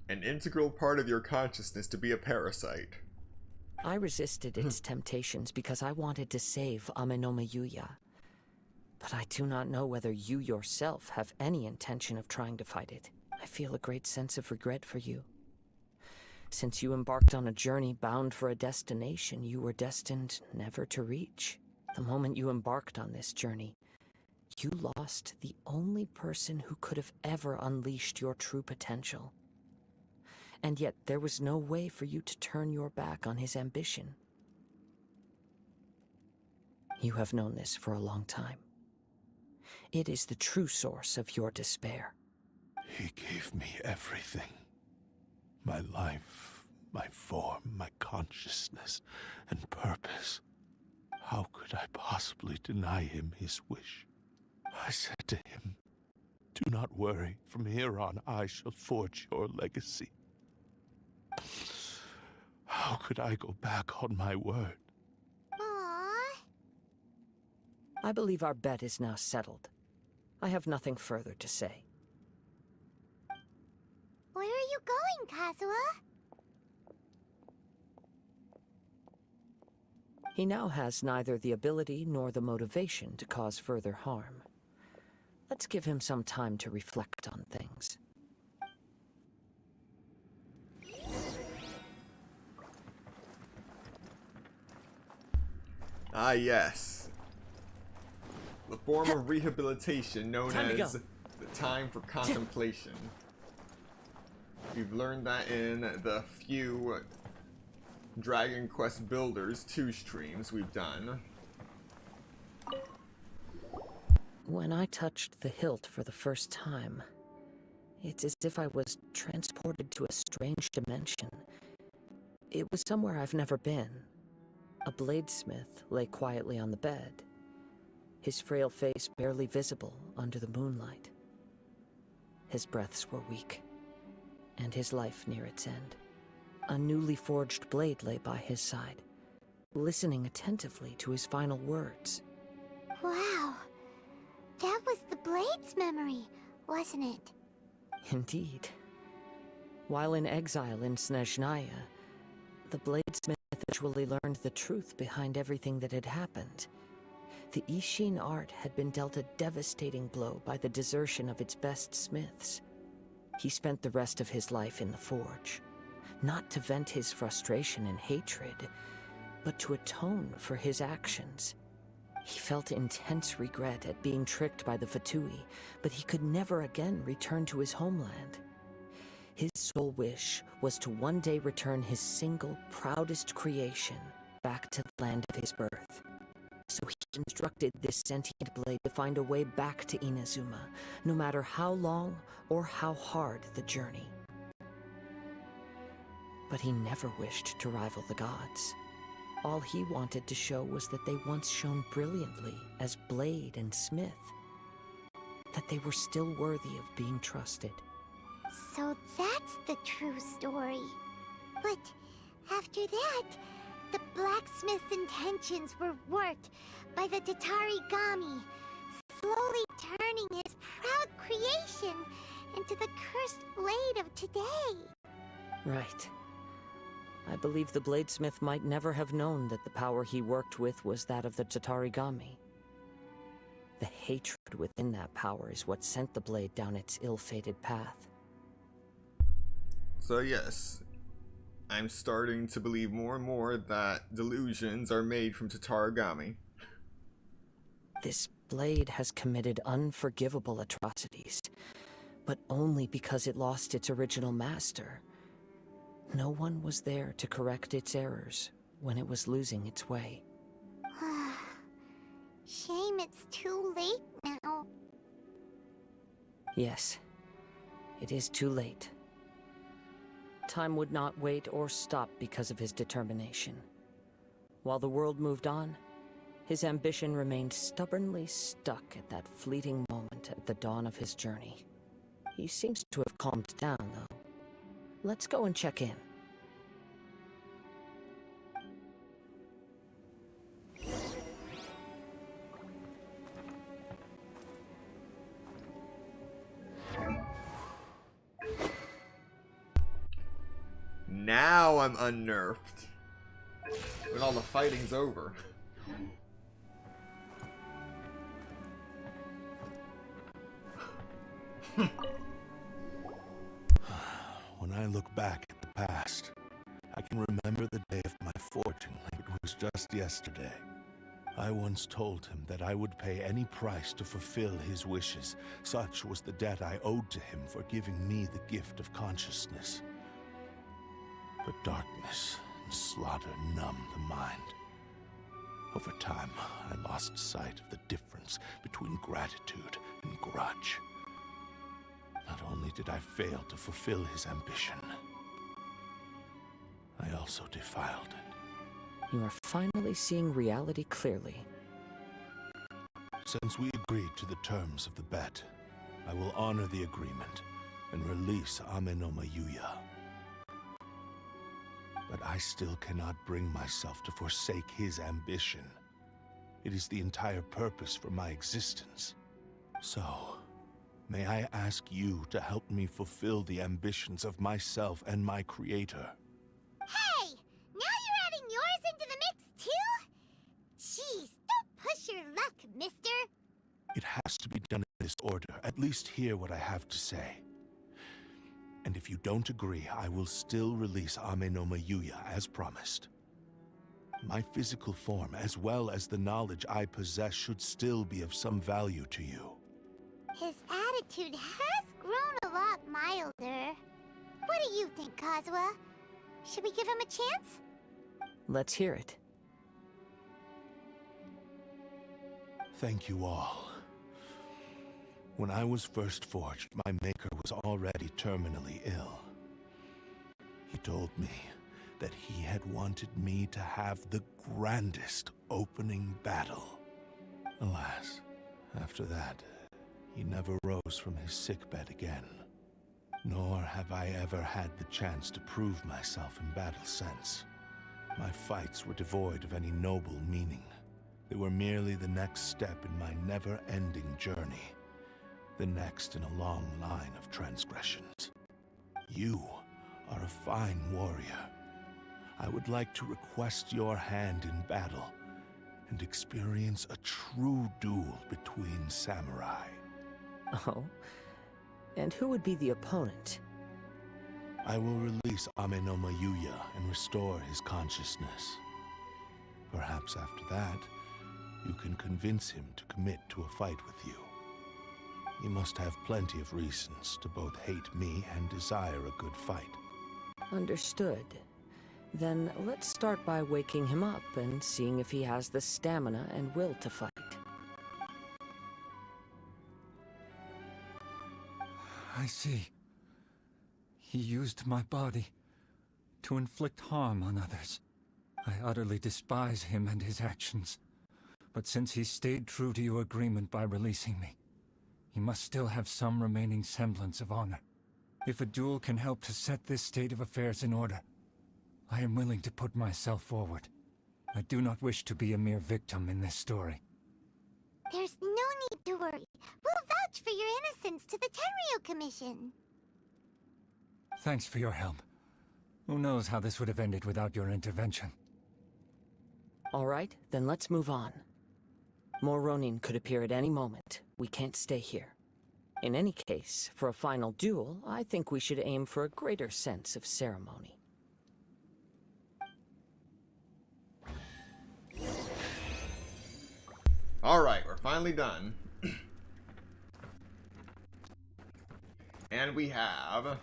An integral part of your consciousness to be a parasite. I resisted its temptations because I wanted to save Amenome Yuya. But I do not know whether you yourself have any intention of trying to fight it. I feel a great sense of regret for you. Since you embarked on a journey bound for a destination you were destined never to reach. The moment you embarked on this journey, you lost the only person who could have ever unleashed your true potential. And yet there was no way for you to turn your back on his ambition. You have known this for a long time. It is the true source of your despair. He gave me everything. My life, my form, my consciousness, and purpose. How could I possibly deny him his wish? I said to him, "Do not worry. From here on, I shall forge your legacy." How could I go back on my word? Aww. I believe our bet is now settled. I have nothing further to say. Where are you going, Kazuha? He now has neither the ability nor the motivation to cause further harm. Let's give him some time to reflect on things. Ah, yes. The form of rehabilitation known as the time for contemplation. We've learned that in the few Dragon Quest Builders 2 streams we've done. When I touched the hilt for the first time, it's as if I was transported to a strange dimension. It was somewhere I've never been. A bladesmith lay quietly on the bed, his frail face barely visible under the moonlight. His breaths were weak, and his life near its end. A newly forged blade lay by his side, listening attentively to his final words. Wow. That was the Blade's memory, wasn't it? Indeed. While in exile in Snezhnaya, the bladesmith eventually learned the truth behind everything that had happened. The Ishin art had been dealt a devastating blow by the desertion of its best smiths. He spent the rest of his life in the forge, not to vent his frustration and hatred, but to atone for his actions. He felt intense regret at being tricked by the Fatui, but he could never again return to his homeland. His sole wish was to one day return his single, proudest creation back to the land of his birth. So he instructed this sentient blade to find a way back to Inazuma, no matter how long or how hard the journey. But he never wished to rival the gods. All he wanted to show was that they once shone brilliantly as blade and smith, that they were still worthy of being trusted. So that's the true story. But after that, the blacksmith's intentions were worked by the Tatarigami, slowly turning his proud creation into the cursed blade of today. Right. I believe the bladesmith might never have known that the power he worked with was that of the Tatarigami. The hatred within that power is what sent the blade down its ill-fated path. So yes, I'm starting to believe more and more that delusions are made from Tatarigami. This blade has committed unforgivable atrocities, but only because it lost its original master. No one was there to correct its errors when it was losing its way. Shame it's too late now. Yes, it is too late. Time would not wait or stop because of his determination. While the world moved on, his ambition remained stubbornly stuck at that fleeting moment at the dawn of his journey. He seems to have calmed down, though. Let's go and check in. Now I'm unnerved. When all the fighting's over. When I look back at the past, I can remember the day of my forging like it was just yesterday. I once told him that I would pay any price to fulfill his wishes. Such was the debt I owed to him for giving me the gift of consciousness. But darkness and slaughter numb the mind. Over time, I lost sight of the difference between gratitude and grudge. Not only did I fail to fulfill his ambition, I also defiled it. You are finally seeing reality clearly. Since we agreed to the terms of the bet, I will honor the agreement and release Amenoma Yuya. But I still cannot bring myself to forsake his ambition. It is the entire purpose for my existence. So, may I ask you to help me fulfill the ambitions of myself and my creator? Hey! Now you're adding yours into the mix, too? Jeez, don't push your luck, mister. It has to be done in this order. At least hear what I have to say. And if you don't agree, I will still release Amenoma Yuya as promised. My physical form, as well as the knowledge I possess, should still be of some value to you. His attitude has grown a lot milder. What do you think, Kazuha? Should we give him a chance? Let's hear it. Thank you all. When I was first forged, my maker was already terminally ill. He told me that he had wanted me to have the grandest opening battle. Alas, after that, he never rose from his sickbed again. Nor have I ever had the chance to prove myself in battle since. My fights were devoid of any noble meaning. They were merely the next step in my never-ending journey. The next in a long line of transgressions. You are a fine warrior. I would like to request your hand in battle and experience a true duel between samurai. Oh? And who would be the opponent? I will release Amenoma Yuya and restore his consciousness. Perhaps after that, you can convince him to commit to a fight with you. He must have plenty of reasons to both hate me and desire a good fight. Understood. Then let's start by waking him up and seeing if he has the stamina and will to fight. I see. He used my body to inflict harm on others. I utterly despise him and his actions. But since he stayed true to your agreement by releasing me, he must still have some remaining semblance of honor. If a duel can help to set this state of affairs in order, I am willing to put myself forward. I do not wish to be a mere victim in this story. There's no need to worry. We'll vouch for your innocence to the Tenryu Commission. Thanks for your help. Who knows how this would have ended without your intervention. All right, then let's move on. More Ronin could appear at any moment. We can't stay here. In any case, for a final duel, I think we should aim for a greater sense of ceremony. Alright, we're finally done. And we have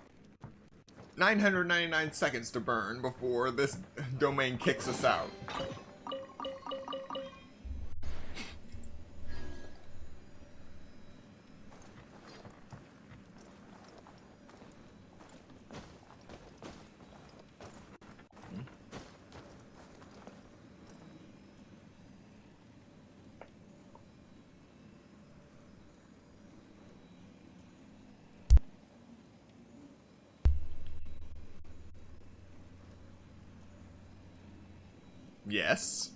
999 seconds to burn before this domain kicks us out. Yes.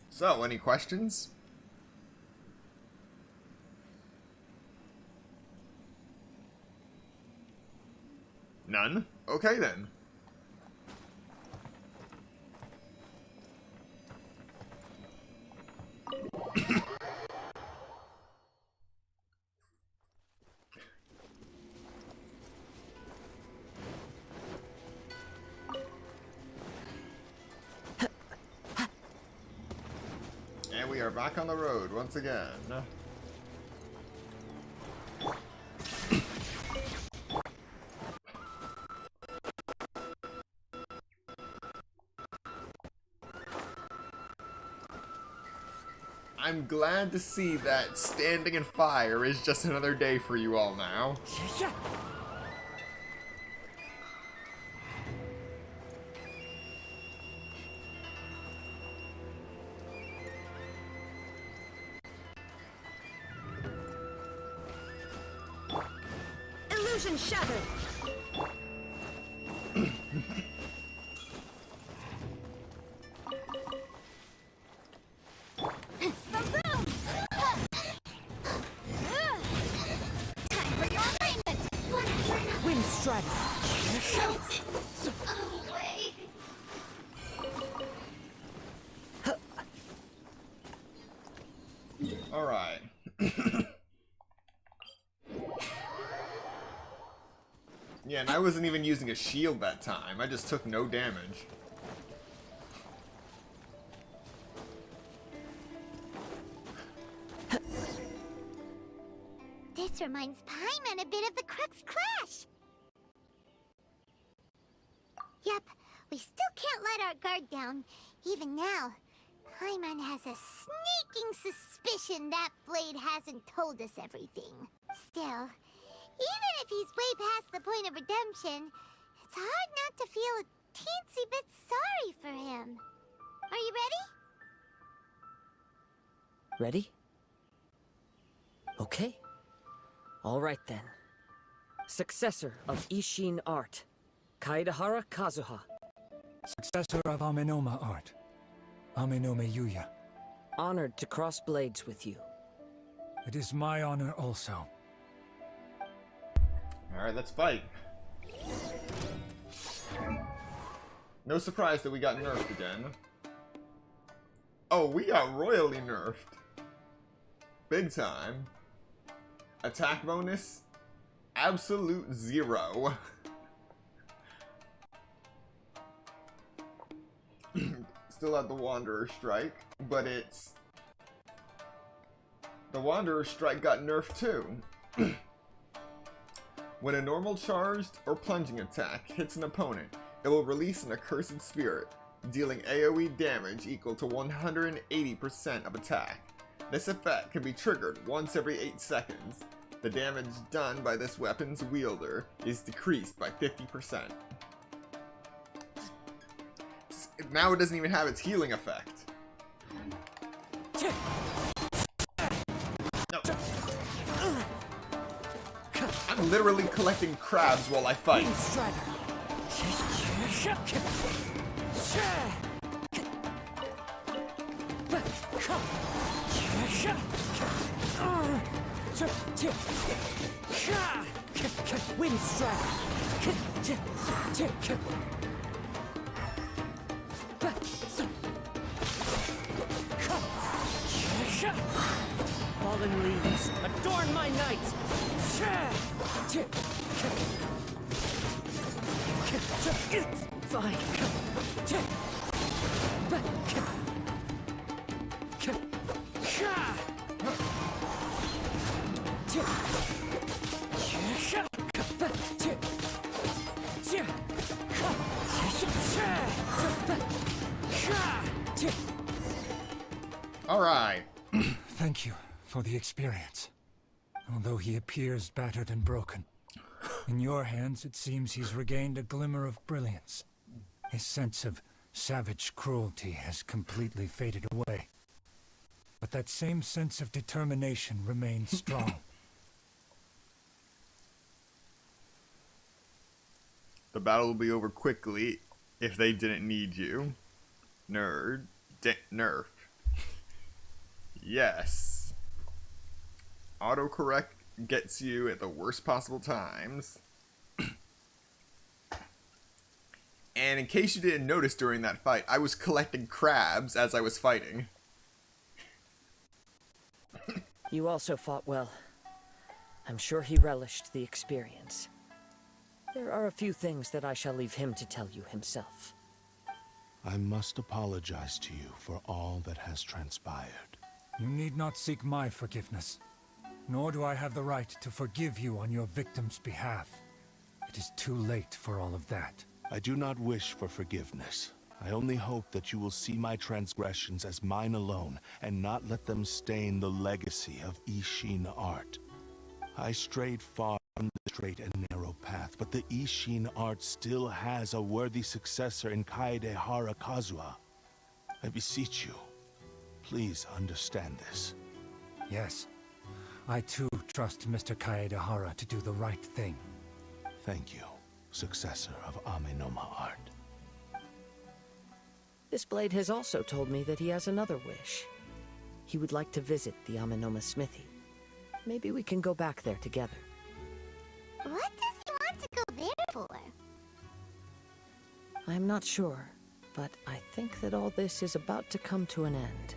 So, any questions? None? Okay then. are back on the road once again. I'm glad to see that standing in fire is just another day for you all now. Illusion shattered. Alright. Yeah, and I wasn't even using a shield that time. I just took no damage. This reminds Paimon a bit of the Crux Clash. Yep, we still can't let our guard down. Even now, Paimon has a sneaking suspicion that Blade hasn't told us everything. Still, even if he's way past the point of redemption, it's hard not to feel a teensy bit sorry for him. Are you ready? Ready? Okay. All right then. Successor of Ishin art, Kaedahara Kazuha. Successor of Amenoma art, Amenome Yuya. Honored to cross blades with you. It is my honor also. Alright, let's fight. No surprise that we got nerfed again. Oh, we got royally nerfed. Big time. Attack bonus? Absolute 0. Still at the Wanderer Strike, but it's... The Wanderer Strike got nerfed too. When a normal charged or plunging attack hits an opponent, it will release an accursed spirit, dealing AoE damage equal to 180% of attack. This effect can be triggered once every 8 seconds. The damage done by this weapon's wielder is decreased by 50%. Now it doesn't even have its healing effect. No. I'm literally collecting crabs while I fight. Wind strike. Fallen leaves, adorn my night. It's fine. All right. Thank you for the experience. Although he appears battered and broken, in your hands it seems he's regained a glimmer of brilliance. His sense of savage cruelty has completely faded away. But that same sense of determination remains strong. The battle will be over quickly if they didn't need you. Nerf. Yes. Autocorrect gets you at the worst possible times. And in case you didn't notice during that fight, I was collecting crabs as I was fighting. You also fought well. I'm sure he relished the experience. There are a few things that I shall leave him to tell you himself. I must apologize to you for all that has transpired. You need not seek my forgiveness. Nor do I have the right to forgive you on your victim's behalf. It is too late for all of that. I do not wish for forgiveness. I only hope that you will see my transgressions as mine alone, and not let them stain the legacy of Ishin art. I strayed far from the straight and narrow path, but the Ishin art still has a worthy successor in Kaedehara Kazuha. I beseech you, please understand this. Yes, I too trust Mr. Kaedehara to do the right thing. Thank you, successor of Amenoma art. This blade has also told me that he has another wish. He would like to visit the Amenoma smithy. Maybe we can go back there together. What does he want to go there for? I'm not sure, but I think that all this is about to come to an end.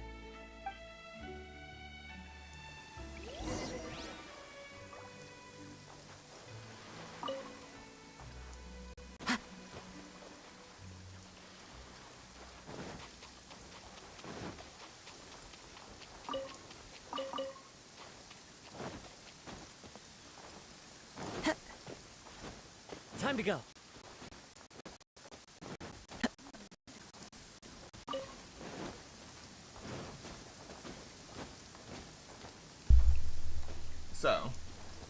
Time to go. So,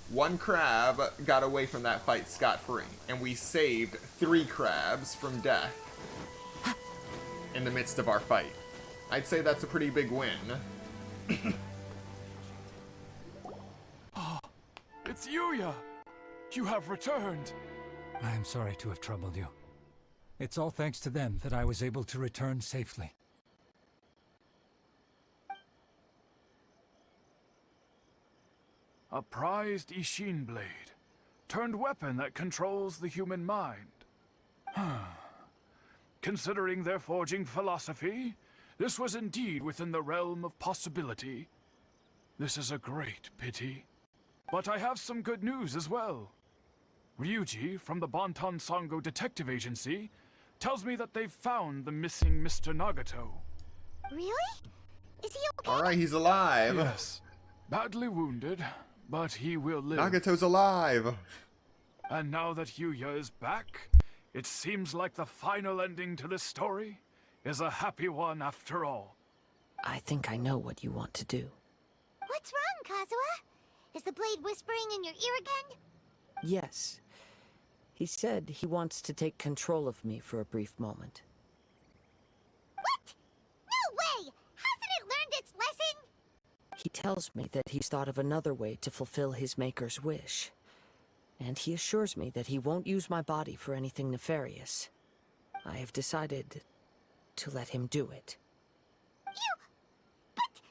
one crab got away from that fight scot-free, and we saved 3 crabs from death in the midst of our fight. I'd say that's a pretty big win. Oh, it's Yuya! You have returned! I am sorry to have troubled you. It's all thanks to them that I was able to return safely. A prized Ishin blade, turned weapon that controls the human mind. Considering their forging philosophy, this was indeed within the realm of possibility. This is a great pity. But I have some good news as well. Ryuji, from the Bantan Sango Detective Agency, tells me that they've found the missing Mr. Nagato. Really? Is he okay? Alright, he's alive. Yes. Badly wounded, but he will live. Nagato's alive. And now that Yuya is back, it seems like the final ending to this story is a happy one after all. I think I know what you want to do. What's wrong, Kazuha? Is the blade whispering in your ear again? Yes. He said he wants to take control of me for a brief moment. What? No way! Hasn't it learned its lesson? He tells me that he's thought of another way to fulfill his maker's wish. And he assures me that he won't use my body for anything nefarious. I have decided to let him do it. But...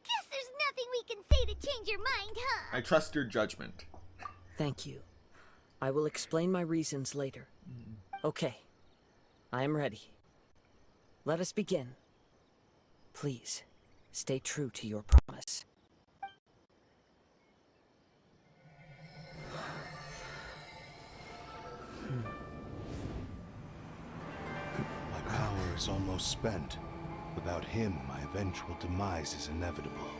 Guess there's nothing we can say to change your mind, huh? I trust your judgment. Thank you. I will explain my reasons later. Okay. I am ready. Let us begin. Please, stay true to your promise. My power is almost spent. Without him, my eventual demise is inevitable.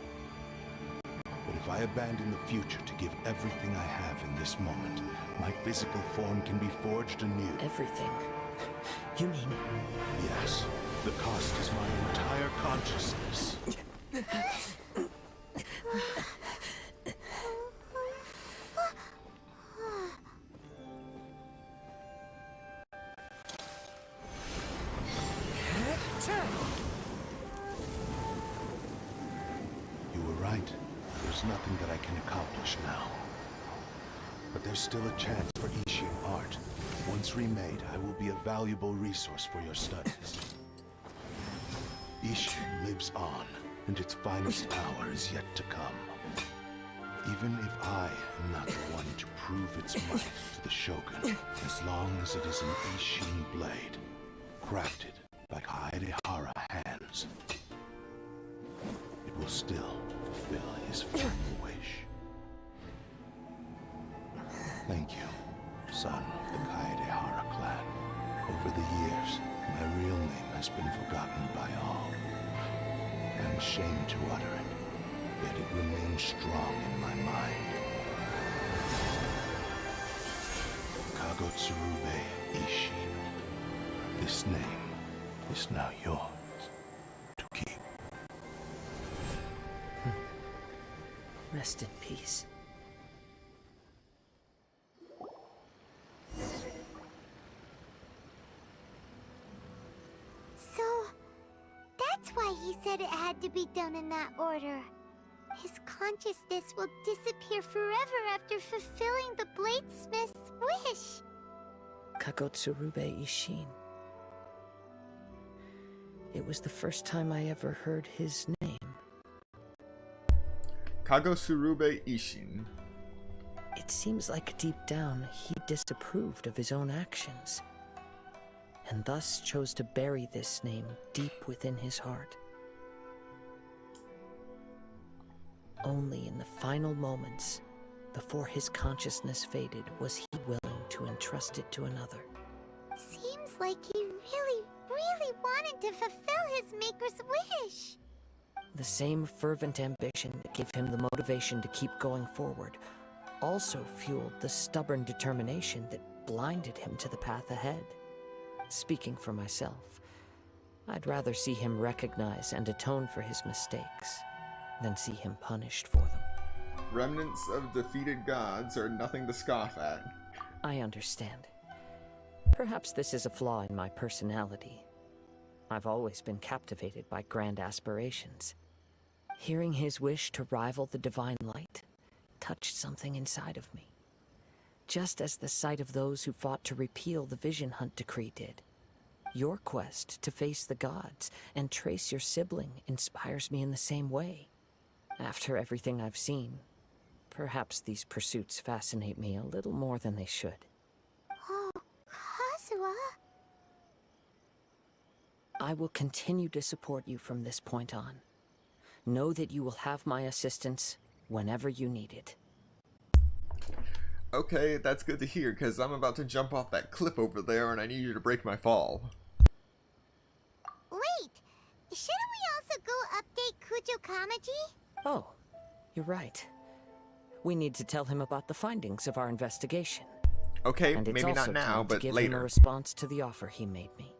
But if I abandon the future to give everything I have in this moment, my physical form can be forged anew. Everything? You mean... Yes. The cost is my entire consciousness. You were right. There's nothing that I can accomplish now. But there's still a chance for Ishin art. Once remade, I will be a valuable resource for your studies. Ishin lives on, and its finest hour is yet to come. Even if I am not the one to prove its might to the Shogun, as long as it is an Ishin blade, crafted by Kaedehara hands, it will still fulfill his final wish. Thank you, son of the Kaedehara clan. Over the years, My real name has been forgotten by all. I'm ashamed to utter it, yet it remains strong in my mind. Kagotsurube Ishin. This name is now yours to keep. Rest in peace. So, that's why he said it had to be done in that order. His consciousness will disappear forever after fulfilling the bladesmith's wish. Kagotsurube Ishin. It was the first time I ever heard his name. Kagotsurube Ishin. It seems like deep down he disapproved of his own actions, and thus chose to bury this name deep within his heart. Only in the final moments, before his consciousness faded, was he willing to entrust it to another. Seems like he really wanted to fulfill his maker's wish. The same fervent ambition that gave him the motivation to keep going forward also fueled the stubborn determination that blinded him to the path ahead. Speaking for myself, I'd rather see him recognize and atone for his mistakes than see him punished for them. Remnants of defeated gods are nothing to scoff at. I understand. Perhaps this is a flaw in my personality. I've always been captivated by grand aspirations. Hearing his wish to rival the divine light touched something inside of me, just as the sight of those who fought to repeal the Vision Hunt decree did. Your quest to face the gods and trace your sibling inspires me in the same way. After everything I've seen, perhaps these pursuits fascinate me a little more than they should. Oh, Kazuha. I will continue to support you from this point on. Know that you will have my assistance whenever you need it. Okay, that's good to hear, because I'm about to jump off that cliff over there and I need you to break my fall. Wait, shouldn't we also go update Kujo Kamaji? Oh, you're right. We need to tell him about the findings of our investigation. Okay, and it's maybe also not now, time to but give later. him a response to the offer he made me.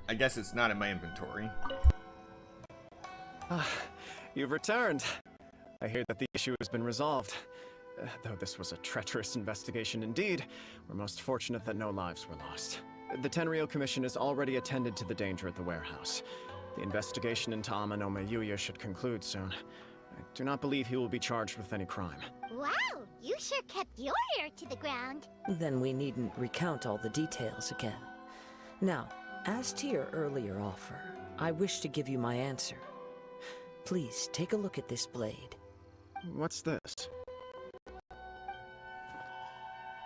I guess it's not in my inventory. You've returned. I hear that the issue has been resolved. Though this was a treacherous investigation indeed, we're most fortunate that no lives were lost. The Tenryou Commission has already attended to the danger at the warehouse. The investigation into Amanome Yuya should conclude soon. I do not believe he will be charged with any crime. Wow, you sure kept your ear to the ground. Then we needn't recount all the details again. Now, as to your earlier offer, I wish to give you my answer. Please, take a look at this blade. What's this?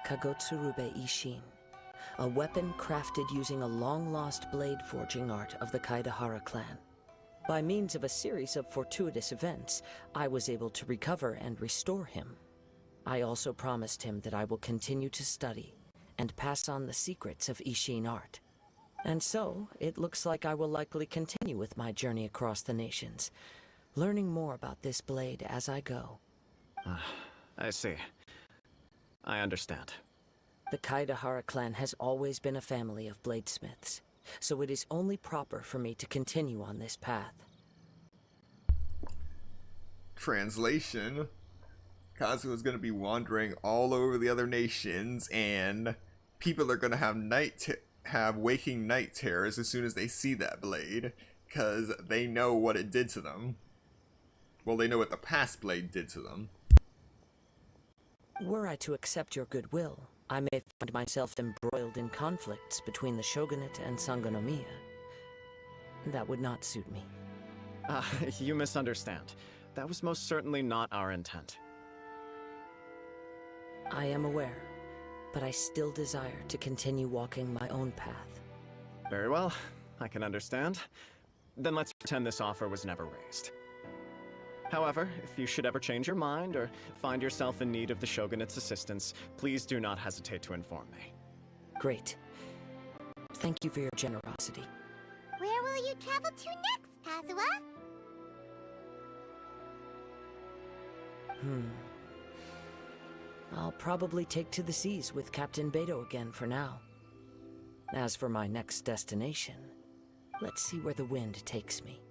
Kagotsurube Ishin, a weapon crafted using a long-lost blade forging art of the Kaidahara clan. By means of a series of fortuitous events, I was able to recover and restore him. I also promised him that I will continue to study and pass on the secrets of Ishin art. And so, it looks like I will likely continue with my journey across the nations, learning more about this blade as I go. I see. I understand. The Kaidahara clan has always been a family of bladesmiths, so it is only proper for me to continue on this path. Translation: Kazuha is going to be wandering all over the other nations, and people are going to have waking night terrors as soon as they see that blade, because they know what it did to them. Well, they know what the past blade did to them. Were I to accept your goodwill, I may find myself embroiled in conflicts between the shogunate and Sangonomiya. That would not suit me. You misunderstand. That was most certainly not our intent. I am aware, but I still desire to continue walking my own path. Very well, I can understand. Then let's pretend this offer was never raised. However, if you should ever change your mind or find yourself in need of the Shogunate's assistance, please do not hesitate to inform me. Great. Thank you for your generosity. Where will you travel to next, Kazuha? I'll probably take to the seas with Captain Beto again for now. As for my next destination, let's see where the wind takes me.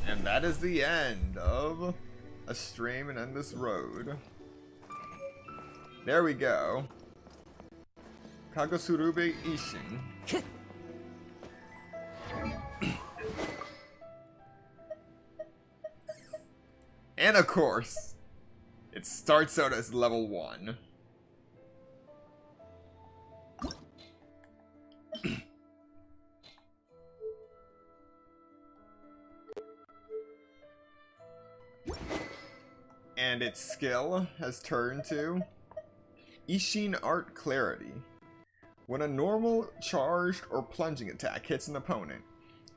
And that is the end of A Stream and Endless Road. There we go. Kagosurube Ishin. And of course, it starts out as level 1. And its skill has turned to Ishin Art Clarity. When a normal, charged, or plunging attack hits an opponent,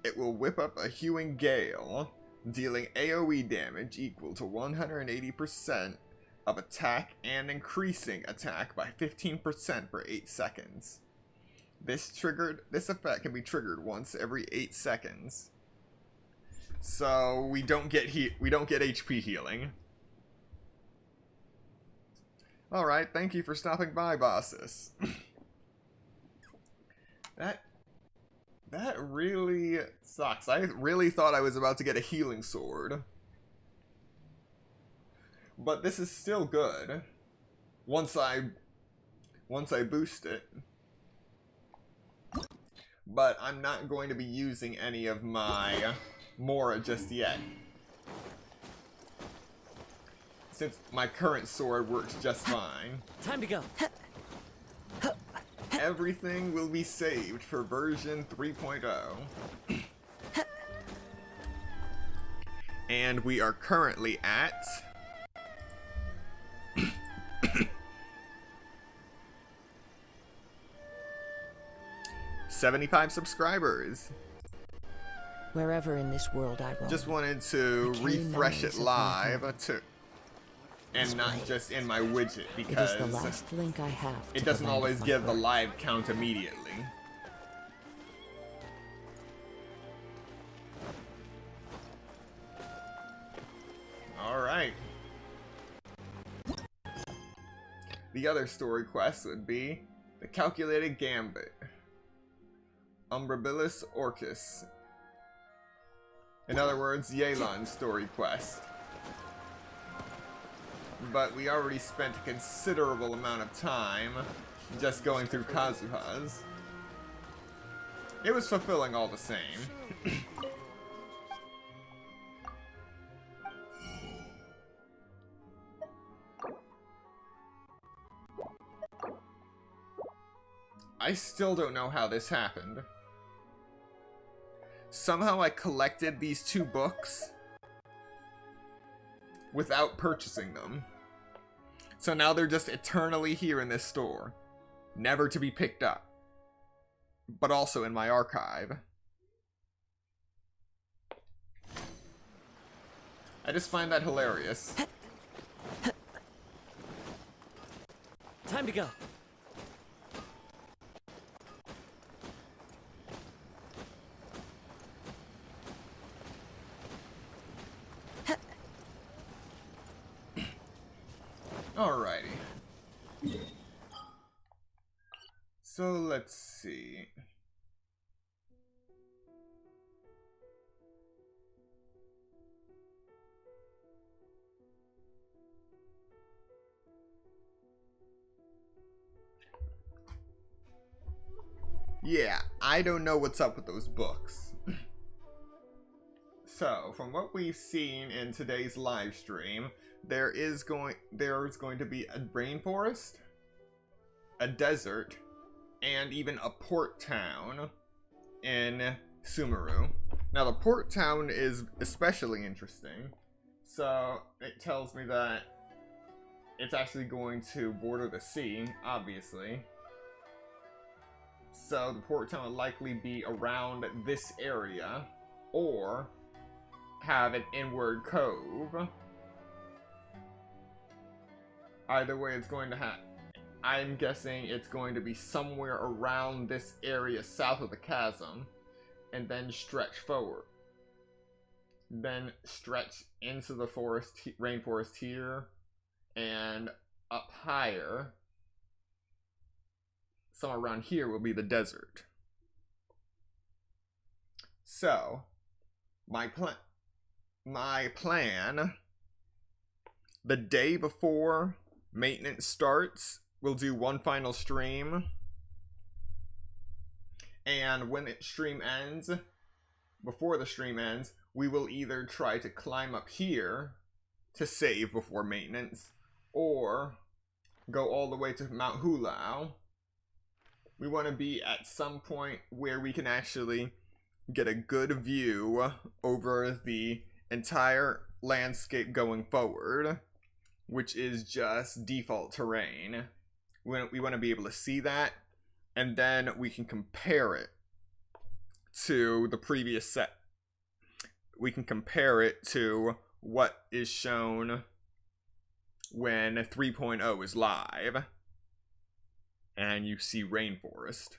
it will whip up a hewing gale, dealing AoE damage equal to 180% of attack and increasing attack by 15% for 8 seconds. This effect can be triggered once every 8 seconds. So we don't get HP healing. Alright, thank you for stopping by, bosses. That really sucks. I really thought I was about to get a healing sword. But this is still good. Once I boost it. But I'm not going to be using any of my Mora just yet. Since my current sword works just fine. Time to go. Everything will be saved for version 3.0. And we are currently at 75 subscribers. Wherever in this world I roam. Just wanted to refresh it live and not just in my widget, because it is the last link I have it doesn't always give the live count immediately. Alright. The other story quest would be the Calculated Gambit. Umbrabilis Orcus. In other words, Yelan's story quest. But we already spent a considerable amount of time just going through Kazuha's. It was fulfilling all the same. I still don't know how this happened. Somehow I collected these 2 books without purchasing them. So now they're just eternally here in this store, never to be picked up, but also in my archive. I just find that hilarious. Time to go. Alrighty. So let's see. Yeah, I don't know what's up with those books. So, from what we've seen in today's live stream, there's going to be a rainforest, a desert, and even a port town in Sumeru. Now, the port town is especially interesting. So, it tells me that it's actually going to border the sea, obviously. So, the port town will likely be around this area, or have an inward cove. Either way, it's going to have... I'm guessing it's going to be somewhere around this area south of the chasm, and then stretch forward. Then stretch into the rainforest here, and up higher. Somewhere around here will be the desert. So, my plan, the day before maintenance starts, we'll do one final stream. And when the stream ends, before the stream ends, we will either try to climb up here to save before maintenance, or go all the way to Mount Hulao. We want to be at some point where we can actually get a good view over the entire landscape going forward, which is just default terrain. We want to be able to see that, and then we can compare it to the previous set. We can compare it to what is shown when 3.0 is live, and you see rainforest.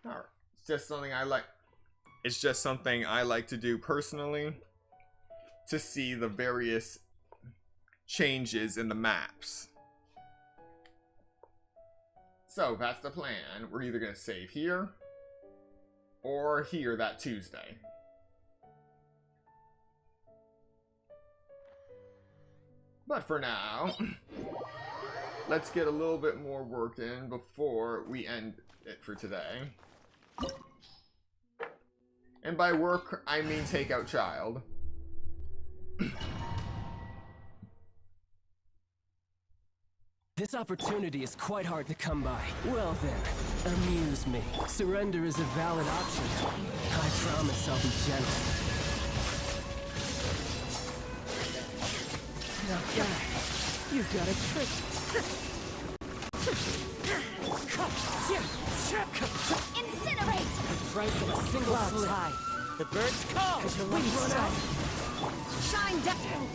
Alright, it's just something I like. It's just something I like to do personally, to see the various changes in the maps. So that's the plan. We're either gonna save here or here that Tuesday. But for now, let's get a little bit more work in before we end it for today. And by work, I mean take out child. This opportunity is quite hard to come by. Well then, amuse me. Surrender is a valid option. I promise I'll be gentle. Not bad. You've got a trick. Incinerate! The price of a single slip. High. The birds call As your wind light run strike. out. Shine down!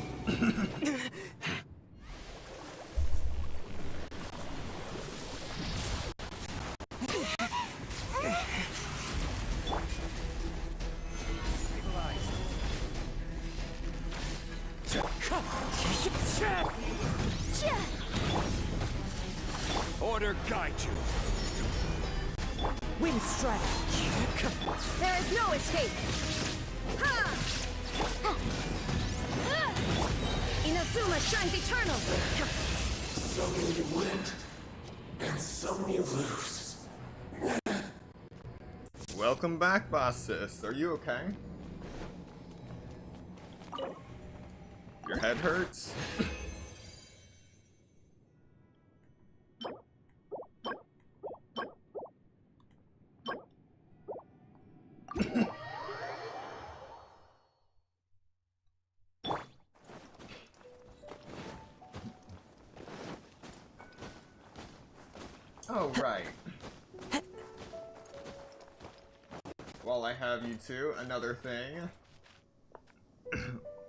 Order guide you. Wind strike! There is no escape! Ha! Inazuma shines eternal! Some you win, and some you lose. Welcome back, boss sis. Are you okay? Your head hurts? Oh, right. While I have you two, another thing.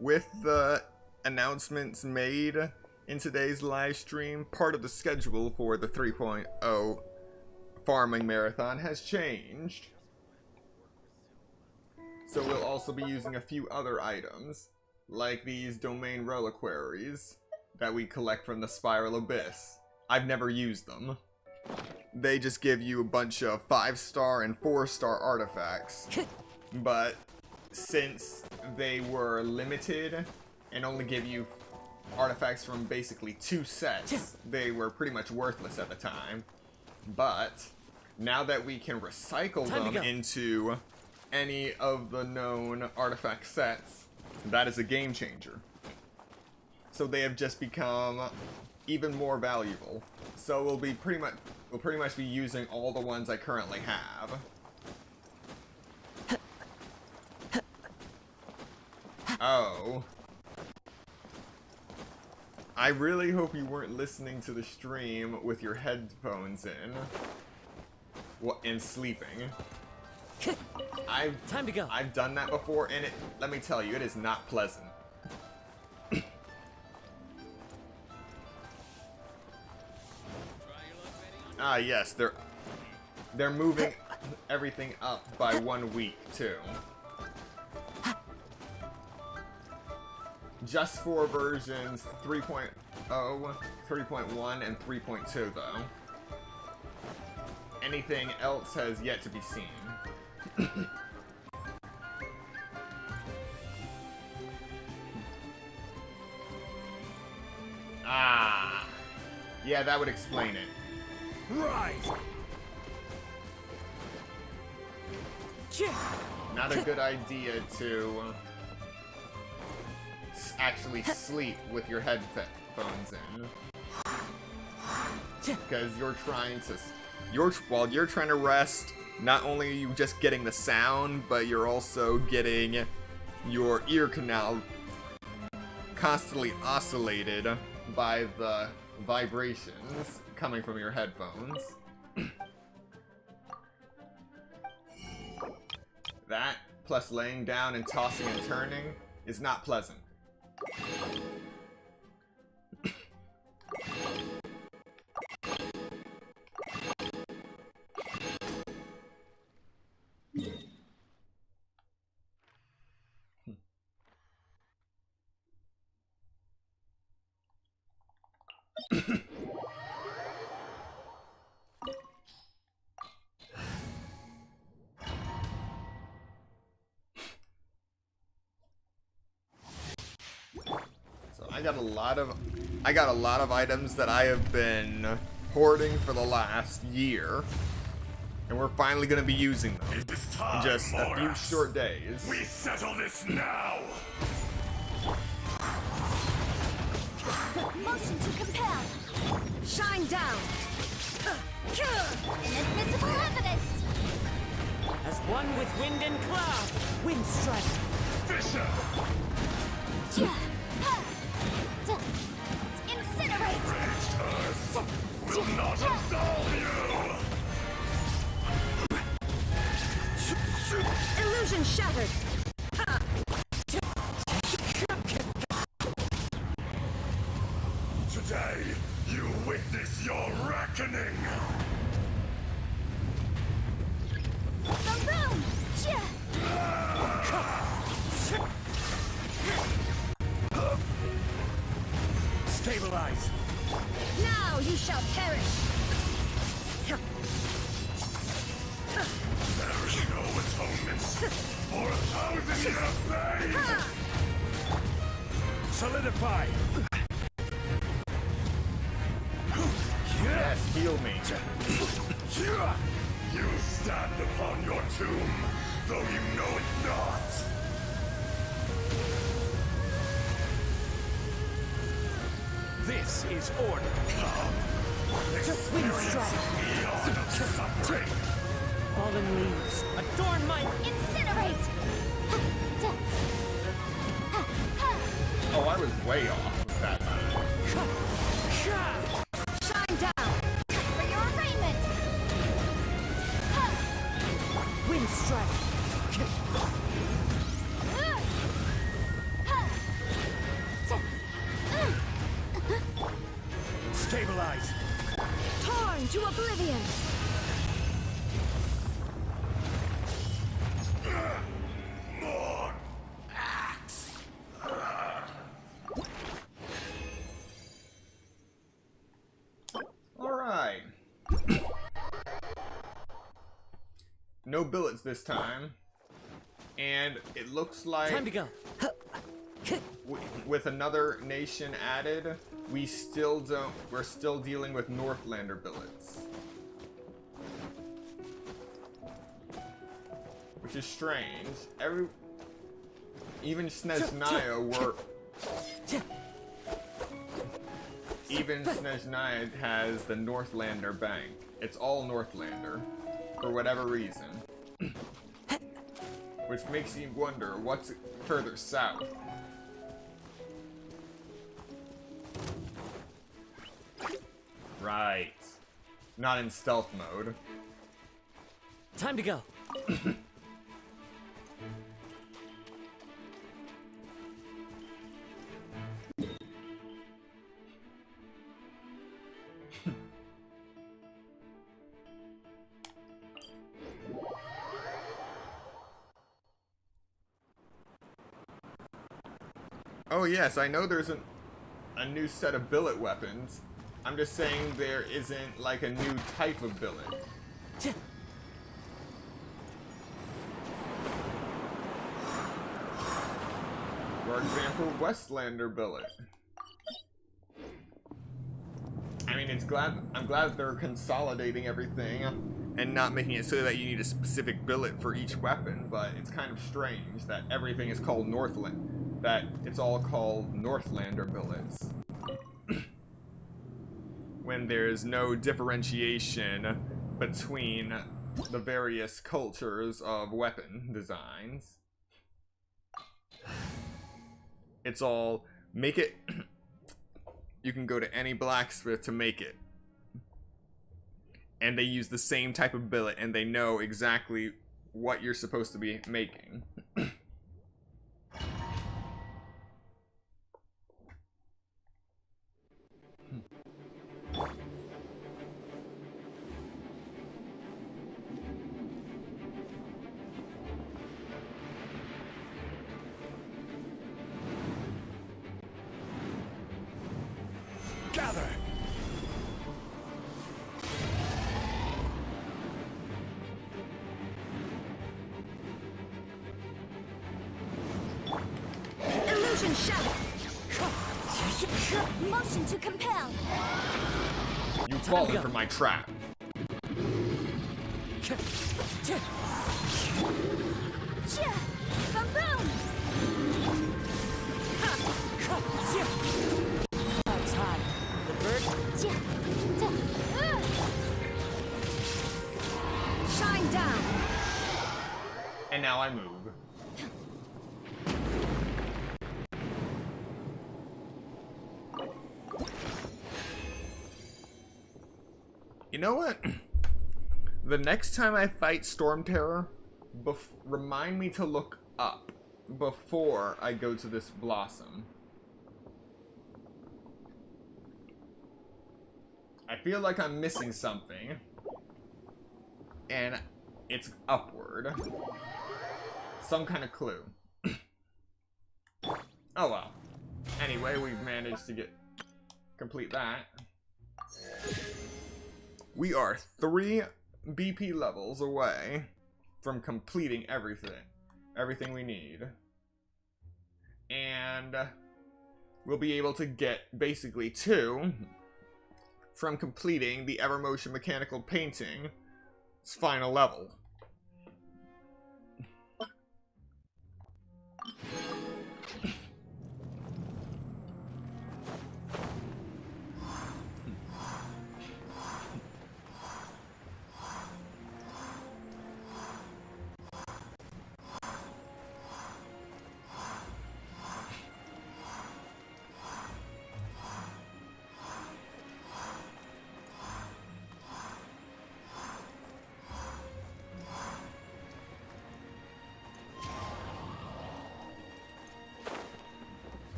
With the announcements made in today's live stream, part of the schedule for the 3.0 farming marathon has changed. So we'll also be using a few other items, like these domain reliquaries that we collect from the Spiral Abyss. I've never used them. They just give you a bunch of 5-star and 4-star artifacts. But since they were limited and only give you artifacts from basically 2 sets, they were pretty much worthless at the time. But now that we can recycle them into any of the known artifact sets, that is a game changer. So they have just become even more valuable. So we'll pretty much be using all the ones I currently have. Oh. I really hope you weren't listening to the stream with your headphones in. And sleeping. Time to go. I've done that before, and let me tell you, it is not pleasant. Ah, yes, they're moving everything up by 1 week too. Just for versions 3.0, 3.1, and 3.2 though. Anything else has yet to be seen. Ah. Yeah, that would explain it. Right. Not a good idea to actually sleep with your headphones in. Because you're trying to rest, not only are you just getting the sound, but you're also getting your ear canal constantly oscillated by the vibrations coming from your headphones. That, plus laying down and tossing and turning, is not pleasant. I got a lot of items that I have been hoarding for the last year, and we're finally going to be using them in just a few short days. We settle this now. Motion to compel. Shine down. Inadmissible evidence. As one with wind and cloud. Wind strike. Fisher. Incinerate! Earth will not absolve you! Illusion shattered! Today, you witness your reckoning! The room! Stabilize! Now you shall perish! There is no atonement for 1,000-year pain! Solidify! Yes, heal me. You stand upon your tomb, though you know it not. This is order. Wind strike. Suffering. Fallen leaves. Adorn my... Incinerate! Oh, I was way off with that time. Shine down! Time for your arraignment! Wind strike. Stabilize. Torn to oblivion! More axe. Alright. No billets this time. And it looks like... Time to go. With another nation added, we're still dealing with Northlander billets. which is strange. Even Snezhnaya has the Northlander Bank. It's all Northlander, for whatever reason. Which makes you wonder, what's further south? Right. Not in stealth mode. Time to go. Oh yes, I know there's a new set of billet weapons. I'm just saying there isn't like a new type of billet. For example, Westlander billet. I mean, I'm glad they're consolidating everything and not making it so that you need a specific billet for each weapon, but it's kind of strange that everything is called that it's all called Northlander billets. When there's no differentiation between the various cultures of weapon designs. It's all, make it, you can go to any blacksmith to make it. And they use the same type of billet and they know exactly what you're supposed to be making. Gather! Illusion shadow. Motion to compel. You've fallen for my trap. Boom! That's high. The bird. Shine down. And now I move. You know what? The next time I fight Storm Terror, remind me to look up before I go to this blossom. I feel like I'm missing something. And it's upward. Some kind of clue. Oh well. Anyway, we've managed to complete that. We are 3 BP levels away from completing everything we need. And we'll be able to get basically 2 from completing the Evermotion Mechanical Painting's final level.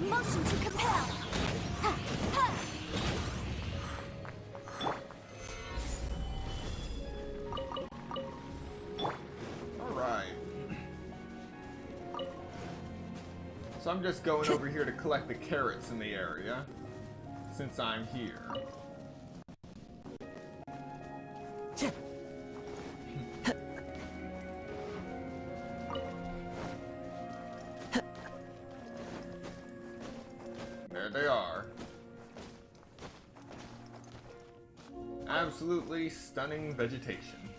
Motion to compel. So I'm just going over here to collect the carrots in the area, since I'm here. There they are. Absolutely stunning vegetation.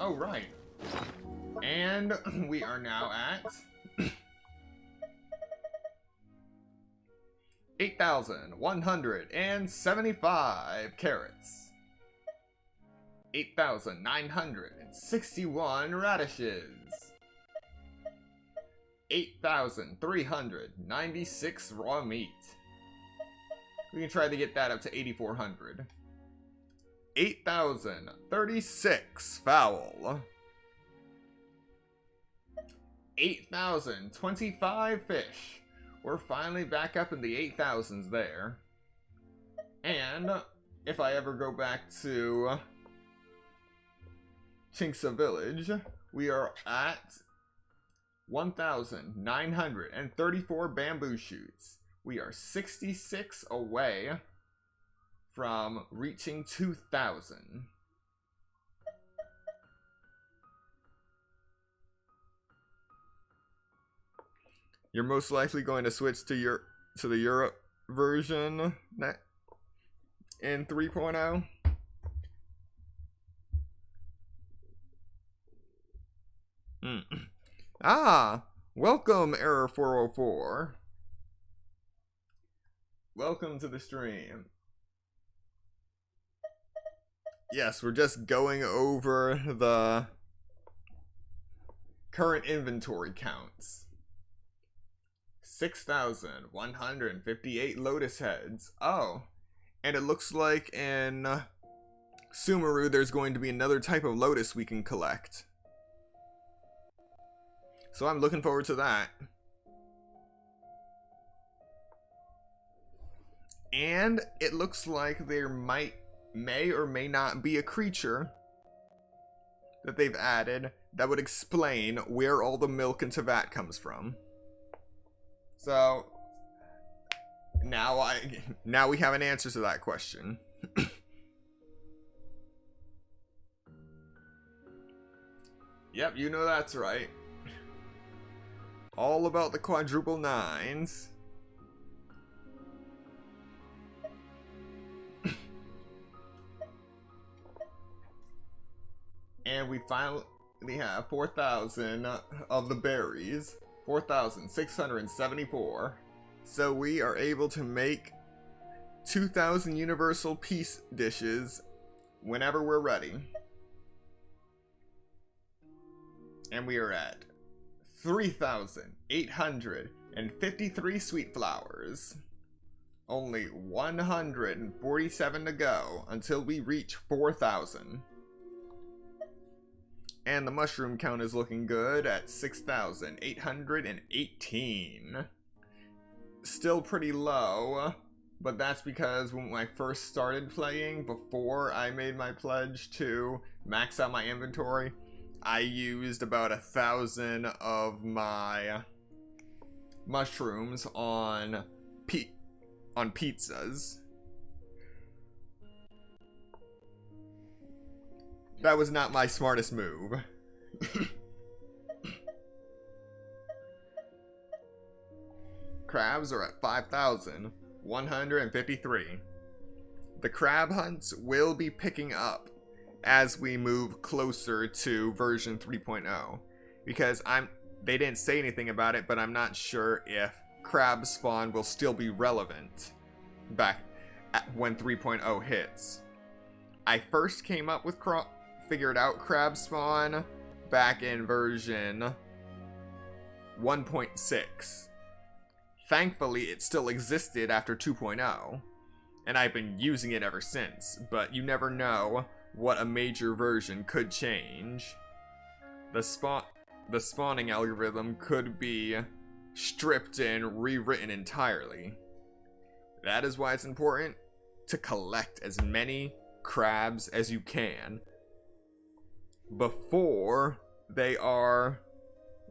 Oh, right. And we are now at 8,175 carrots. 8,961 radishes. 8,396 raw meat. We can try to get that up to 8,400. 8,036 fowl. 8,025 fish. We're finally back up in the 8,000s there. And if I ever go back to Chinksa Village, we are at 1,934 bamboo shoots. We are 66 away from reaching 2,000. You're most likely going to switch to the Europe version in 3.0. Ah, welcome, Error 404. Welcome to the stream. Yes, we're just going over the current inventory counts. 6,158 lotus heads. Oh, and it looks like in Sumeru there's going to be another type of lotus we can collect. So I'm looking forward to that. And it looks like there may or may not be a creature that they've added that would explain where all the milk in Teyvat comes from. So now we have an answer to that question. Yep, you know that's right. All about the quadruple nines. And we finally have 4,000 of the berries. 4,674. So we are able to make 2,000 universal peace dishes whenever we're ready. And we are at 3,853 sweet flowers. Only 147 to go until we reach 4,000. And the mushroom count is looking good at 6,818. Still pretty low, but that's because when I first started playing, before I made my pledge to max out my inventory, I used about 1,000 of my mushrooms on pizzas. That was not my smartest move. Crabs are at 5,153. The crab hunts will be picking up as we move closer to version 3.0. Because they didn't say anything about it, but I'm not sure if crab spawn will still be relevant back when 3.0 hits. I first came up with figured out crab spawn back in version 1.6. Thankfully, it still existed after 2.0, and I've been using it ever since, but you never know what a major version could change. The spawning algorithm could be stripped and rewritten entirely. That is why it's important to collect as many crabs as you can before they are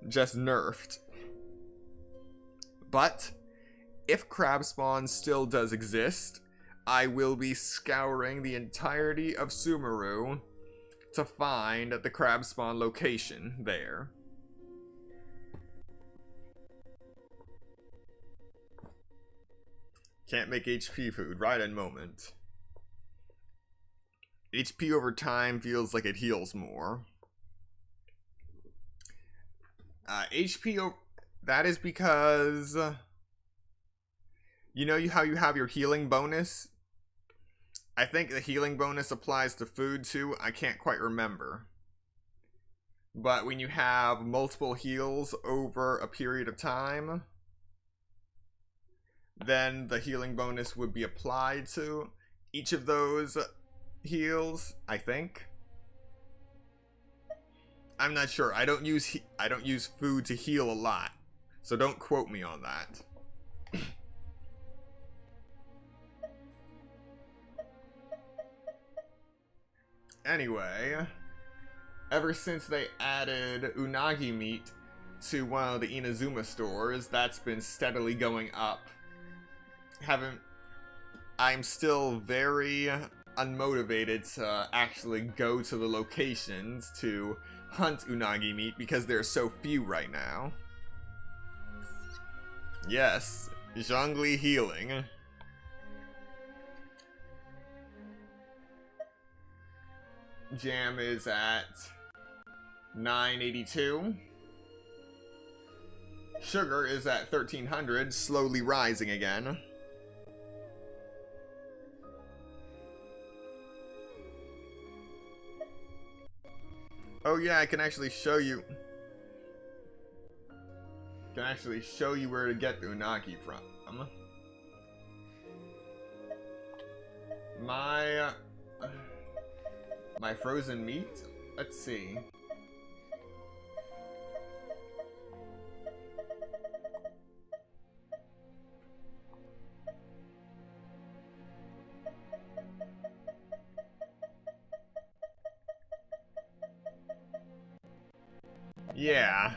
just nerfed. But if crab spawn still does exist, I will be scouring the entirety of Sumeru to find the crab spawn location there. Can't make HP food right in moment. HP over time feels like it heals more. That is because you know how you have your healing bonus? I think the healing bonus applies to food too. I can't quite remember. But when you have multiple heals over a period of time, then the healing bonus would be applied to each of those heals, I think. I'm not sure. I don't use food to heal a lot, so don't quote me on that. Anyway, ever since they added unagi meat to one of the Inazuma stores, that's been steadily going up. I'm still very unmotivated to actually go to the locations to hunt unagi meat because there are so few right now. Yes, Zhongli healing. Jam is at 982. Sugar is at 1300, slowly rising again. Oh yeah, I can actually show you. Where to get the unagi from. My frozen meat? Let's see. Yeah.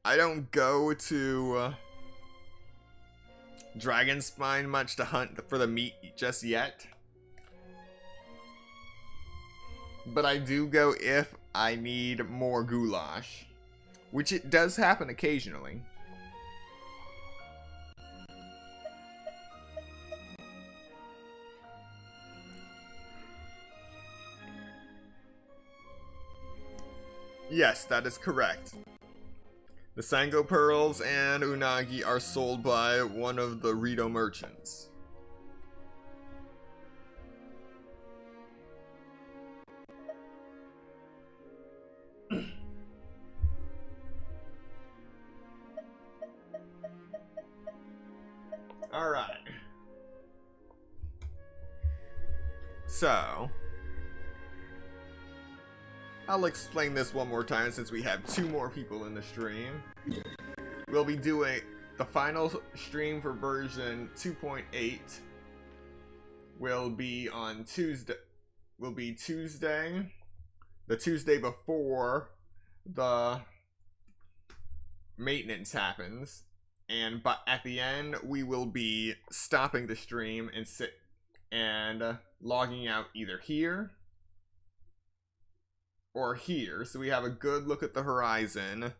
I don't go to Dragon Spine much to hunt for the meat just yet. But I do go if I need more goulash, which it does happen occasionally. Yes, that is correct. The Sango Pearls and Unagi are sold by one of the Rito merchants. Alright. So I'll explain this one more time since we have 2 more people in the stream. We'll be doing the final stream for version 2.8 will be on Tuesday. The Tuesday before the maintenance happens. But at the end, we will be stopping the stream and logging out either here or here, so we have a good look at the horizon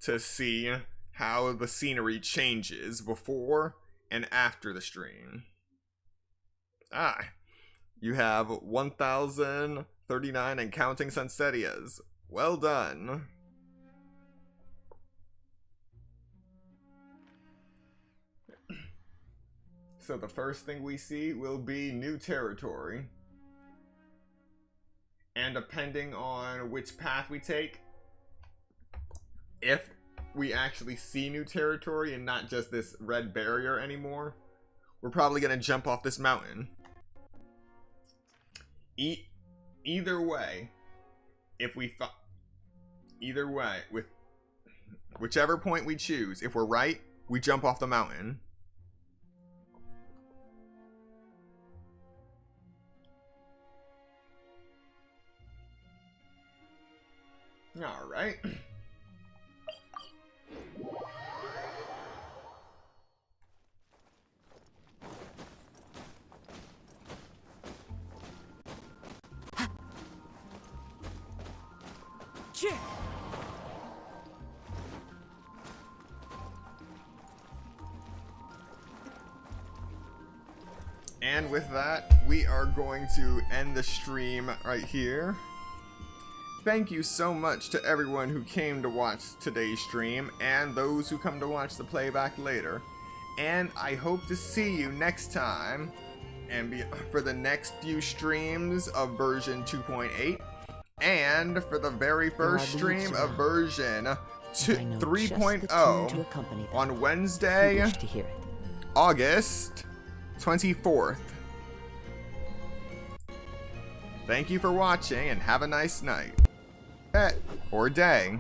to see how the scenery changes before and after the stream. You have 1,039 and counting Sunsetias. Well done. So the first thing we see will be new territory. And depending on which path we take, if we actually see new territory and not just this red barrier anymore, we're probably going to jump off this mountain. Either way, with whichever point we choose, if we're right, we jump off the mountain. Alright. And with that, we are going to end the stream right here. Thank you so much to everyone who came to watch today's stream and those who come to watch the playback later. And I hope to see you next time and for the next few streams of version 2.8 and for the very first stream of version 3.0 on Wednesday, August 24th. Thank you for watching and have a nice night. Or day.